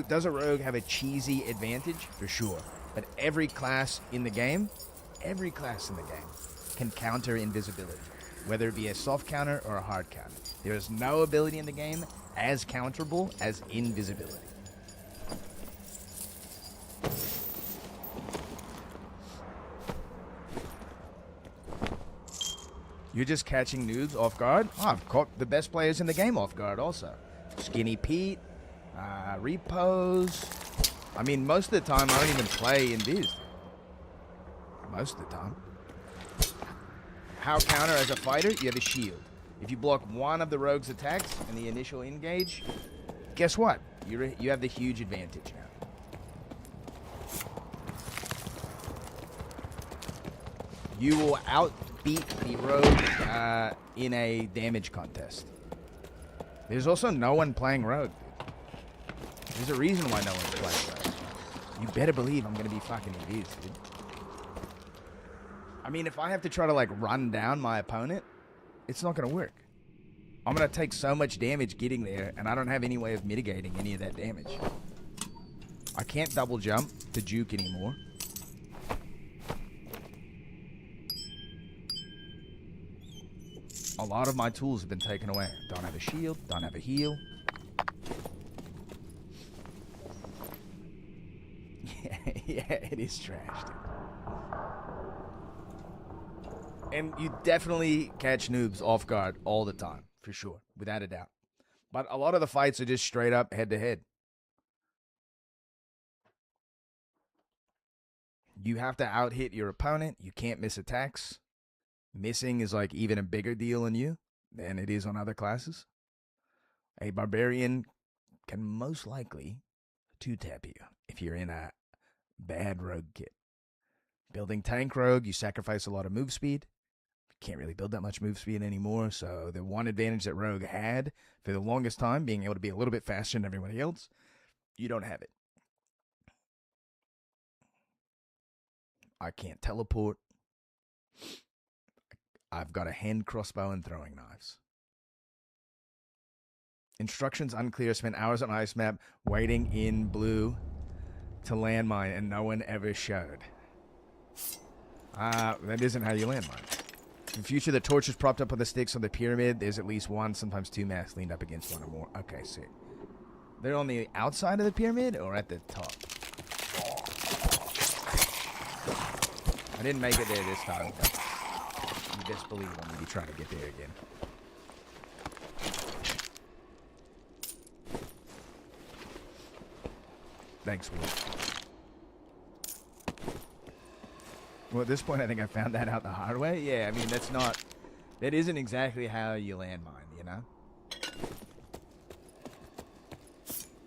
Speaker 4: Does a rogue have a cheesy advantage? For sure. But every class in the game can counter invisibility, whether it be a soft counter or a hard counter. There is no ability in the game as counterable as invisibility. You're just catching noobs off guard? Oh, I've caught the best players in the game off guard also. Skinny Pete, Repos. I mean, most of the time I don't even play in Viz. Most of the time. How counter as a fighter? You have a shield. If you block one of the rogue's attacks in the initial engage, guess what? You have the huge advantage now. You will outbeat the rogue in a damage contest. There's also no one playing rogue. There's a reason why no one's playing rogue. You better believe I'm going to be fucking Viz, dude. I mean, if I have to try to, like, run down my opponent, it's not going to work. I'm going to take so much damage getting there, and I don't have any way of mitigating any of that damage. I can't double jump to juke anymore. A lot of my tools have been taken away. Don't have a shield, don't have a heal. Yeah, it is trash, dude. And you definitely catch noobs off guard all the time, for sure, without a doubt. But a lot of the fights are just straight up head-to-head. You have to out-hit your opponent. You can't miss attacks. Missing is like even a bigger deal on you than it is on other classes. A barbarian can most likely two-tap you if you're in a bad rogue kit. Building tank rogue, you sacrifice a lot of move speed. Can't really build that much move speed anymore, so the one advantage that rogue had for the longest time, being able to be a little bit faster than everybody else, you don't have it. I can't teleport. I've got a hand crossbow and throwing knives. Instructions unclear. Spent hours on ice map waiting in blue to landmine, and no one ever showed. That isn't how you landmine. In future, the torch is propped up on the sticks on the pyramid. There's at least one, sometimes two masks leaned up against one or more. Okay, sick. They're on the outside of the pyramid or at the top? I didn't make it there this time. You best believe I'm going to be trying to get there again. Thanks, Will. Well, at this point, I think I found that out the hard way. Yeah, I mean, that isn't exactly how you landmine, you know?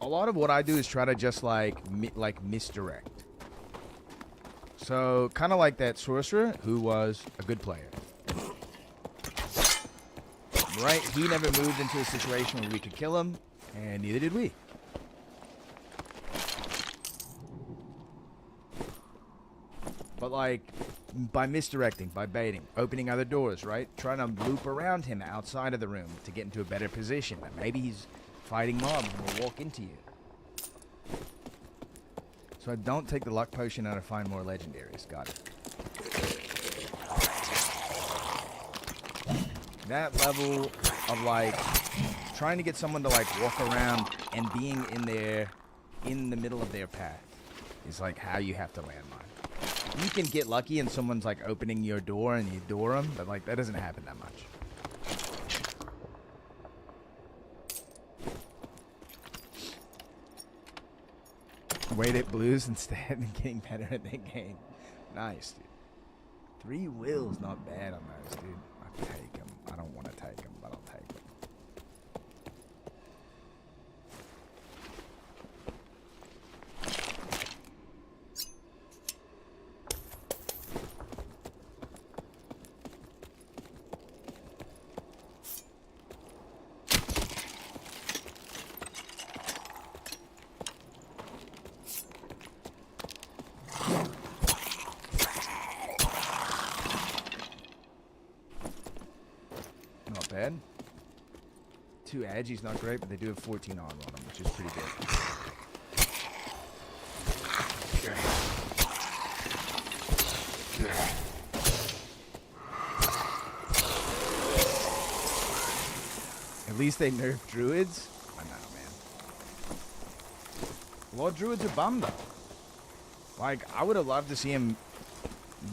Speaker 4: A lot of what I do is try to just, like misdirect. So, kind of like that sorcerer, who was a good player. Right? He never moved into a situation where we could kill him, and neither did we. But, like, by misdirecting, by baiting, opening other doors, right? Trying to loop around him outside of the room to get into a better position. Maybe he's fighting mobs and will walk into you. So I don't take the luck potion out to find more legendaries. Got it. That level of, like, trying to get someone to, like, walk around and being in the middle of their path is, like, how you have to landmine. You can get lucky and someone's like opening your door and you door them, but like that doesn't happen that much. Wait at blues instead and getting better at that game. Nice, dude. 3 wills, not bad on those, dude. I'll take them. I don't want to take them, but I'll take them. Not bad. 2 Agi's not great, but they do have 14 armor on them, which is pretty good. At least they nerf druids? I know, man. A lot of druids are bummed, though. Like, I would have loved to see him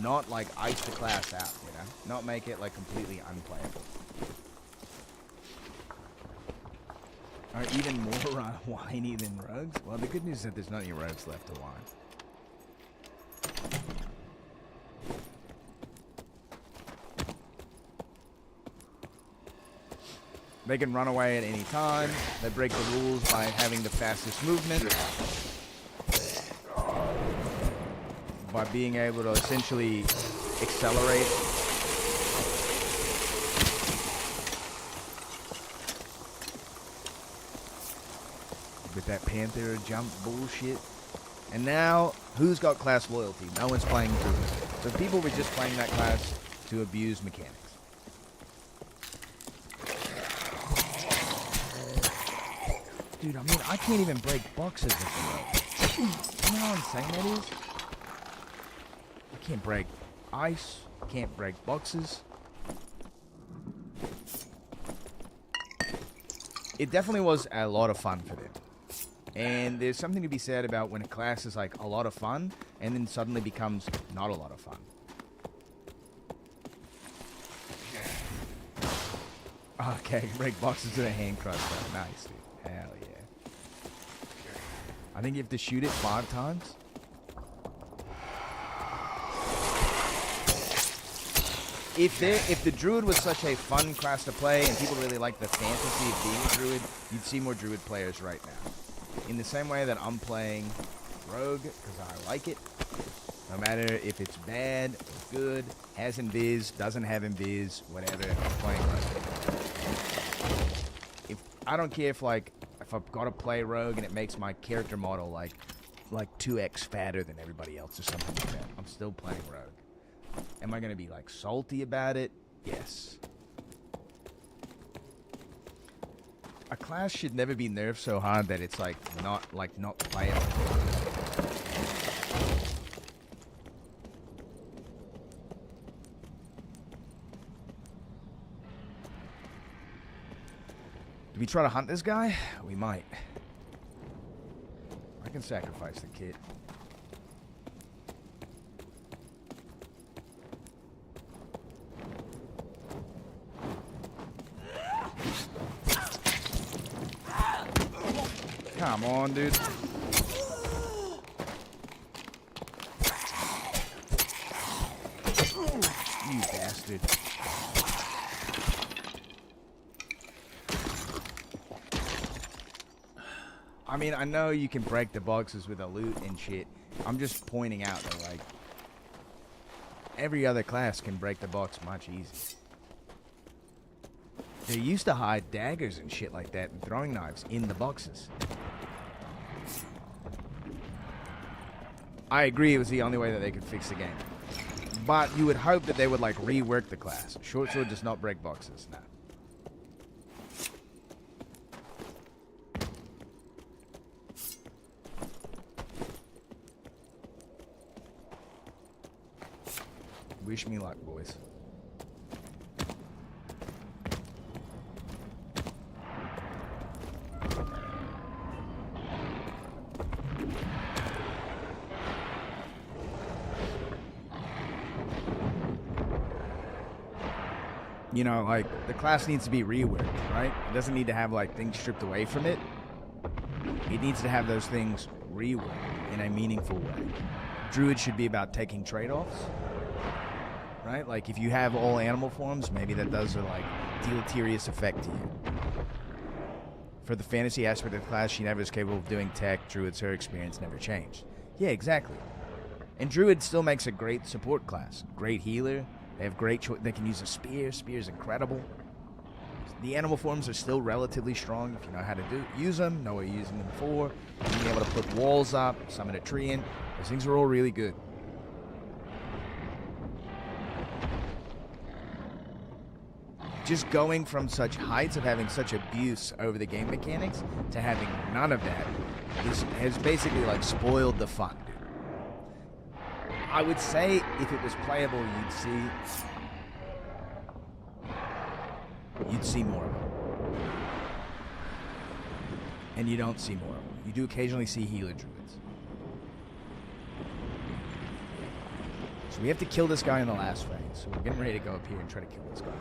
Speaker 4: not, like, ice the class out, you know? Not make it, like, completely unplayable. Are even more whiny than rogues? Well, the good news is that there's not any rogues left to whine. They can run away at any time. They break the rules by having the fastest movement. By being able to essentially accelerate. With that Panther jump bullshit. And now, who's got class loyalty? No one's playing Druid. So people were just playing that class to abuse mechanics. Dude, I mean, I can't even break boxes with the rope. You know how insane that is? I can't break ice. Can't break boxes. It definitely was a lot of fun for them. And there's something to be said about when a class is like a lot of fun and then suddenly becomes not a lot of fun. Okay, break boxes with a hand crossbow. Nice, dude. Hell yeah. I think you have to shoot it 5 times. If the druid was such a fun class to play and people really like the fantasy of being a druid, you'd see more druid players right now. In the same way that I'm playing rogue because I like it. No matter if it's bad or good, has invis, doesn't have invis, whatever, I'm playing rogue. I don't care if I've got to play rogue and it makes my character model like 2x fatter than everybody else or something like that. I'm still playing rogue. Am I going to be like salty about it? Yes. A class should never be nerfed so hard that it's not playable. Do we try to hunt this guy? We might. I can sacrifice the kid. Come on, dude. You bastard. I mean, I know you can break the boxes with a loot and shit. I'm just pointing out that, every other class can break the box much easier. They used to hide daggers and shit like that and throwing knives in the boxes. I agree it was the only way that they could fix the game. But you would hope that they would, rework the class. Short sword does not break boxes, no. Wish me luck, boys. You know, like, the class needs to be reworked, right? It doesn't need to have, like, things stripped away from it. It needs to have those things reworked in a meaningful way. Druid should be about taking trade-offs, right? Like, if you have all animal forms, maybe that does a, like, deleterious effect to you. For the fantasy aspect of the class, she never was capable of doing tech. Druid's her experience never changed. Yeah, exactly. And Druid still makes a great support class. Great healer. They have great choice. They can use a spear. Spear's incredible. The animal forms are still relatively strong if you know how to use them, know what you're using them for. Being able to put walls up, summon a tree in. Those things are all really good. Just going from such heights of having such abuse over the game mechanics to having none of that has basically like spoiled the fun, dude. I would say if it was playable, you'd see more of them. And you don't see more of them. You do occasionally see healer druids. So we have to kill this guy in the last phase. So we're getting ready to go up here and try to kill this guy.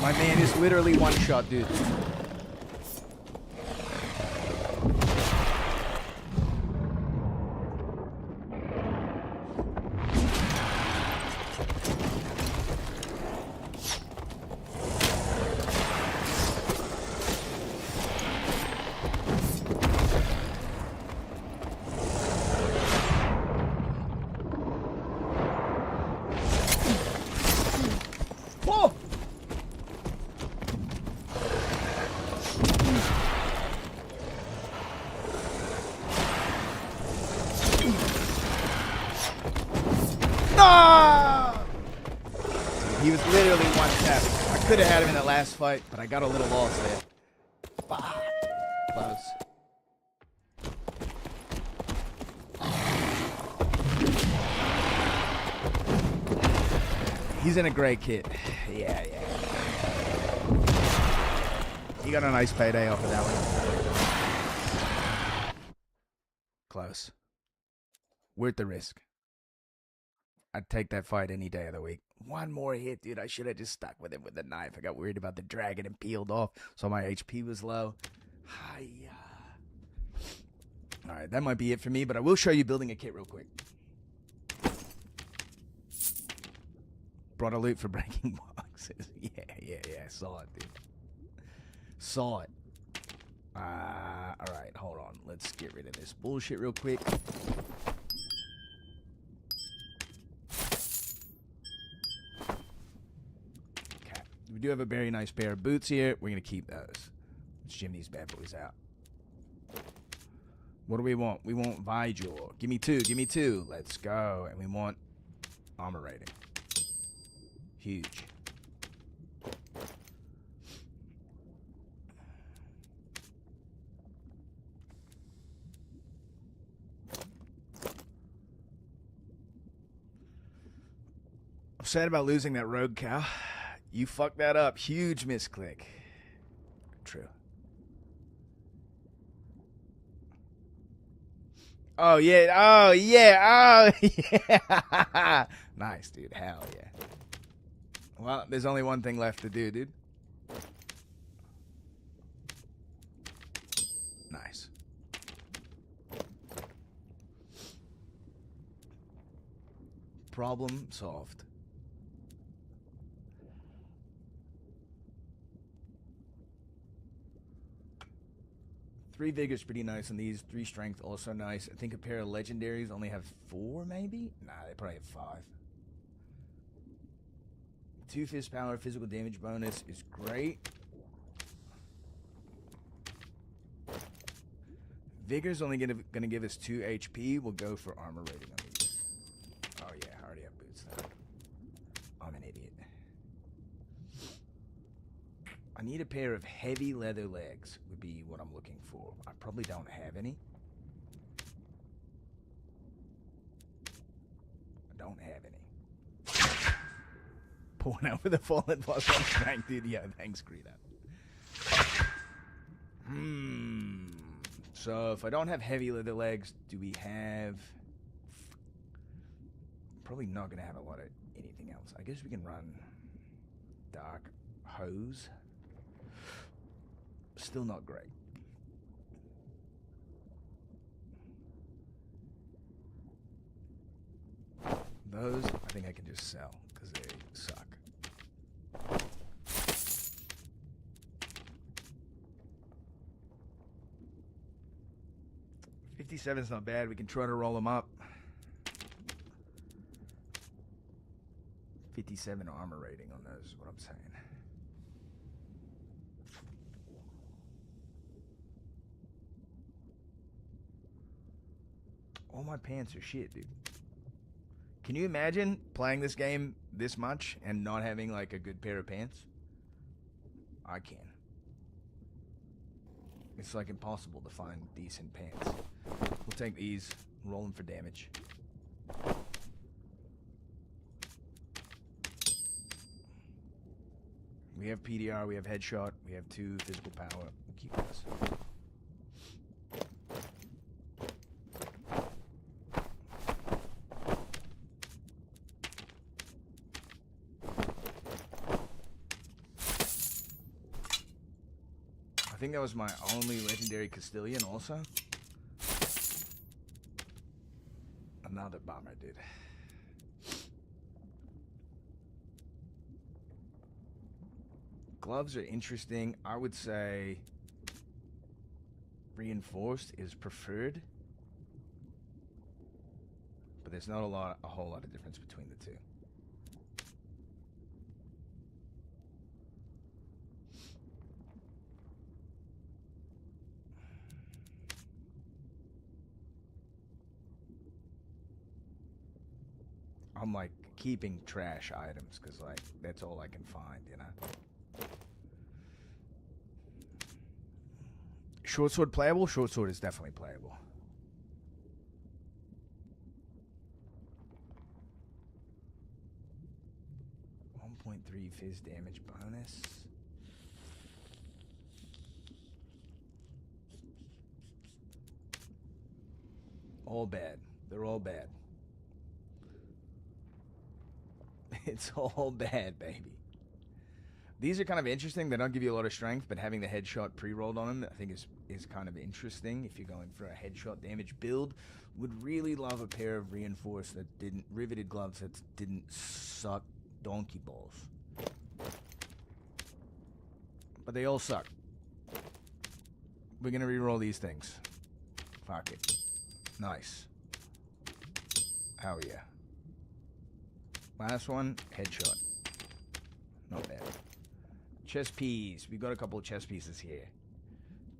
Speaker 4: My man is literally one shot, dude. Whoa! No! He was literally one tap. I could have had him in that last fight, but I got a little lost there. Bah. Close. He's in a great kit. Yeah. He got a nice payday off of that one. Close. Worth the risk. I'd take that fight any day of the week. One more hit, dude. I should have just stuck with him with the knife. I got worried about the dragon and peeled off, so my HP was low. Hiya. Alright, that might be it for me, but I will show you building a kit real quick. Brought a loot for breaking boxes. Yeah. Saw it, dude. Saw it. Alright, hold on. Let's get rid of this bullshit real quick. Okay. We do have a very nice pair of boots here. We're going to keep those. Let's gym these bad boys out. What do we want? We want Vigil. Give me two. Let's go. And we want armor rating. Huge. I'm sad about losing that rogue cow. You fucked that up. Huge misclick. True. Oh, yeah. Nice, dude. Hell yeah. Well, there's only one thing left to do, dude. Nice. Problem solved. Three vigor's pretty nice on these. 3 strength also nice. I think a pair of legendaries only have 4, maybe? Nah, they probably have 5. 2 fist power, physical damage bonus is great. Vigor's only gonna give us 2 HP. We'll go for armor rating on these. Oh yeah, I already have boots though. I'm an idiot. I need a pair of heavy leather legs would be what I'm looking for. I probably don't have any. I don't have any. Pulling out with a fallen +1 strength, dude. Yeah, thanks, Greta. So if I don't have heavy leather legs, do we have... Probably not going to have a lot of anything else. I guess we can run dark hose. Still not great. Those, I think I can just sell, because they suck. $57's not bad. We can try to roll them up. 57 armor rating on those is what I'm saying. All my pants are shit, dude. Can you imagine playing this game this much and not having like a good pair of pants? I can. It's like impossible to find decent pants. We'll take these, roll them for damage. We have PDR, we have headshot, we have 2 physical power. We'll keep this. I think that was my only legendary Castilian also. Another bomber, dude. Gloves are interesting. I would say reinforced is preferred. But there's not a whole lot of difference between the two. I'm like keeping trash items because like that's all I can find, you know. Short sword playable? Short sword is definitely playable. .3 fizz damage bonus. All bad. They're all bad. It's all bad, baby. These are kind of interesting. They don't give you a lot of strength, but having the headshot pre-rolled on them, I think is kind of interesting. If you're going for a headshot damage build, would really love a pair of reinforced riveted gloves that didn't suck donkey balls. But they all suck. We're gonna re-roll these things. Fuck it. Nice. Hell yeah. Last one, headshot. Not bad. Chest piece. We've got a couple of chest pieces here.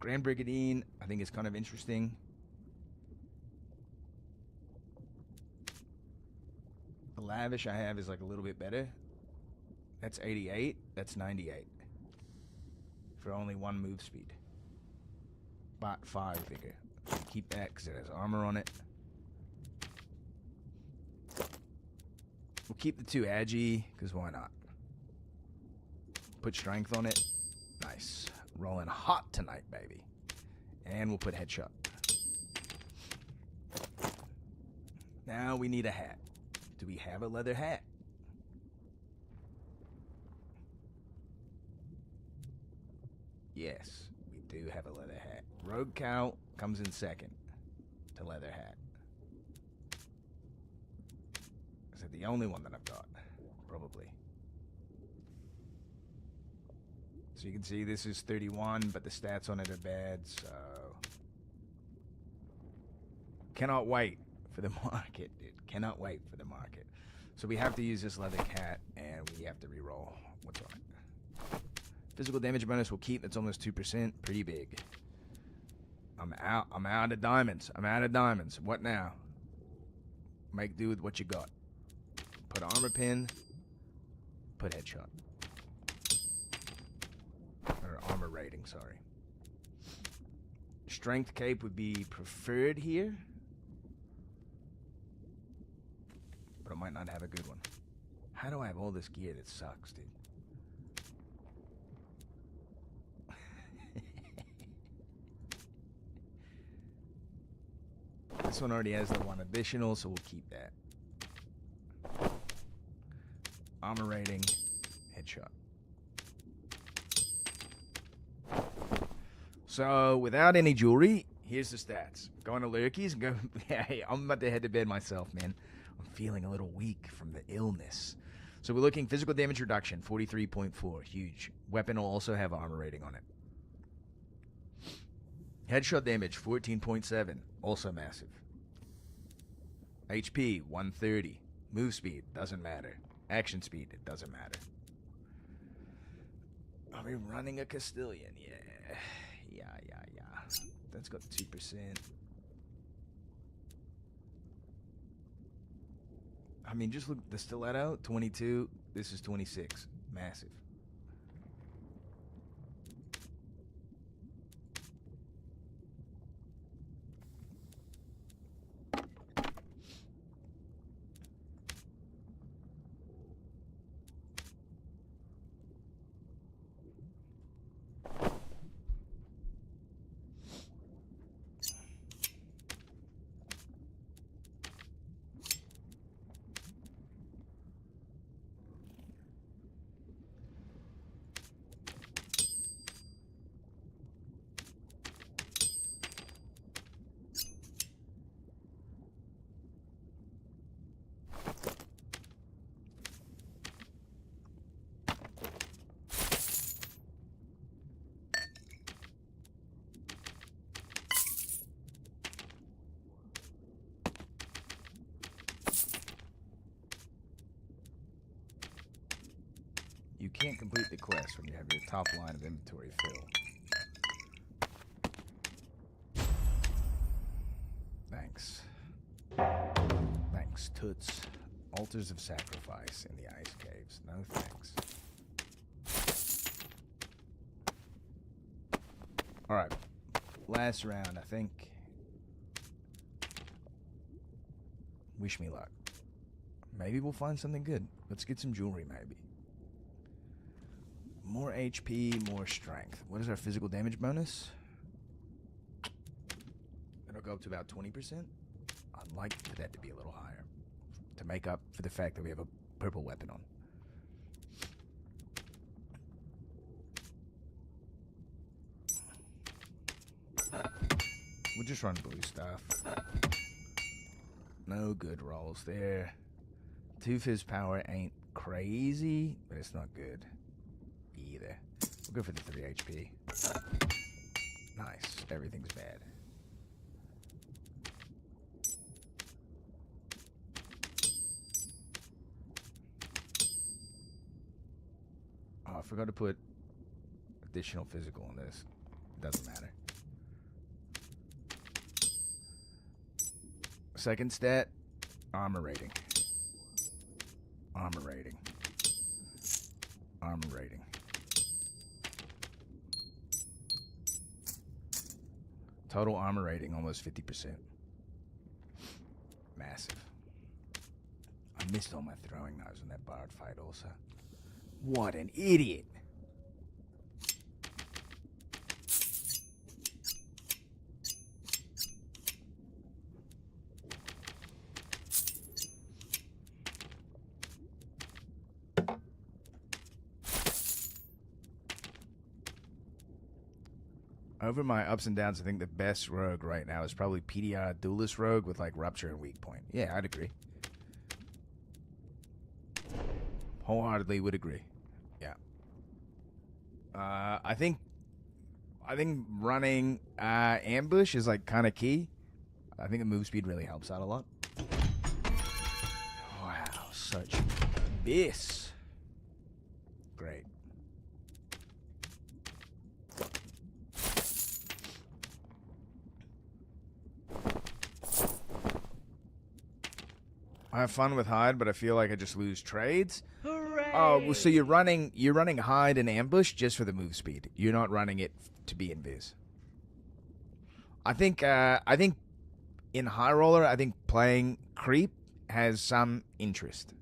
Speaker 4: Grand Brigandine, I think it's kind of interesting. The Lavish I have is like a little bit better. That's 88. That's 98. For only 1 move speed. But 5 vigor. Keep that because it has armor on it. We'll keep the 2 agi, because why not? Put strength on it. Nice. Rolling hot tonight, baby. And we'll put headshot. Now we need a hat. Do we have a leather hat? Yes, we do have a leather hat. Rogue cow comes in second to leather hat. Is it the only one that I've got? Probably. So you can see this is 31, but the stats on it are bad, so... Cannot wait for the market, dude. Cannot wait for the market. So we have to use this leather cat, and we have to reroll what's on it. Physical damage bonus we'll keep. That's almost 2%. Pretty big. I'm out. I'm out of diamonds. I'm out of diamonds. What now? Make do with what you got. Put armor pin. Put headshot. Or armor rating, sorry. Strength cape would be preferred here. But I might not have a good one. How do I have all this gear that sucks, dude? This one already has the one additional, so we'll keep that. Armor rating, headshot. So, without any jewelry, here's the stats. Going to Lurkies and go... Yeah, hey, I'm about to head to bed myself, man. I'm feeling a little weak from the illness. So we're looking physical damage reduction, 43.4. Huge. Weapon will also have armor rating on it. Headshot damage, 14.7. Also massive. HP, 130. Move speed, doesn't matter. Action speed, it doesn't matter. Are we running a Castilian? Yeah. That's got 2%. I mean, just look, the stiletto, 22. This is 26. Massive. You can't complete the quest when you have your top line of inventory filled. Thanks. Thanks, Toots. Altars of sacrifice in the ice caves. No thanks. Alright. Last round, I think. Wish me luck. Maybe we'll find something good. Let's get some jewelry, maybe. More HP, more strength. What is our physical damage bonus? It'll go up to about 20%. I'd like for that to be a little higher, to make up for the fact that we have a purple weapon on. We'll just run blue stuff. No good rolls there. 2 fizz power ain't crazy, but it's not good either. We'll go for the 3 HP. Nice. Everything's bad. Oh, I forgot to put additional physical on this. Doesn't matter. Second stat, armor rating. Armor rating. Armor rating. Total armor rating, almost 50%. Massive. I missed all my throwing knives in that bard fight also. What an idiot. Over my ups and downs, I think the best rogue right now is probably PDR Duelist Rogue with like Rupture and Weak Point. Yeah, I'd agree. Wholeheartedly would agree. Yeah. I think running ambush is like kind of key. I think the move speed really helps out a lot. Wow, such abyss. Great. I have fun with hide, but I feel like I just lose trades. Hooray! Oh, well, so you're running hide and ambush just for the move speed. You're not running it to be invis. I think in high roller, I think playing creep has some interest.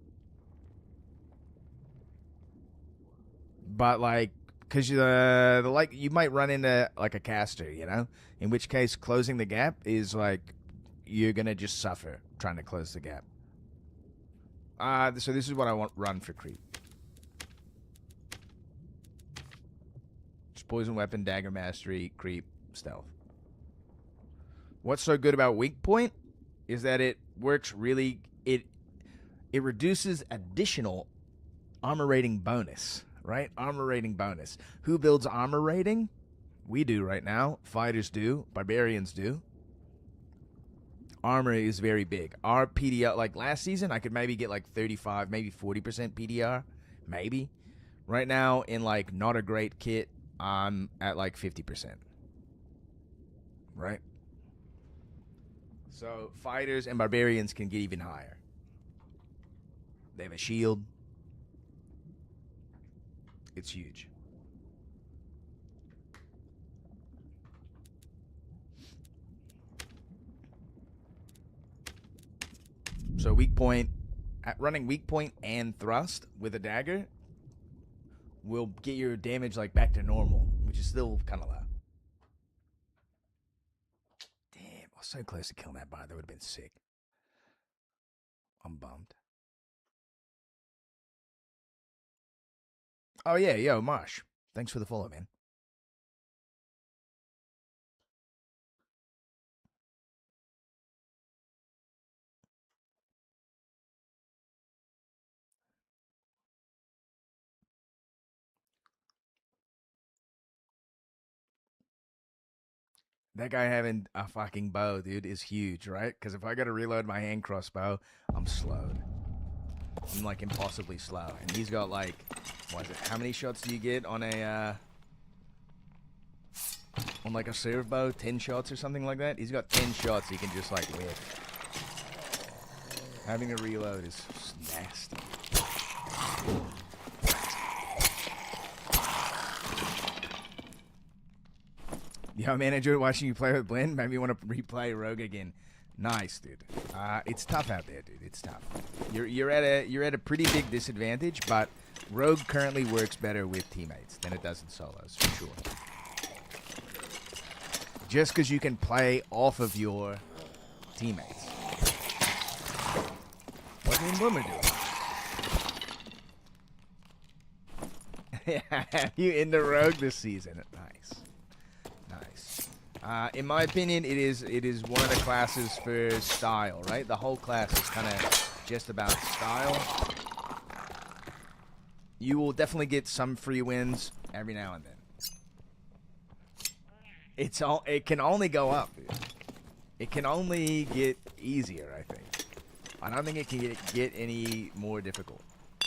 Speaker 4: But like, because you might run into like a caster, you know, in which case closing the gap is like you're gonna just suffer trying to close the gap. So this is what I want run for creep. Just poison weapon, dagger mastery, creep, stealth. What's so good about weak point is that it works really. It reduces additional armor rating bonus. Right? Armor rating bonus. Who builds armor rating? We do right now. Fighters do. Barbarians do. Armor is very big. Our PDR, like last season, I could maybe get like 35, maybe 40% PDR. Maybe. Right now, in like not a great kit, I'm at like 50%. Right? So fighters and barbarians can get even higher. They have a shield. It's huge. So weak point, running weak point and thrust with a dagger will get your damage like back to normal, which is still kind of low. Damn, I was so close to killing that bot. That would have been sick. I'm bummed. Oh, yeah, yo, Marsh. Thanks for the follow, man. That guy having a fucking bow, dude, is huge, right? Because if I got to reload my hand crossbow, I'm slowed. I'm, like, impossibly slow. And he's got, like, what is it? How many shots do you get on a, on, like, a serve bow? 10 shots or something like that? He's got 10 shots he can just, like, whiff. Having a reload is nasty. Yo, man, I enjoyed watching you play with Blend. Made me want to replay Rogue again. Nice, dude. It's tough out there, dude. It's tough. You're at a pretty big disadvantage, but Rogue currently works better with teammates than it does in solos, for sure. Just because you can play off of your teammates. What's the Boomer doing? Have you into Rogue this season? Nice. In my opinion, it is one of the classes for style, right? The whole class is kind of just about style. You will definitely get some free wins every now and then. It can only go up, dude. It can only get easier, I think. I don't think it can get any more difficult. I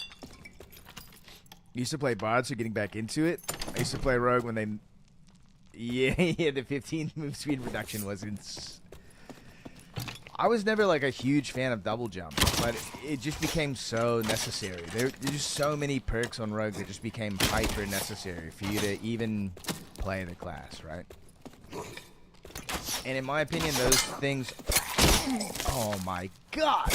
Speaker 4: used to play Bard, so getting back into it. I used to play Rogue when they... Yeah, the 15 move speed reduction was I was never like a huge fan of double jump, but it just became so necessary. There's just so many perks on Rogue that just became hyper necessary for you to even play the class, right? And in my opinion, those things... Oh my god!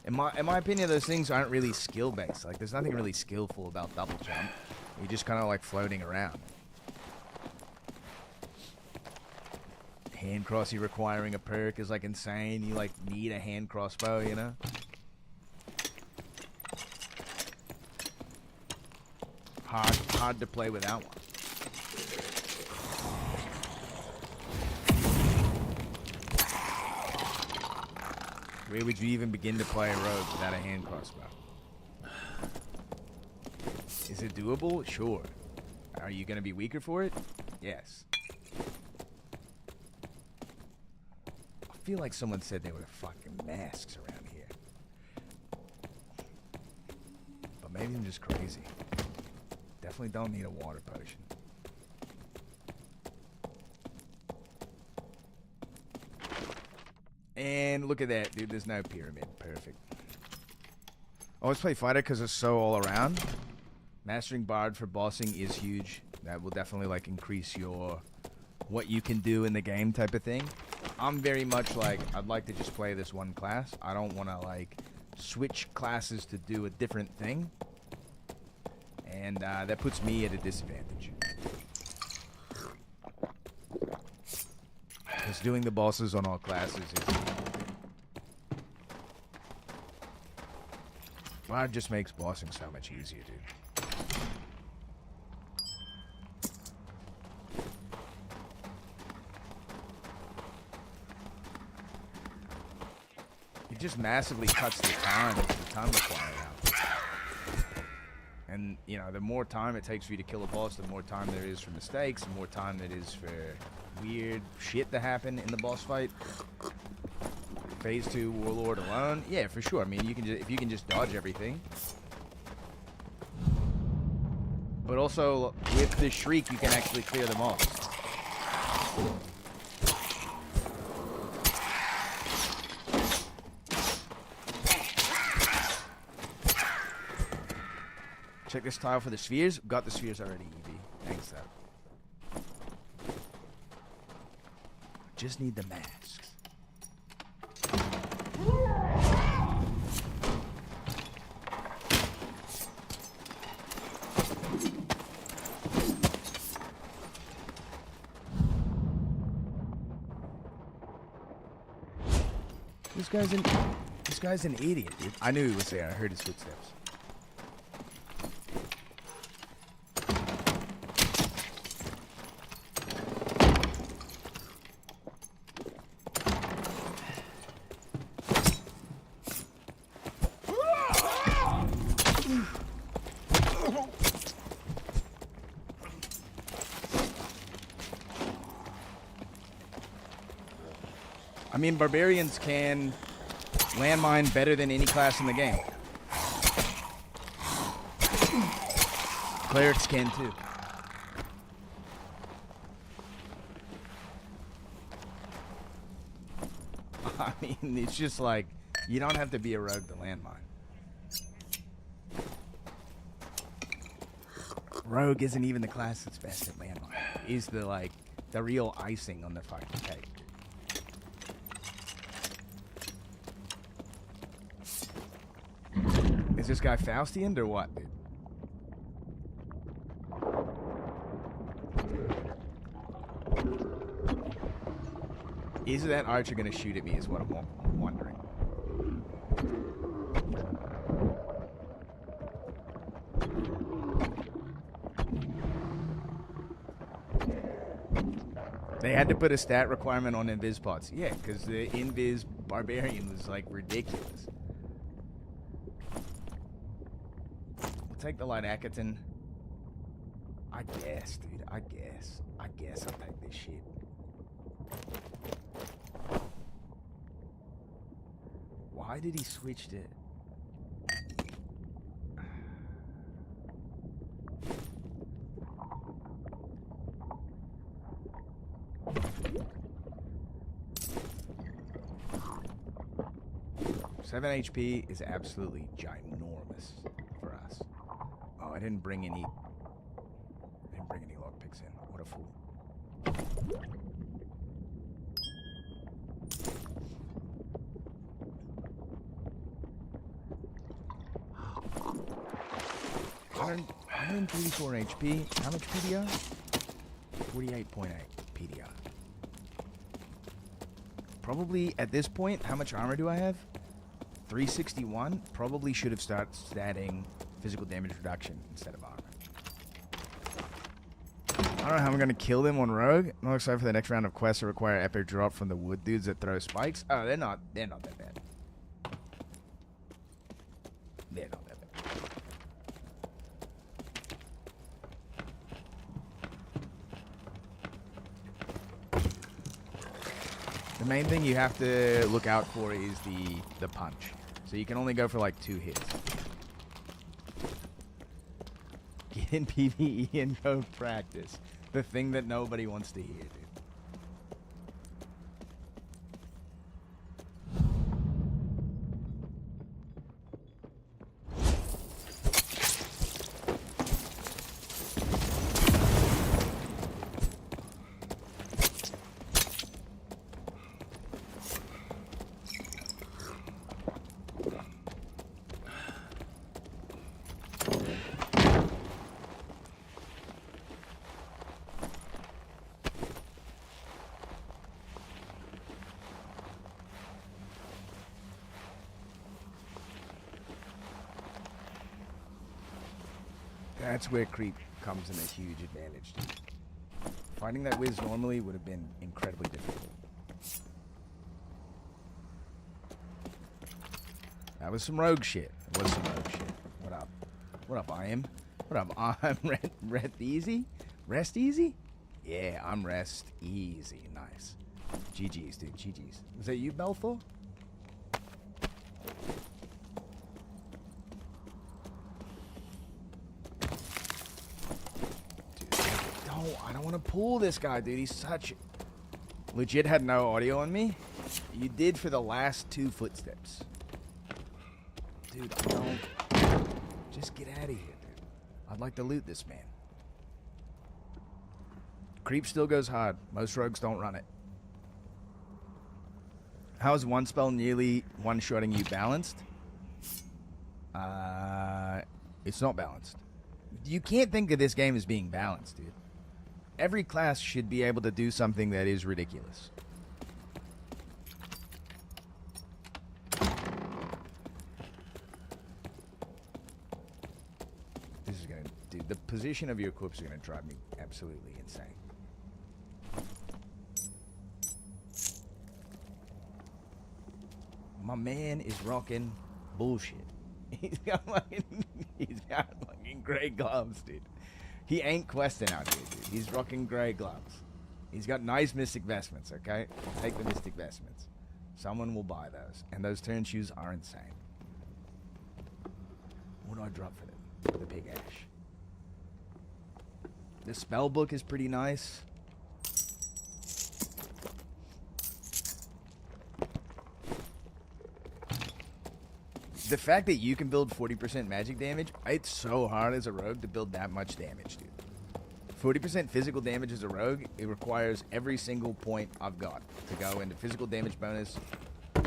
Speaker 4: In my opinion, those things aren't really skill-based. Like, there's nothing really skillful about double jump. You're just kind of like floating around. Hand crossy requiring a perk is like insane. You like need a hand crossbow, you know? Hard to play without one. Where would you even begin to play a rogue without a hand crossbow? Is it doable? Sure. Are you going to be weaker for it? Yes. I feel like someone said they were fucking masks around here. But maybe I'm just crazy. Definitely don't need a water potion. And look at that, dude. There's no pyramid. perfect. Always play fighter because it's so all around. Mastering bard for bossing is huge. That will definitely like increase your what you can do in the game type of thing. I'm very much like, I'd like to just play this one class. I don't want to like switch classes to do a different thing. And that puts me at a disadvantage. Because doing the bosses on all classes is... Well, it just makes bossing so much easier, dude. It just massively cuts the time required out. And, you know, the more time it takes for you to kill a boss, the more time there is for mistakes, the more time there is for weird shit to happen in the boss fight. Phase 2 Warlord alone, yeah, for sure. I mean, you can if you can just dodge everything. But also, with the Shriek, you can actually clear them off. Check this tile for the spheres. Got the spheres already, EV. Thanks, though. Just need the masks. This guy's an idiot, dude. I knew he was there. I heard his footsteps. I mean, barbarians can landmine better than any class in the game. Clerics can too. I mean, it's just like, you don't have to be a rogue to landmine. Rogue isn't even the class that's best at landmine. Is the real icing on the fucking cake. Is this guy Faustian or what, dude? Is that archer gonna shoot at me is what I'm wondering. They had to put a stat requirement on invis pots. Yeah, because the invis barbarian was like ridiculous. Take the light Akaton. I guess, dude. I guess I'll take this shit. Why did he switch to... $7 HP is absolutely ginormous for us. Oh, I didn't bring any lockpicks in. What a fool. $134 HP. How much PDR? 48.8 PDR. Probably at this point, how much armor do I have? 361. Probably should have started statting physical damage reduction instead of armor. I don't know how I'm going to kill them on rogue. I'm not excited for the next round of quests that require epic drop from the wood dudes that throw spikes. Oh, they're not that bad. They're not that bad. The main thing you have to look out for is the punch. So you can only go for like 2 hits. Get in PvE and go practice. The thing that nobody wants to hear, dude. That's where creep comes in a huge advantage, dude. Fighting that whiz normally would have been incredibly difficult. That was some rogue shit. It was some rogue shit. What up? What up, I am? What up, I'm Rest Easy? Rest Easy? Yeah, I'm Rest Easy. Nice. GG's, dude. GG's. Is that you, Belthor? I don't want to pull this guy, dude. He's such... Legit had no audio on me. You did for the last 2 footsteps. Dude, I don't... Just get out of here, dude. I'd like to loot this man. Creep still goes hard. Most rogues don't run it. How is one spell nearly one-shotting you balanced? It's not balanced. You can't think of this game as being balanced, dude. Every class should be able to do something that is ridiculous. This is gonna... Dude, the position of your corpse is gonna drive me absolutely insane. My man is rocking bullshit. He's got fucking gray gloves, dude. He ain't questing out here, dude. He's rocking gray gloves. He's got nice mystic vestments, okay? Take the mystic vestments. Someone will buy those. And those turn shoes are insane. What do I drop for them? The Big Ash. The spell book is pretty nice. The fact that you can build 40% magic damage, it's so hard as a rogue to build that much damage, dude. 40% physical damage as a rogue, it requires every single point I've got to go into physical damage bonus,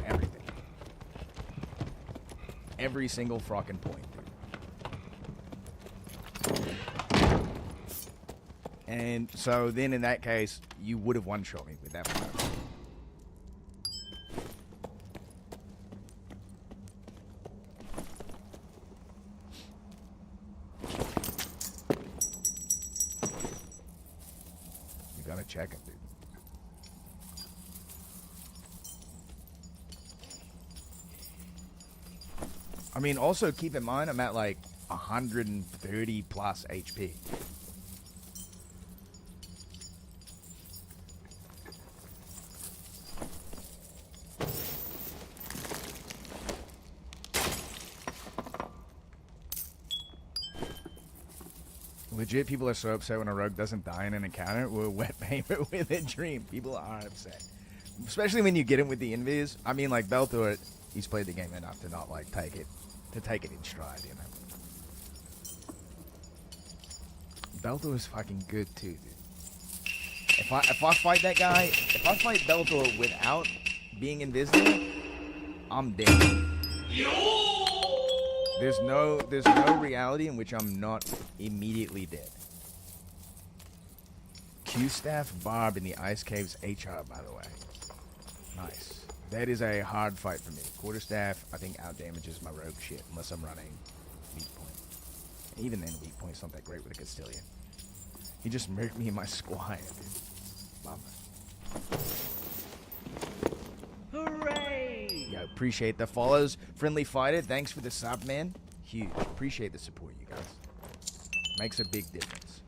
Speaker 4: everything. Every single frockin' point, dude. And so then in that case, you would have one-shot me with that one. Check it, dude. I mean, also keep in mind, I'm at like 130 plus HP. Legit, people are so upset when a rogue doesn't die in an encounter. We're wet paper with a dream. People are upset. Especially when you get him with the invis. I mean, like, Belthor, he's played the game enough to not, like, take it in stride, you know? Belthor is fucking good, too, dude. If I fight that guy, if I fight Belthor without being invisible, I'm dead. There's no reality in which I'm not immediately dead. Q-Staff Barb in the Ice Caves HR, by the way. Nice. That is a hard fight for me. Quarterstaff, I think, outdamages my rogue shit unless I'm running weak point. Even then, weak point's not that great with a Castilian. He just murked me in my squire, dude. Bummer. Hooray! Yo, appreciate the follows. Friendly Fighter, thanks for the sub, man. Huge. Appreciate the support, you guys. Makes a big difference.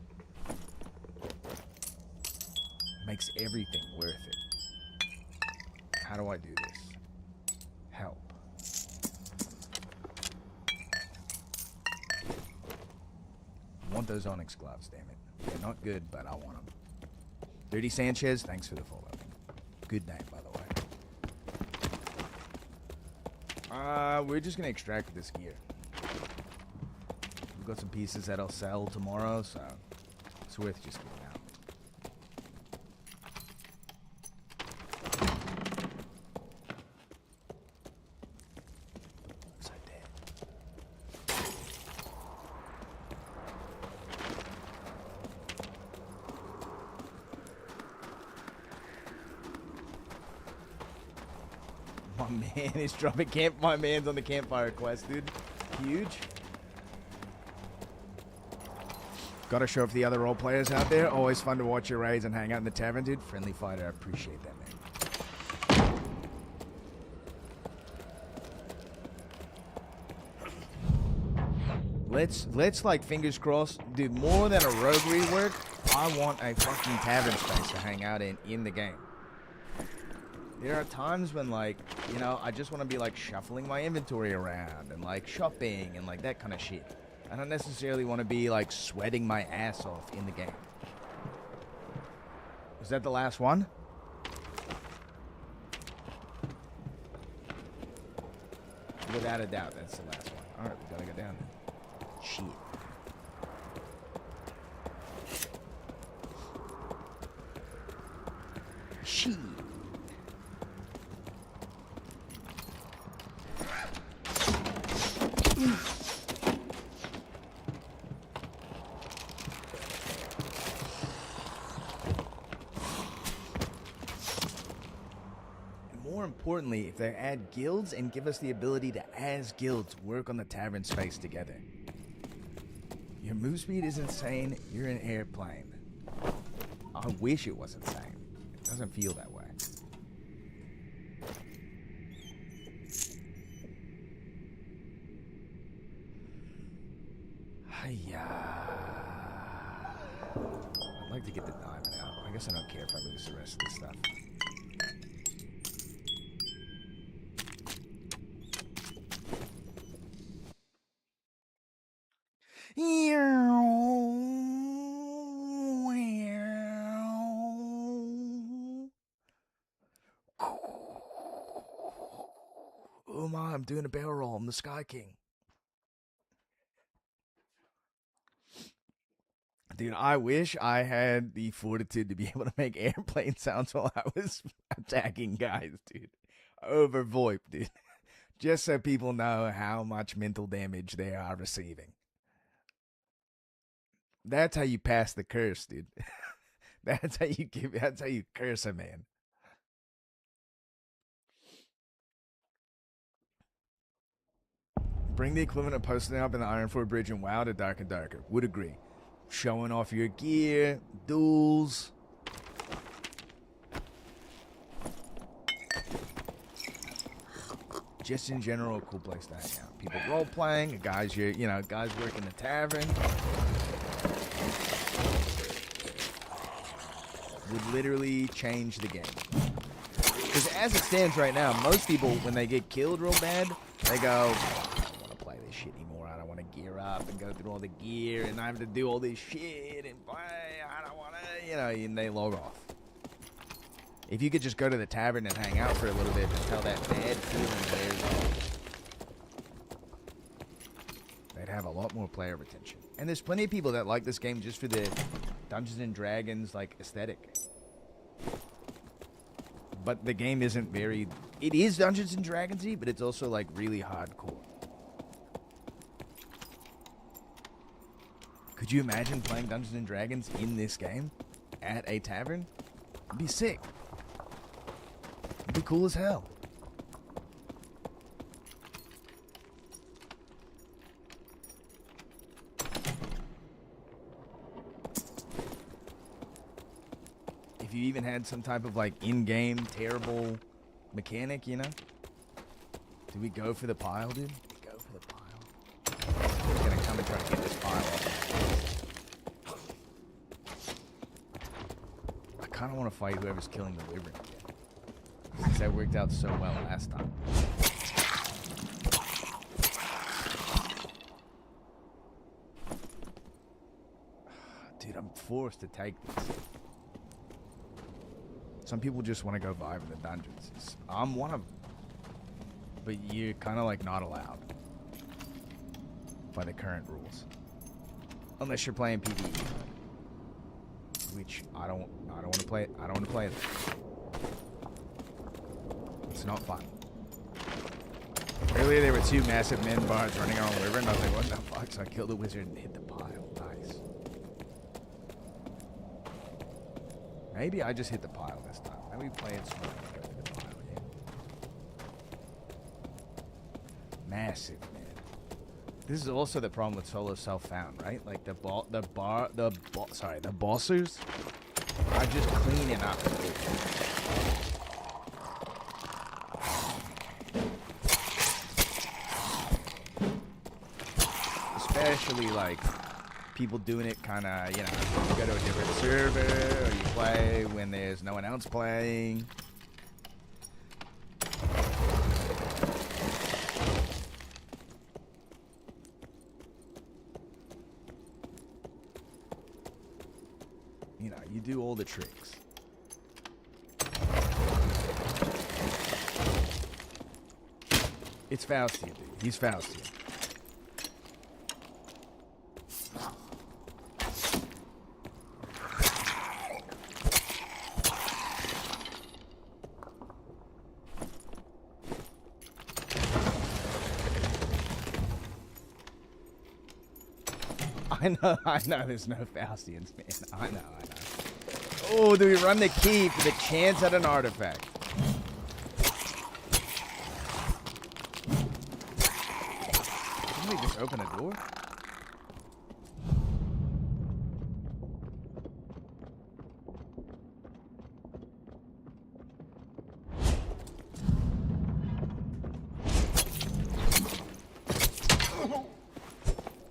Speaker 4: Makes everything worth it. How do I do this? Help. I want those Onyx gloves, damn it. They're not good, but I want them. Dirty Sanchez, thanks for the follow. Good name, by the way. We're just gonna extract this gear. We've got some pieces that I'll sell tomorrow, so it's worth just getting out. So dead. My man is dropping camp. My man's on the campfire quest, dude. Huge. Gotta show for the other role players out there. Always fun to watch your raids and hang out in the tavern, dude. Friendly fighter, I appreciate that, man. Let's like, fingers crossed, dude, more than a rogue rework, I want a fucking tavern space to hang out in the game. There are times when, like, you know, I just want to be like shuffling my inventory around and like shopping and like that kind of shit. I don't necessarily want to be like sweating my ass off in the game. Was that the last one? Without a doubt, that's the last one. Alright, we gotta go down. Shit. Shit. More importantly, if they add guilds and give us the ability to, as guilds, work on the tavern space together. Your move speed is insane. You're an airplane. I wish it was insane. It doesn't feel that way. Hiya. I'd like to get the diamond out. I guess I don't care if I lose the rest of this stuff. Oh my, I'm doing a barrel roll. I'm the Sky King. Dude, I wish I had the fortitude to be able to make airplane sounds while I was attacking guys, dude. Over VoIP, dude. Just so people know how much mental damage they are receiving. That's how you pass the curse, dude. That's how you curse a man. Bring the equivalent of posting up in the Ironford Bridge and WoW to Dark and Darker. Would agree. Showing off your gear, duels. Just in general, a cool place to hang out. People role playing, guys guys working the tavern. Would literally change the game. Because as it stands right now, most people, when they get killed real bad, they go, I don't want to play this shit anymore. I don't want to gear up and go through all the gear, and I have to do all this shit and play. I don't want to, and they log off. If you could just go to the tavern and hang out for a little bit until that bad feeling wears off, they'd have a lot more player retention. And there's plenty of people that like this game just for the Dungeons and Dragons like aesthetic. But the game isn't very... It is Dungeons and Dragons-y, but it's also like really hardcore. Could you imagine playing Dungeons and Dragons in this game at a tavern? It'd be sick. It'd be cool as hell. If you even had some type of like in-game terrible mechanic, Do we go for the pile, dude? We go for the pile. We're gonna come and try to get this pile off. I kind of want to fight whoever's killing the wyvern again. Because that worked out so well last time. Dude, I'm forced to take this. Some people just want to go vibe in the dungeons. I'm one of them. But you're kind of like not allowed by the current rules. Unless you're playing PvE. Which I don't want to play. I don't want to play it. It's not fun. Earlier there were two massive men bards running around the river, and I was like, what the fuck? So I killed the wizard and hit the pile. Nice. Maybe I just hit the pile this time. Maybe we play it smart and go to the pile again. Massive, man. This is also the problem with solo self-found, right? Like the bossers are just cleaning up. Especially like people doing it kind of, you know, you go to a different server or you play when there's no one else playing. You know, you do all the tricks. It's Faustian, dude. He's Faustian. I know there's no Faustians, man. I know. Oh, do we run the key for the chance at an artifact? Didn't we just open a door?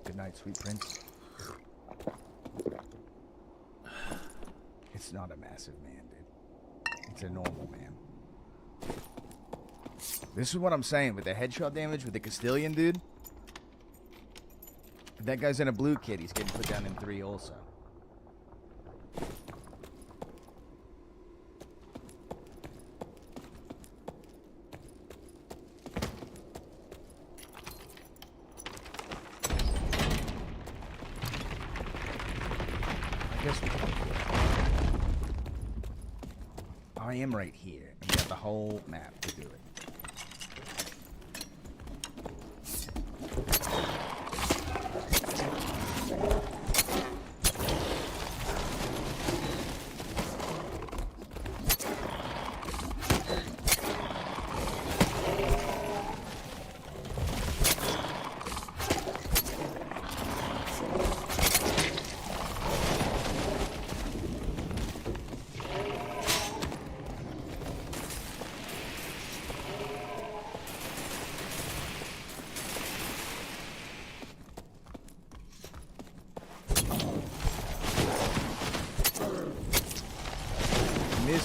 Speaker 4: Good night, sweet prince. It's not a massive man, dude. It's a normal man. This is what I'm saying with the headshot damage with the Castilian, dude. If that guy's in a blue kit, he's getting put down in 3 also. I guess I am right here, and you have the whole map to do it.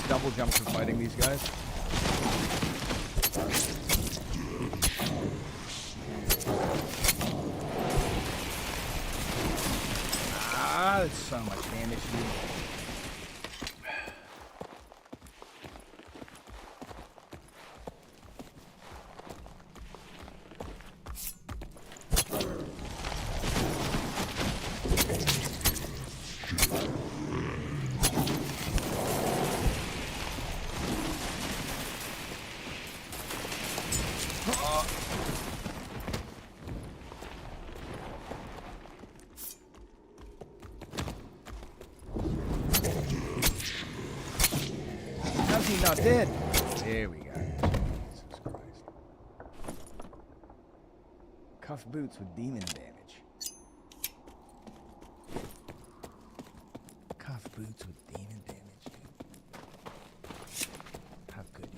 Speaker 4: Double jumps for fighting these guys. Ah, that's so much damage, dude. How's he not dead? There we go. Jesus Christ. Cuff boots with demon damage. Cuff boots with demon damage, dude. How good.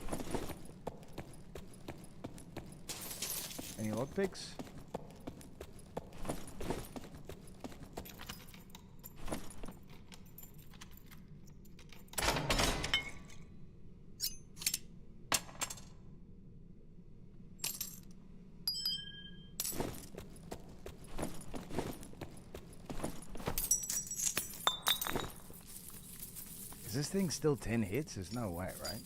Speaker 4: Any lockpicks? Is this thing still 10 hits? There's no way, right?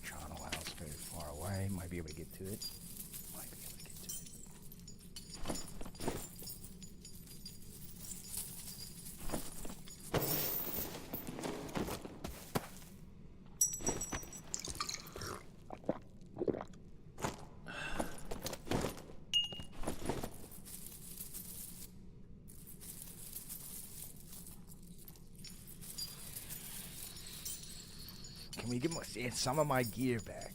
Speaker 4: Trying to allow us very far away. Might be able to get to it. Might be able to get to it. me get some of my gear back.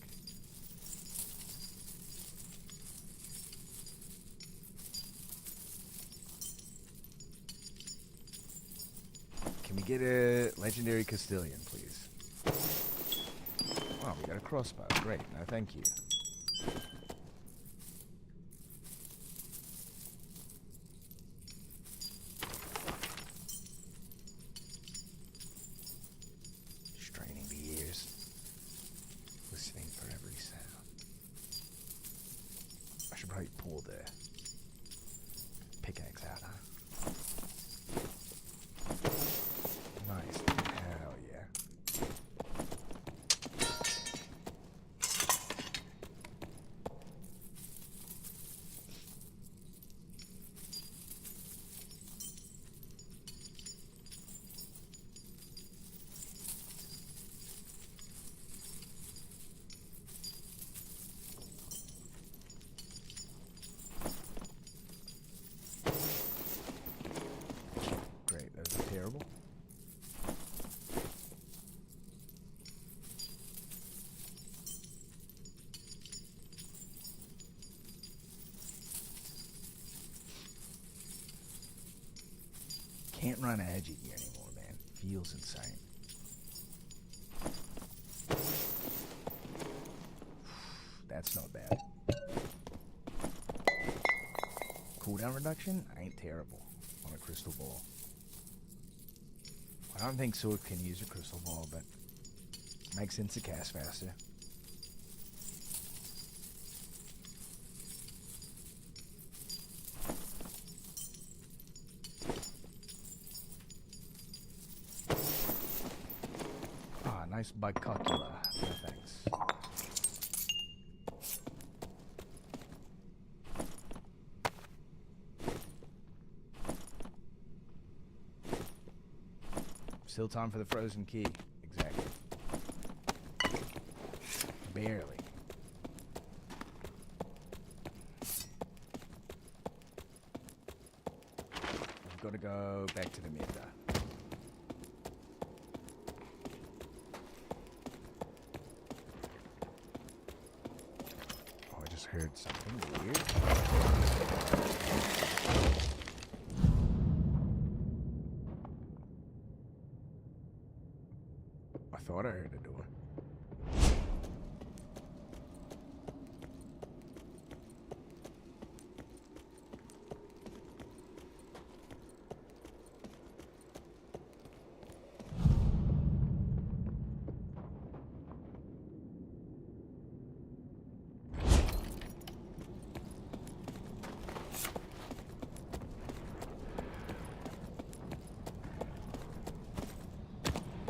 Speaker 4: Can we get a legendary Castilian, please? Oh, we got a crossbow. Great. No, thank you. Straining the ears. Listening for every sound. I should probably pull the pickaxe out, huh? Nice. Hell yeah. Great, those are terrible. Can't run edgy here anymore, man. Feels insane. That's not bad. Cooldown reduction? Ain't terrible on a crystal ball. I don't think Sword can use a crystal ball, but makes sense to cast faster. Ah, nice bicocula. No thanks. Still time for the frozen key. Exactly. Barely. We've got to go back to the mid, though. Oh, I just heard something weird. I thought I heard a door.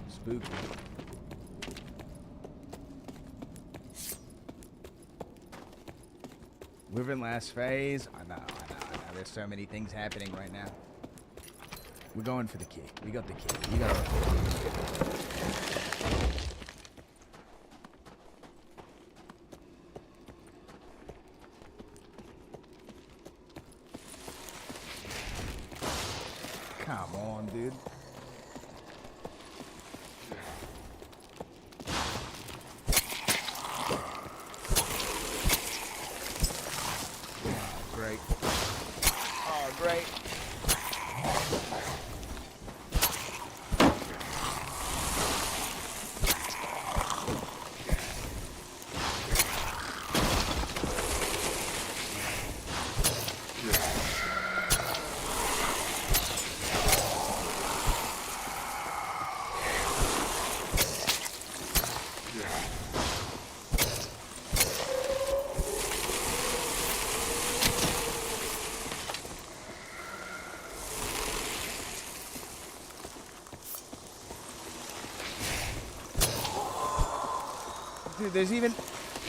Speaker 4: Spooky. We're in last phase. I know. There's so many things happening right now. We're going for the key. We got the key. We got our Come on, dude. Great. Oh, great. Dude, there's even...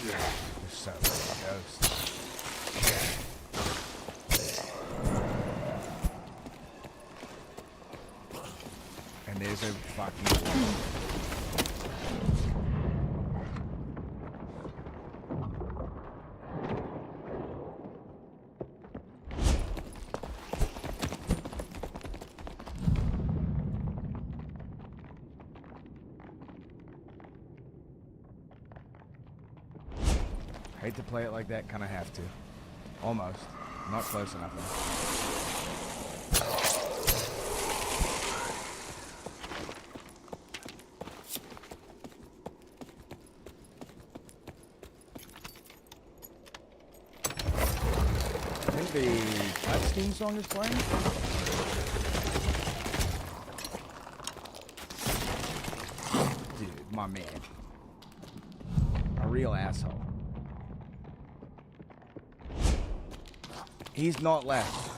Speaker 4: There's so many ghosts. And there's a fucking... Hate to play it like that, kind of have to. Almost. Not close enough. I think the Flex theme song is playing. Dude, my man. A real asshole. He's not left.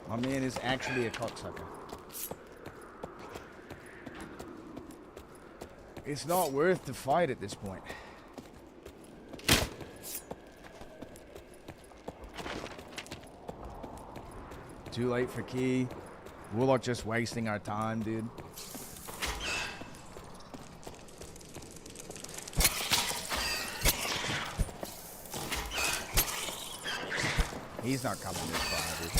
Speaker 4: My man is actually a cocksucker. It's not worth the fight at this point. Too late for key. Warlock just wasting our time, dude. He's not coming this far, dude.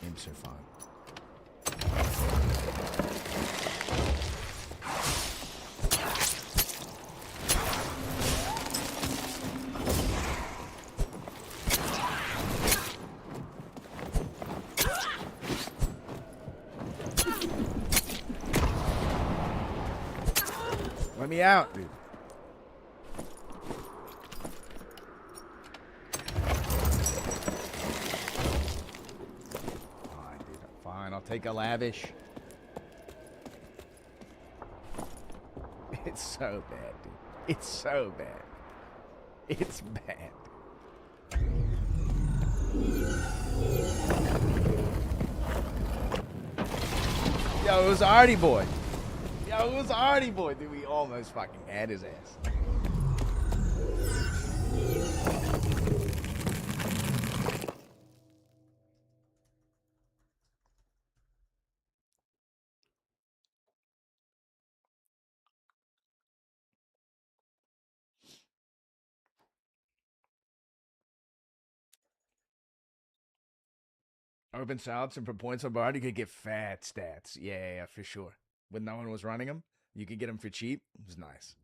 Speaker 4: Imps are fine. Let me out, dude. Take a lavish. It's so bad, dude. It's so bad. It's bad. Yo, it was Artie Boy. Yo, it was Artie Boy. Dude, we almost fucking had his ass. Open salts and for points on board, you could get fat stats. Yeah, for sure. When no one was running them, you could get them for cheap. It was nice.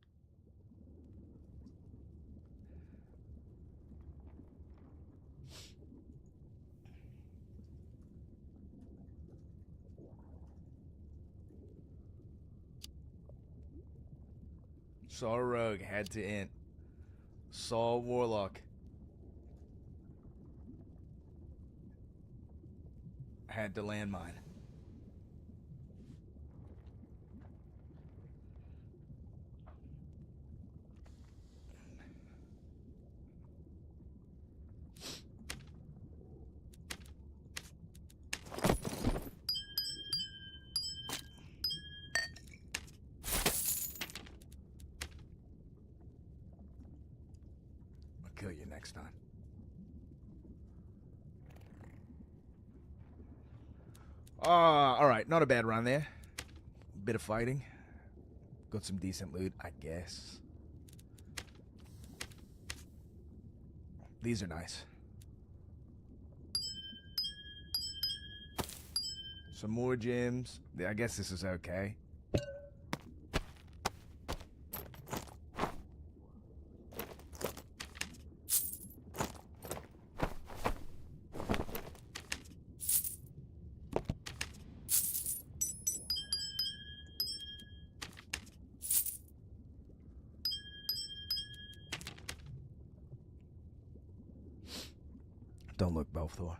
Speaker 4: Saw Rogue, had to int. Saw Warlock. Had to landmine. I'll kill you next time. All right, not a bad run there. Bit of fighting. Got some decent loot, I guess. These are nice. Some more gems. I guess this is okay. Don't look, Belthor.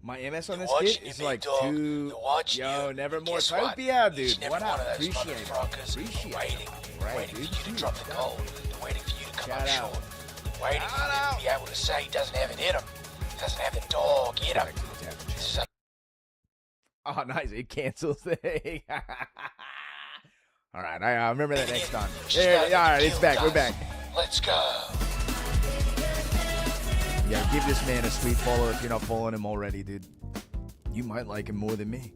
Speaker 4: My MS on this kid is like two. Yo, Nevermore Topia, dude. What up? Appreciate it. Appreciate it. Right, dude.
Speaker 9: You to drop the gold. They're waiting for you to come up
Speaker 4: Shout out.
Speaker 9: short. Waiting for you to be able to say he doesn't have it in him. Doesn't have the dog in him. This is
Speaker 4: Oh, nice. It cancels the thing. All right. I remember that next time. Yeah, all right. It's back. We're back.
Speaker 9: Let's go.
Speaker 4: Yeah, give this man a sweet follow if you're not following him already, dude. You might like him more than me.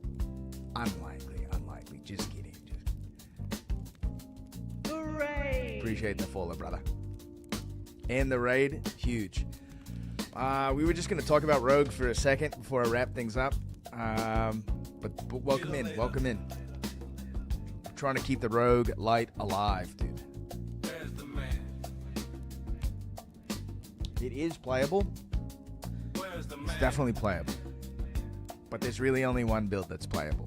Speaker 4: Unlikely. Just kidding. Hooray! Appreciate the follow, brother. And the raid, huge. We were just going to talk about Rogue for a second before I wrap things up. But welcome in. I'm trying to keep the Rogue light alive, dude. It is playable. It's definitely playable. But there's really only one build that's playable.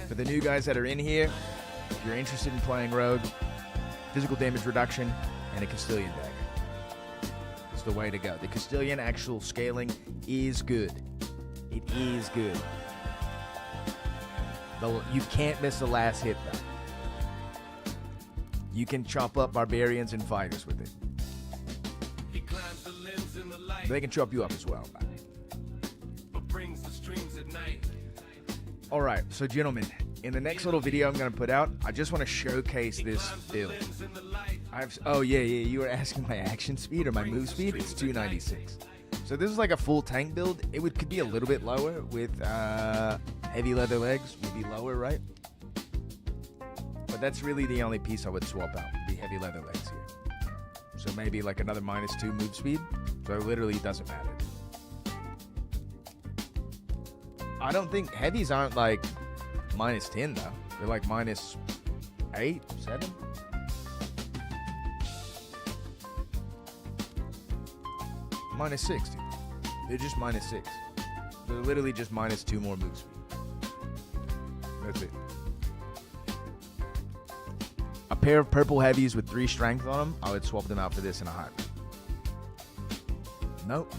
Speaker 4: For the new guys that are in here, if you're interested in playing Rogue, physical damage reduction, and a Castilian dagger. It's the way to go. The Castilian actual scaling is good. It is good. Though you can't miss the last hit, though. You can chop up barbarians and fighters with it. They can chop you up as well. Alright, so gentlemen, in the next little video I'm going to put out, I just want to showcase this build. Oh yeah, you were asking my action speed or my move speed? It's 296. So this is like a full tank build. It could be a little bit lower with heavy leather legs. Would be lower, right? But that's really the only piece I would swap out, the heavy leather legs here. So maybe like another -2 move speed. So it literally doesn't matter. I don't think heavies aren't like -10 though. They're like -8, 7. -6, dude. They're just -6. They're literally just -2 more move speed. That's it. A pair of purple heavies with 3 strength on them, I would swap them out for this in a heartbeat. Nope.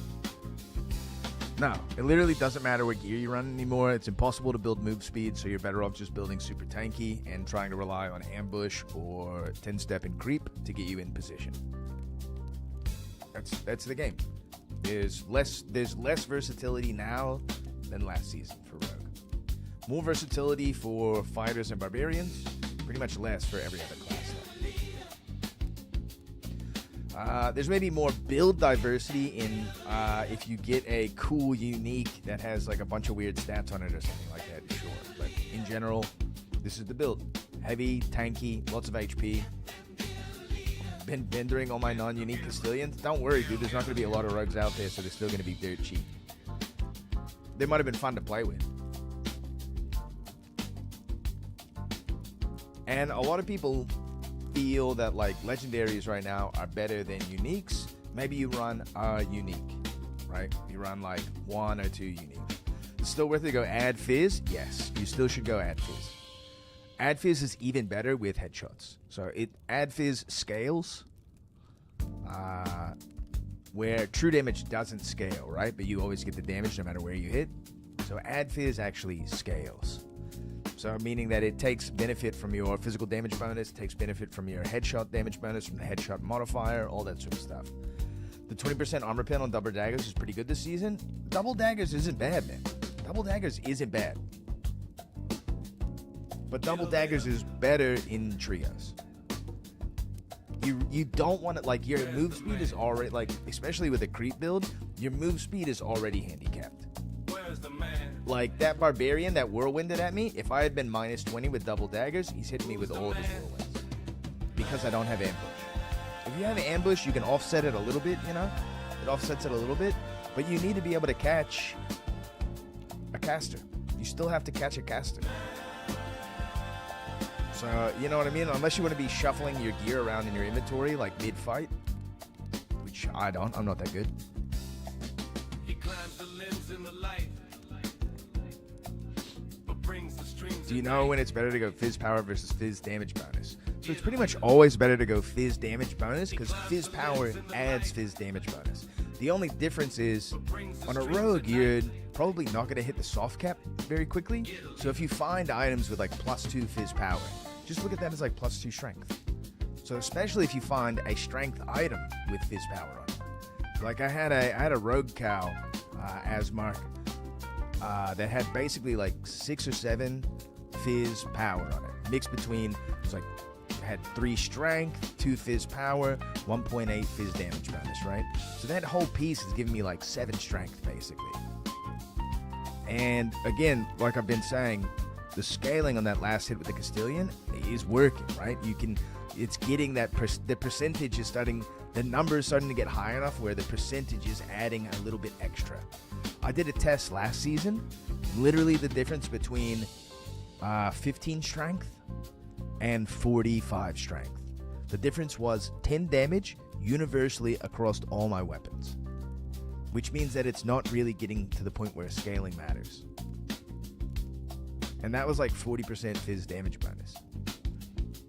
Speaker 4: No, it literally doesn't matter what gear you run anymore. It's impossible to build move speed, so you're better off just building super tanky and trying to rely on ambush or 10-step and creep to get you in position. That's the game. There's less versatility now than last season for Rogue. More versatility for fighters and barbarians, pretty much less for every other class. There's maybe more build diversity in if you get a cool unique that has like a bunch of weird stats on it or something like that, sure. But in general, this is the build. Heavy, tanky, lots of HP. Been vending all my non-unique Castilians. Don't worry, dude. There's not going to be a lot of Rogues out there, so they're still going to be dirt cheap. They might have been fun to play with. And a lot of people feel that like legendaries right now are better than uniques. Maybe you run a unique, right? You run like 1 or 2 unique. It's still worth it to go add Fizz? Yes, you still should go add Fizz. Add Fizz is even better with headshots. So add Fizz scales, where true damage doesn't scale, right? But you always get the damage no matter where you hit. So add Fizz actually scales. So meaning that it takes benefit from your physical damage bonus, takes benefit from your headshot damage bonus, from the headshot modifier, all that sort of stuff. The 20% armor pen on double daggers is pretty good this season. Double daggers isn't bad, man. Double daggers isn't bad. But double daggers is better in trios. You don't want it, like, your move speed is already, like, especially with a creep build, your move speed is already handicapped. Like, that barbarian that whirlwinded at me, if I had been -20 with double daggers, he's hitting me with all of his whirlwinds. Because I don't have ambush. If you have ambush, you can offset it a little bit, you know? It offsets it a little bit. But you need to be able to catch a caster. You still have to catch a caster. So, you know what I mean? Unless you want to be shuffling your gear around in your inventory, like mid-fight. Which I don't. I'm not that good. Do you know when it's better to go Fizz Power versus Fizz Damage Bonus? So it's pretty much always better to go Fizz Damage Bonus because Fizz Power adds Fizz Damage Bonus. The only difference is, on a Rogue, you're probably not going to hit the soft cap very quickly. So if you find items with like +2 Fizz Power, just look at that as like +2 Strength. So especially if you find a Strength item with Fizz Power on it. Like I had a Rogue Cow as Mark that had basically like 6 or 7 Fizz Power on it. Mixed between, it was like, had 3 Strength, 2 Fizz Power, 1.8 Fizz Damage Bonus, right? So that whole piece is giving me like 7 Strength, basically. And again, like I've been saying, the scaling on that last hit with the Castillion is working, right? It's getting that, the percentage is starting, the number is starting to get high enough where the percentage is adding a little bit extra. I did a test last season, literally the difference between 15 Strength and 45 Strength. The difference was 10 damage universally across all my weapons, which means that it's not really getting to the point where scaling matters. And that was like 40% Fizz damage bonus.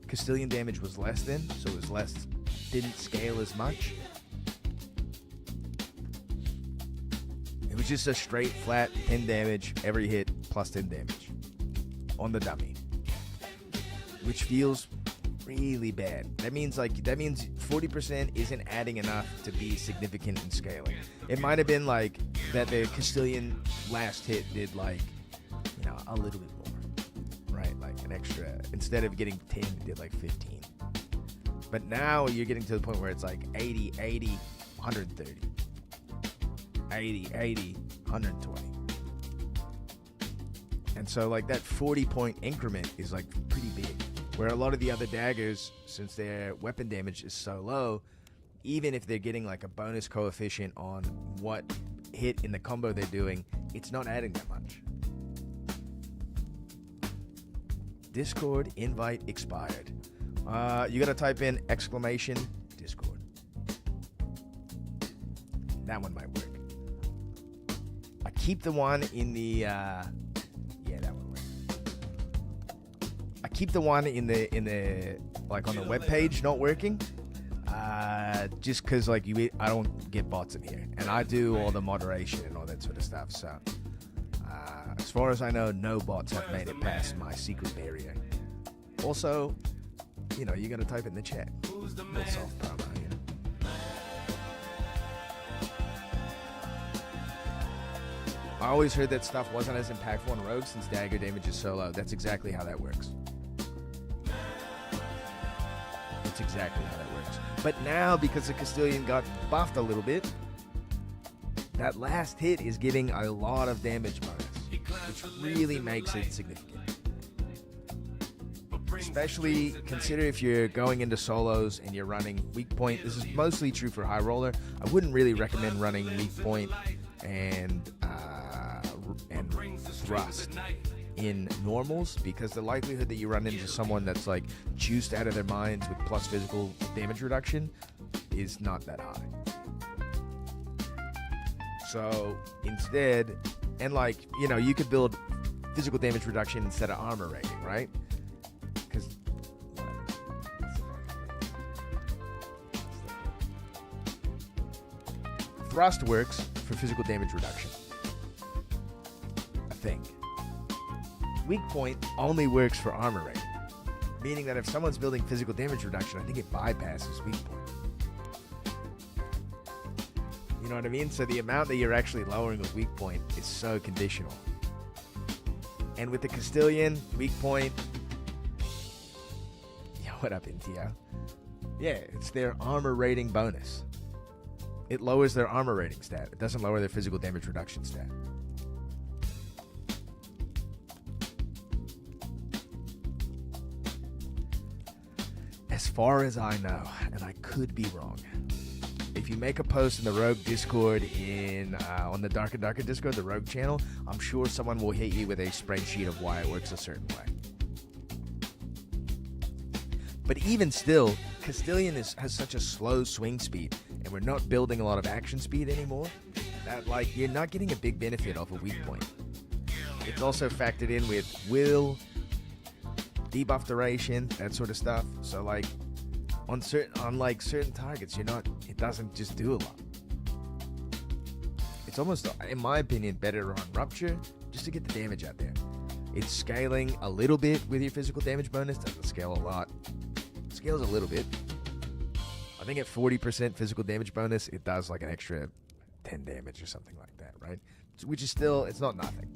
Speaker 4: Castillion damage was less than, so it was less, didn't scale as much. It was just a straight flat 10 damage every hit plus 10 damage on the dummy, which feels really bad. That means 40% isn't adding enough to be significant in scaling. It might have been like that the Castillion last hit did like, you know, a little bit more, right? Like an extra, instead of getting 10, it did like 15. But now you're getting to the point where it's like 80, 80, 130. 80, 80, 120. And so like that 40-point increment is like pretty big. Where a lot of the other daggers, since their weapon damage is so low, even if they're getting like a bonus coefficient on what hit in the combo they're doing, it's not adding that much. Discord invite expired. You gotta type in !Discord. That one might work. I keep the one in the yeah, that one works. I keep the one in the like on the web page not working, just because like I don't get bots in here, and I do all the moderation and all that sort of stuff. So as far as I know, no bots have made it past my secret barrier. Also, you know, you gotta type it in the chat. Little soft promo, you know. I always heard that stuff wasn't as impactful on Rogue since dagger damage is so low. That's exactly how that works. That's exactly how that works. But now, because the Castillion got buffed a little bit, that last hit is getting a lot of damage bonus, which really makes it significant. Especially consider if you're going into solos and you're running weak point. This is mostly true for high roller. I wouldn't really recommend running weak point and thrust in normals, because the likelihood that you run into someone that's like juiced out of their minds with plus physical damage reduction is not that high. So instead, and like, you know, you could build physical damage reduction instead of armor rating, right? Because thrust works for physical damage reduction, I think. Weak point only works for armor rating, meaning that if someone's building physical damage reduction, I think it bypasses weak point. You know what I mean? So the amount that you're actually lowering with weak point is so conditional. And with the Castillion, weak point, yo, what up, Intio? Yeah, it's their armor rating bonus. It lowers their armor rating stat. It doesn't lower their physical damage reduction stat. As far as I know, and I could be wrong, if you make a post in the Rogue Discord on the Darker Discord, the Rogue channel, I'm sure someone will hit you with a spreadsheet of why it works a certain way. But even still, Castillion has such a slow swing speed, and we're not building a lot of action speed anymore, that like you're not getting a big benefit off a weak point. It's also factored in with will, debuff duration, that sort of stuff. So like on certain targets, it doesn't just do a lot. It's almost, in my opinion, better on Rupture just to get the damage out there. It's scaling a little bit with your physical damage bonus. Doesn't scale a lot. Scales a little bit. I think at 40% physical damage bonus, it does like an extra 10 damage or something like that, right? Which is still, it's not nothing.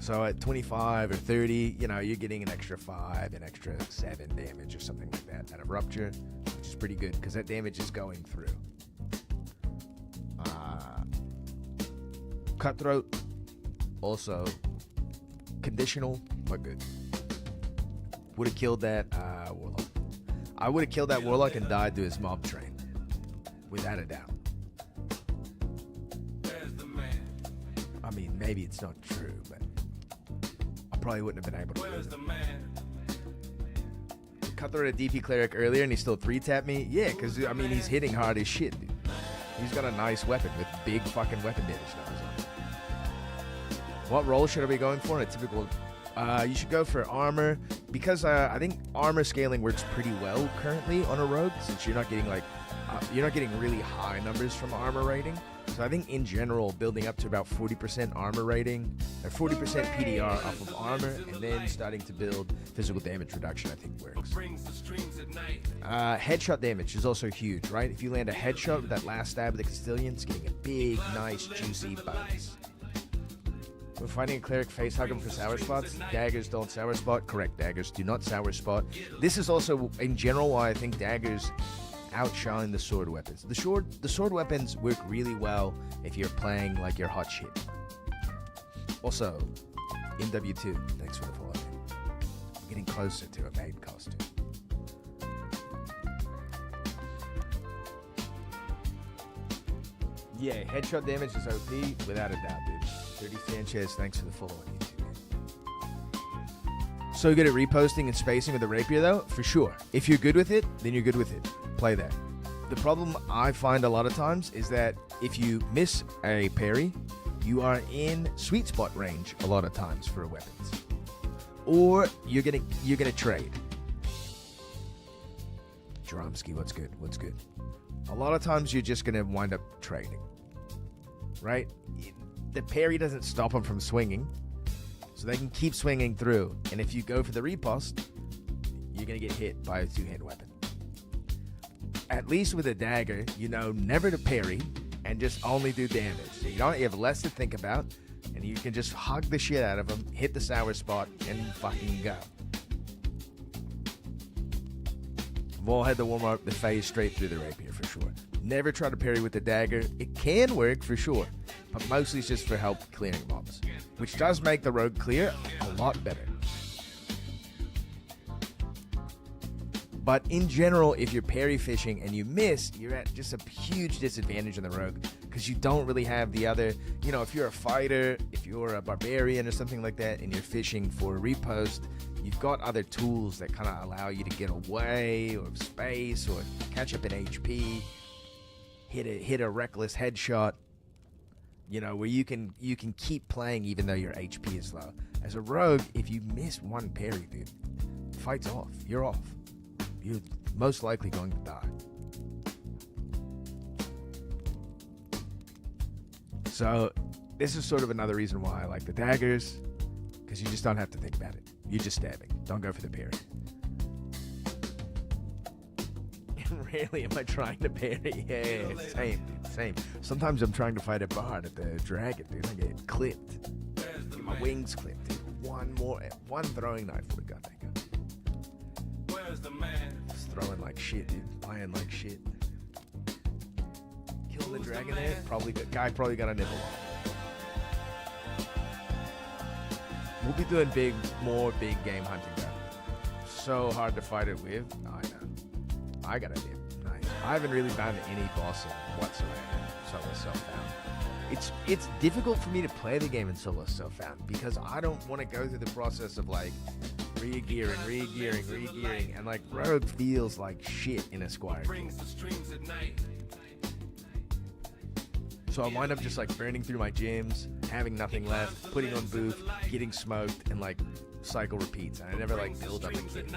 Speaker 4: So at 25 or 30, you're getting an extra 5, an extra 7 damage or something like that out of Rupture, which is pretty good because that damage is going through. Cutthroat, also conditional, but good. Would have killed that Warlock. I would have killed that Warlock and died to his mob train, without a doubt. I mean, maybe it's not true, but I probably wouldn't have been able to do it. Cutthroat a DP cleric earlier and he still 3-tapped me? Yeah, because, he's hitting hard as shit, dude. He's got a nice weapon with big fucking weapon damage numbers on it. What role should I be going for in a typical... you should go for armor, because I think armor scaling works pretty well currently on a rogue, since you're not getting really high numbers from armor rating. So I think in general, building up to about 40% armor rating, or 40% PDR off of armor, and then starting to build physical damage reduction, I think works. Headshot damage is also huge, right? If you land a headshot with that last stab of the Castillion, it's getting a big, nice, juicy bonus. We're fighting a cleric, face hug him for sour spots. Daggers don't sour spot. Correct, daggers do not sour spot. This is also, in general, why I think daggers outshine the sword weapons. The sword weapons work really well if you're playing like your hot shit. Also, MW2, thanks for the follow. I'm getting closer to a maid costume. Yeah, headshot damage is OP, without a doubt, dude. 30 Sanchez, thanks for the follow on YouTube. So good at reposting and spacing with a rapier, though? For sure. If you're good with it, then you're good with it. Play that. The problem I find a lot of times is that if you miss a parry, you are in sweet spot range a lot of times for weapons. Or you're gonna trade. Dromsky, what's good? What's good? A lot of times you're just gonna wind up trading. Right? The parry doesn't stop them from swinging, so they can keep swinging through. And if you go for the riposte, you're going to get hit by a two-hand weapon. At least with a dagger, never to parry and just only do damage. So you have less to think about, and you can just hug the shit out of them, hit the sour spot, and fucking go. We've all had to warm up the phase straight through the rapier for sure. Never try to parry with the dagger. It can work for sure, but mostly it's just for help clearing mobs, which does make the rogue clear a lot better. But in general, if you're parry fishing and you miss, you're at just a huge disadvantage on the rogue, because you don't really have the other, if you're a fighter, if you're a barbarian or something like that, and you're fishing for a repost, you've got other tools that kind of allow you to get away, or space, or catch up in HP, hit a reckless headshot, where you can keep playing even though your HP is low. As a rogue, if you miss one parry, dude, fight's off. You're off. You're most likely going to die. So this is sort of another reason why I like the daggers, because you just don't have to think about it. You're just stabbing. Don't go for the parry. Rarely am I trying to parry. Yeah, same. Sometimes I'm trying to fight a bard at the dragon, dude. I get clipped. Get my wings clipped, dude. One throwing knife would have got that gun. Where's the man? Just throwing like shit, dude. Playing like shit. Killing the dragon there. Guy probably got a nibble on it. We'll be doing more big game hunting though. So hard to fight it with. I know. I got a nib. Nice. I haven't really found any boss whatsoever in solo self-found. It's difficult for me to play the game in solo self-found because I don't want to go through the process of like re-gearing, and like rogue feels like shit in a squire. So I wind up just like burning through my gems, having nothing left, putting on booth, getting smoked, and like cycle repeats, and I never like build up again.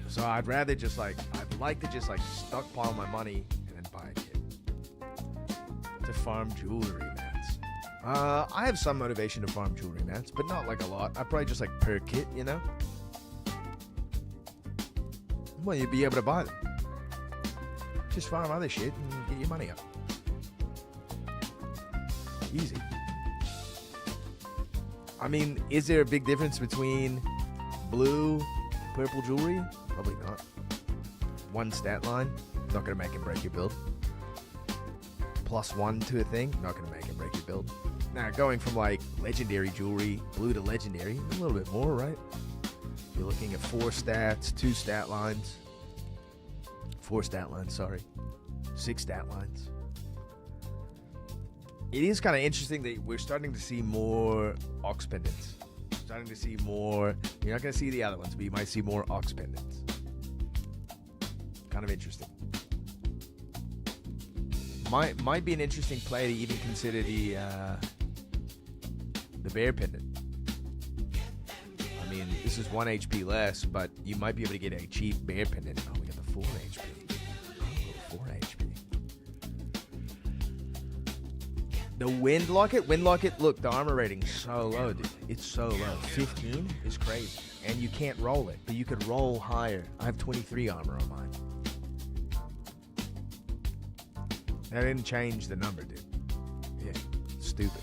Speaker 4: So I'd rather just like, I'd like to just like stockpile my money and then buy a kit. To farm jewelry mats. I have some motivation to farm jewelry mats, but not like a lot. I probably just like per kit, you know? Well, you'd be able to buy them. Just farm other shit and get your money up. Easy. I mean, is there a big difference between blue, purple jewelry? Probably not. One stat line, not going to make and break your build. +1 to a thing, not going to make and break your build. Now, going from like legendary jewelry, blue to legendary, a little bit more, right? You're looking at 4 stats, 2 stat lines. 4 stat lines, sorry. 6 stat lines. It is kind of interesting that we're starting to see more ox pendants. Starting to see more. You're not going to see the other ones, but you might see more ox pendants. Kind of interesting. Might be an interesting play to even consider the bear pendant. I mean, this is 1 HP less, but you might be able to get a cheap bear pendant. Oh, we got the 4 HP. Oh, 4 HP. The wind locket, look, the armor rating's so low, dude. It's so low. 15 is crazy. And you can't roll it, but you could roll higher. I have 23 armor on mine. That didn't change the number, dude. Yeah, stupid.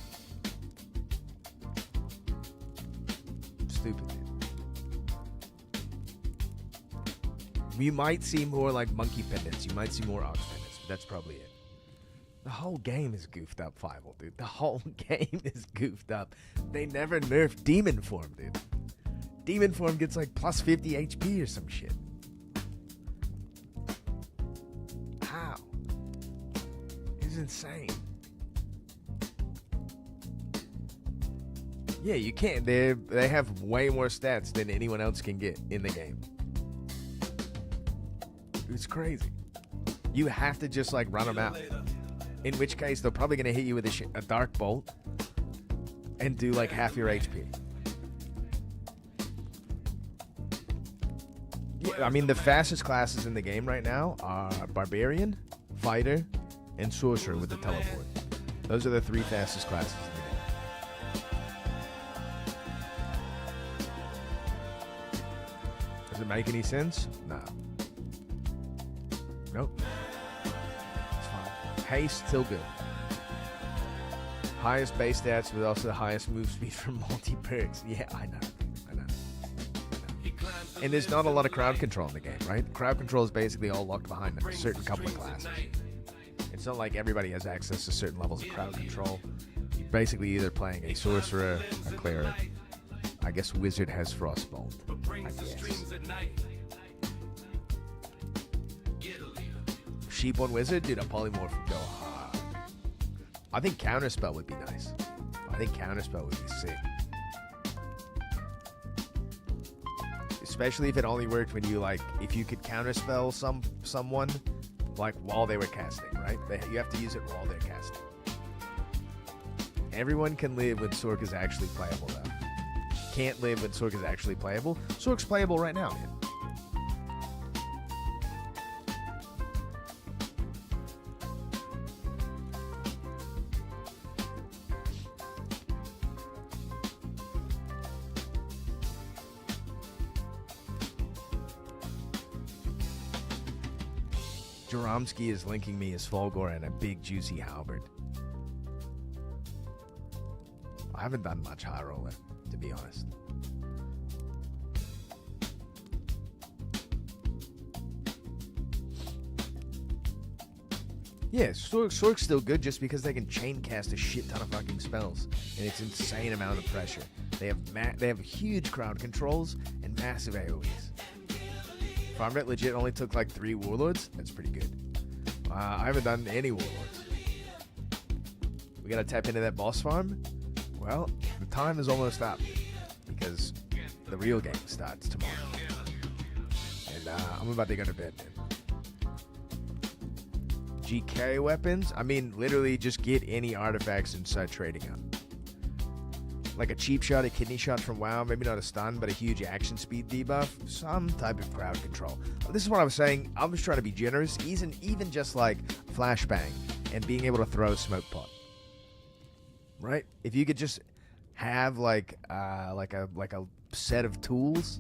Speaker 4: Stupid, dude. You might see more like monkey pendants. You might see more ox pendants, but that's probably it. The whole game is goofed up, Fievel, dude. The whole game is goofed up. They never nerfed demon form, dude. Demon form gets like plus 50 HP or some shit. How? It's insane. Yeah, you can't. They have way more stats than anyone else can get in the game. It's crazy. You have to just like run them out. In which case, they're probably going to hit you with a dark bolt and do like half your HP. Yeah, I mean, the fastest classes in the game right now are Barbarian, Fighter, and Sorcerer with the teleport. Those are the 3 fastest classes in the game. Does it make any sense? No. Nope. Haste, still good. Highest base stats, but also the highest move speed for multi-perks. Yeah, I know. And there's not a lot of crowd control in the game, right? Crowd control is basically all locked behind a certain couple of classes. It's not like everybody has access to certain levels of crowd control. You're basically either playing a sorcerer, a cleric. I guess wizard has frostbolt. I guess. Sheep on wizard, dude, a polymorph would go hard. I think counterspell would be nice. I think counterspell would be sick. Especially if it only worked when you like, if you could counterspell someone like while they were casting, right? You have to use it while they're casting. Everyone can live when Sork is actually playable though. Can't live when Sork is actually playable. Sork's playable right now, man. Jaromsky is linking me as Fulgor and a big juicy halberd. I haven't done much high roller, to be honest. Yeah, Sork's still good just because they can chain cast a shit ton of fucking spells, and it's insane amount of pressure. They have huge crowd controls and massive AoEs. Farmnet legit only took like 3 warlords. That's pretty good. I haven't done any warlords. We gotta tap into that boss farm. Well, the time is almost up because the real game starts tomorrow. And I'm about to go to bed, man. GK weapons? I mean, literally just get any artifacts and start trading up. like a cheap shot, a kidney shot from WoW, maybe not a stun, but a huge action speed debuff, some type of crowd control. This is what I was saying. I was trying to be generous, even just like flashbang and being able to throw a smoke pot. Right? If you could just have like a set of tools,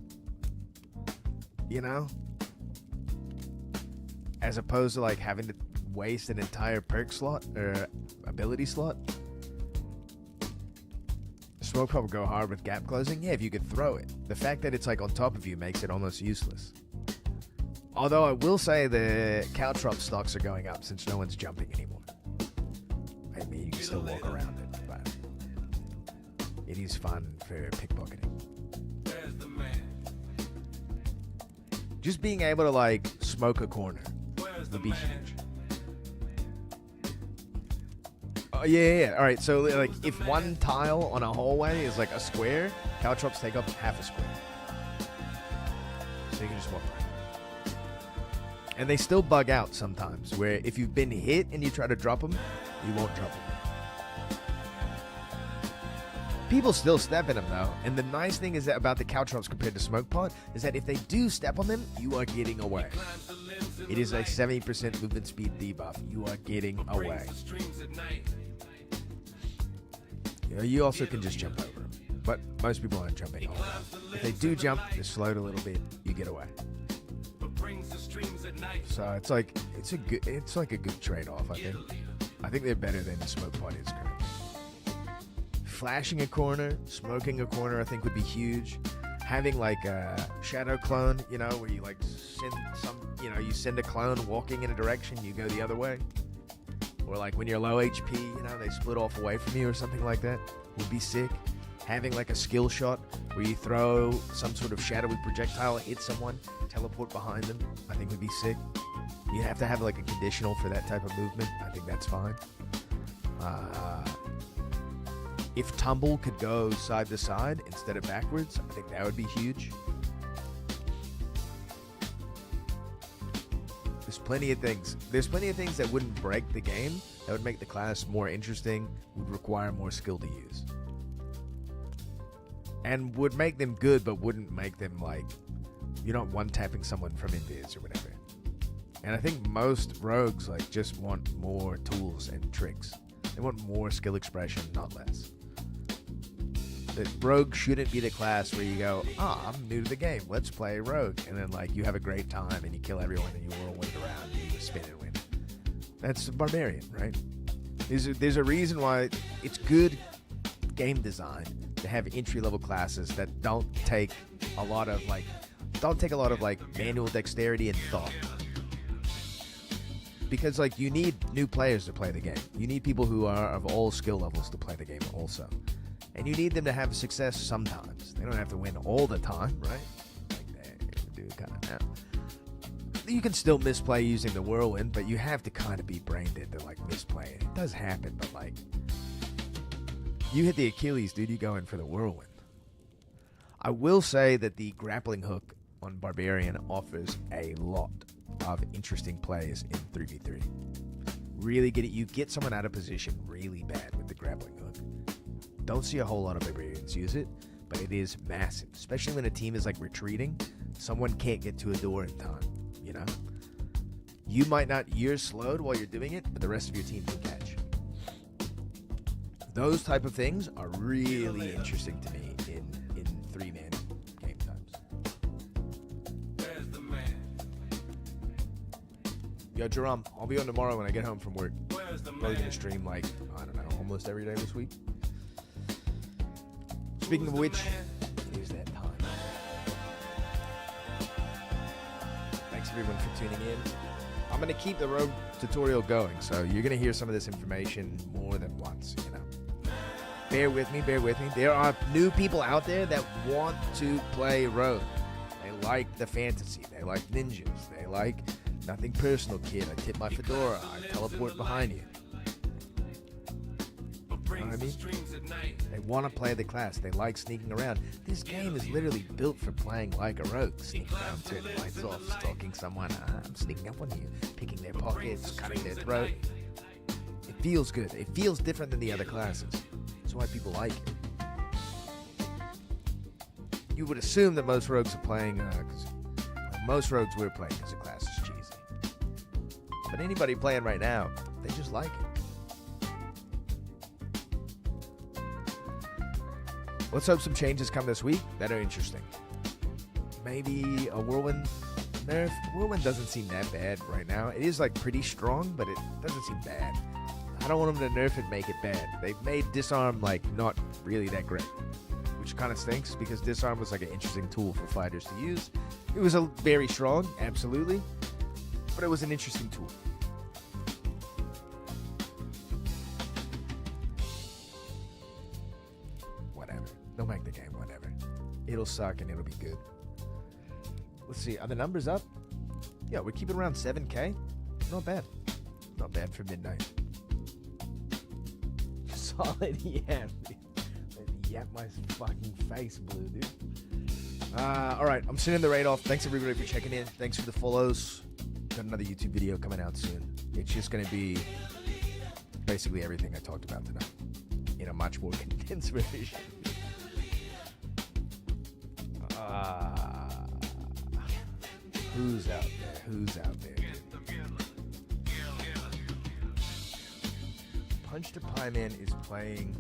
Speaker 4: you know, as opposed to like having to waste an entire perk slot or ability slot. Smoke pot would go hard with gap closing. Yeah, if you could throw it. The fact that it's like on top of you makes it almost useless. Although I will say the caltrop stocks are going up since no one's jumping anymore. I mean, you can still walk around it, but it is fun for pickpocketing. Just being able to like smoke a corner would be huge. Oh yeah. All right, so like if one tile on a hallway is like a square, caltrops take up half a square. So you can just walk around. And they still bug out sometimes, where if you've been hit and you try to drop them, you won't drop them. People still step in them though, and the nice thing is that about the caltrops compared to smoke pot is that if they do step on them, you are getting away. It is a 70% movement speed debuff. You are getting away. You also can just jump over them, but most people aren't jumping over them. If they do jump, they're slowed a little bit. You get away. So it's like a good trade-off. I think they're better than the smoke pot is currently. Flashing a corner, smoking a corner, I think would be huge. Having like a shadow clone, you know, where you like you send a clone walking in a direction, you go the other way. Or like when you're low HP, you know, they split off away from you or something like that would be sick. Having like a skill shot where you throw some sort of shadowy projectile, hit someone, teleport behind them, I think would be sick. You have to have like a conditional for that type of movement. I think that's fine. If tumble could go side to side instead of backwards, I think that would be huge. There's plenty of things. There's plenty of things that wouldn't break the game, that would make the class more interesting, would require more skill to use. And would make them good, but wouldn't make them like, you're not one-tapping someone from invis or whatever. And I think most rogues like just want more tools and tricks. They want more skill expression, not less. The rogue shouldn't be the class where you go, I'm new to the game, let's play rogue. And then like you have a great time and you kill everyone and you whirlwind around and you just spin and win. That's barbarian, right? There's a reason why it's good game design to have entry-level classes that don't take a lot of manual dexterity and thought. Because like you need new players to play the game. You need people who are of all skill levels to play the game also. And you need them to have success sometimes. They don't have to win all the time, right? Like they do kind of now. You can still misplay using the whirlwind, but you have to kind of be brain dead to like misplay it. It does happen, but like you hit the Achilles, dude, you go in for the whirlwind. I will say that the grappling hook on Barbarian offers a lot of interesting plays in 3v3. Really you get someone out of position really bad with the grappling hook. Don't see a whole lot of Barbarians use it, but it is massive, especially when a team is like retreating. Someone can't get to a door in time, you know? You're slowed while you're doing it, but the rest of your team can catch. Those type of things are really interesting to me in 3-man game times. Yo, Jerome, I'll be on tomorrow when I get home from work. Probably gonna stream like, I don't know, almost every day this week. Speaking of which, it is that time. Thanks everyone for tuning in. I'm going to keep the rogue tutorial going, so you're going to hear some of this information more than once, you know. Bear with me. There are new people out there that want to play rogue. They like the fantasy. They like ninjas. They like nothing personal, kid. I tip my fedora. I teleport behind you. You know what I mean? They want to play the class. They like sneaking around. This game is literally built for playing like a rogue. Sneaking around, turning lights off, stalking someone. I'm sneaking up on you, picking their pockets, cutting their throat. It feels good. It feels different than the other classes. That's why people like it. you would assume that most rogues are playing, because most rogues we're playing because the class is cheesy. But anybody playing right now, they just like it. Let's hope some changes come this week that are interesting. Maybe a Whirlwind nerf. Whirlwind doesn't seem that bad right now. It is like pretty strong, but it doesn't seem bad. I don't want them to nerf it, make it bad. They've made disarm like not really that great, which kind of stinks because disarm was like an interesting tool for fighters to use. It was a very strong, absolutely, but it was an interesting tool. Whatever. They'll make the game whatever. It'll suck and it'll be good. Let's see. Are the numbers up? Yeah, we're keeping around 7K. Not bad. Not bad for midnight. Solid yap. Yap my fucking face blue, dude. Alright, I'm sending the raid off. Thanks everybody for checking in. Thanks for the follows. Got another YouTube video coming out soon. It's just going to be basically everything I talked about tonight in a much more condensed version. Who's out there? Who's out there? Punch to Pie Man is playing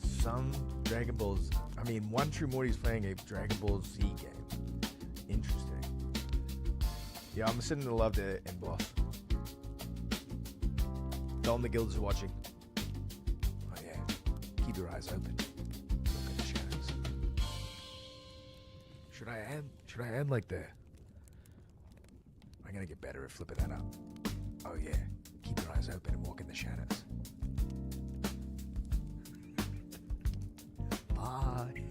Speaker 4: some Dragon Balls. I mean, One True Morty is playing a Dragon Ball Z game. Interesting. Yeah, I'm sending the love to end boss. Tell them the guilds are watching. Oh yeah, keep your eyes open. Look at the shadows. Should I add like the? I'm gonna get better at flipping that up. Oh yeah, keep your eyes open and walk in the shadows. Bye.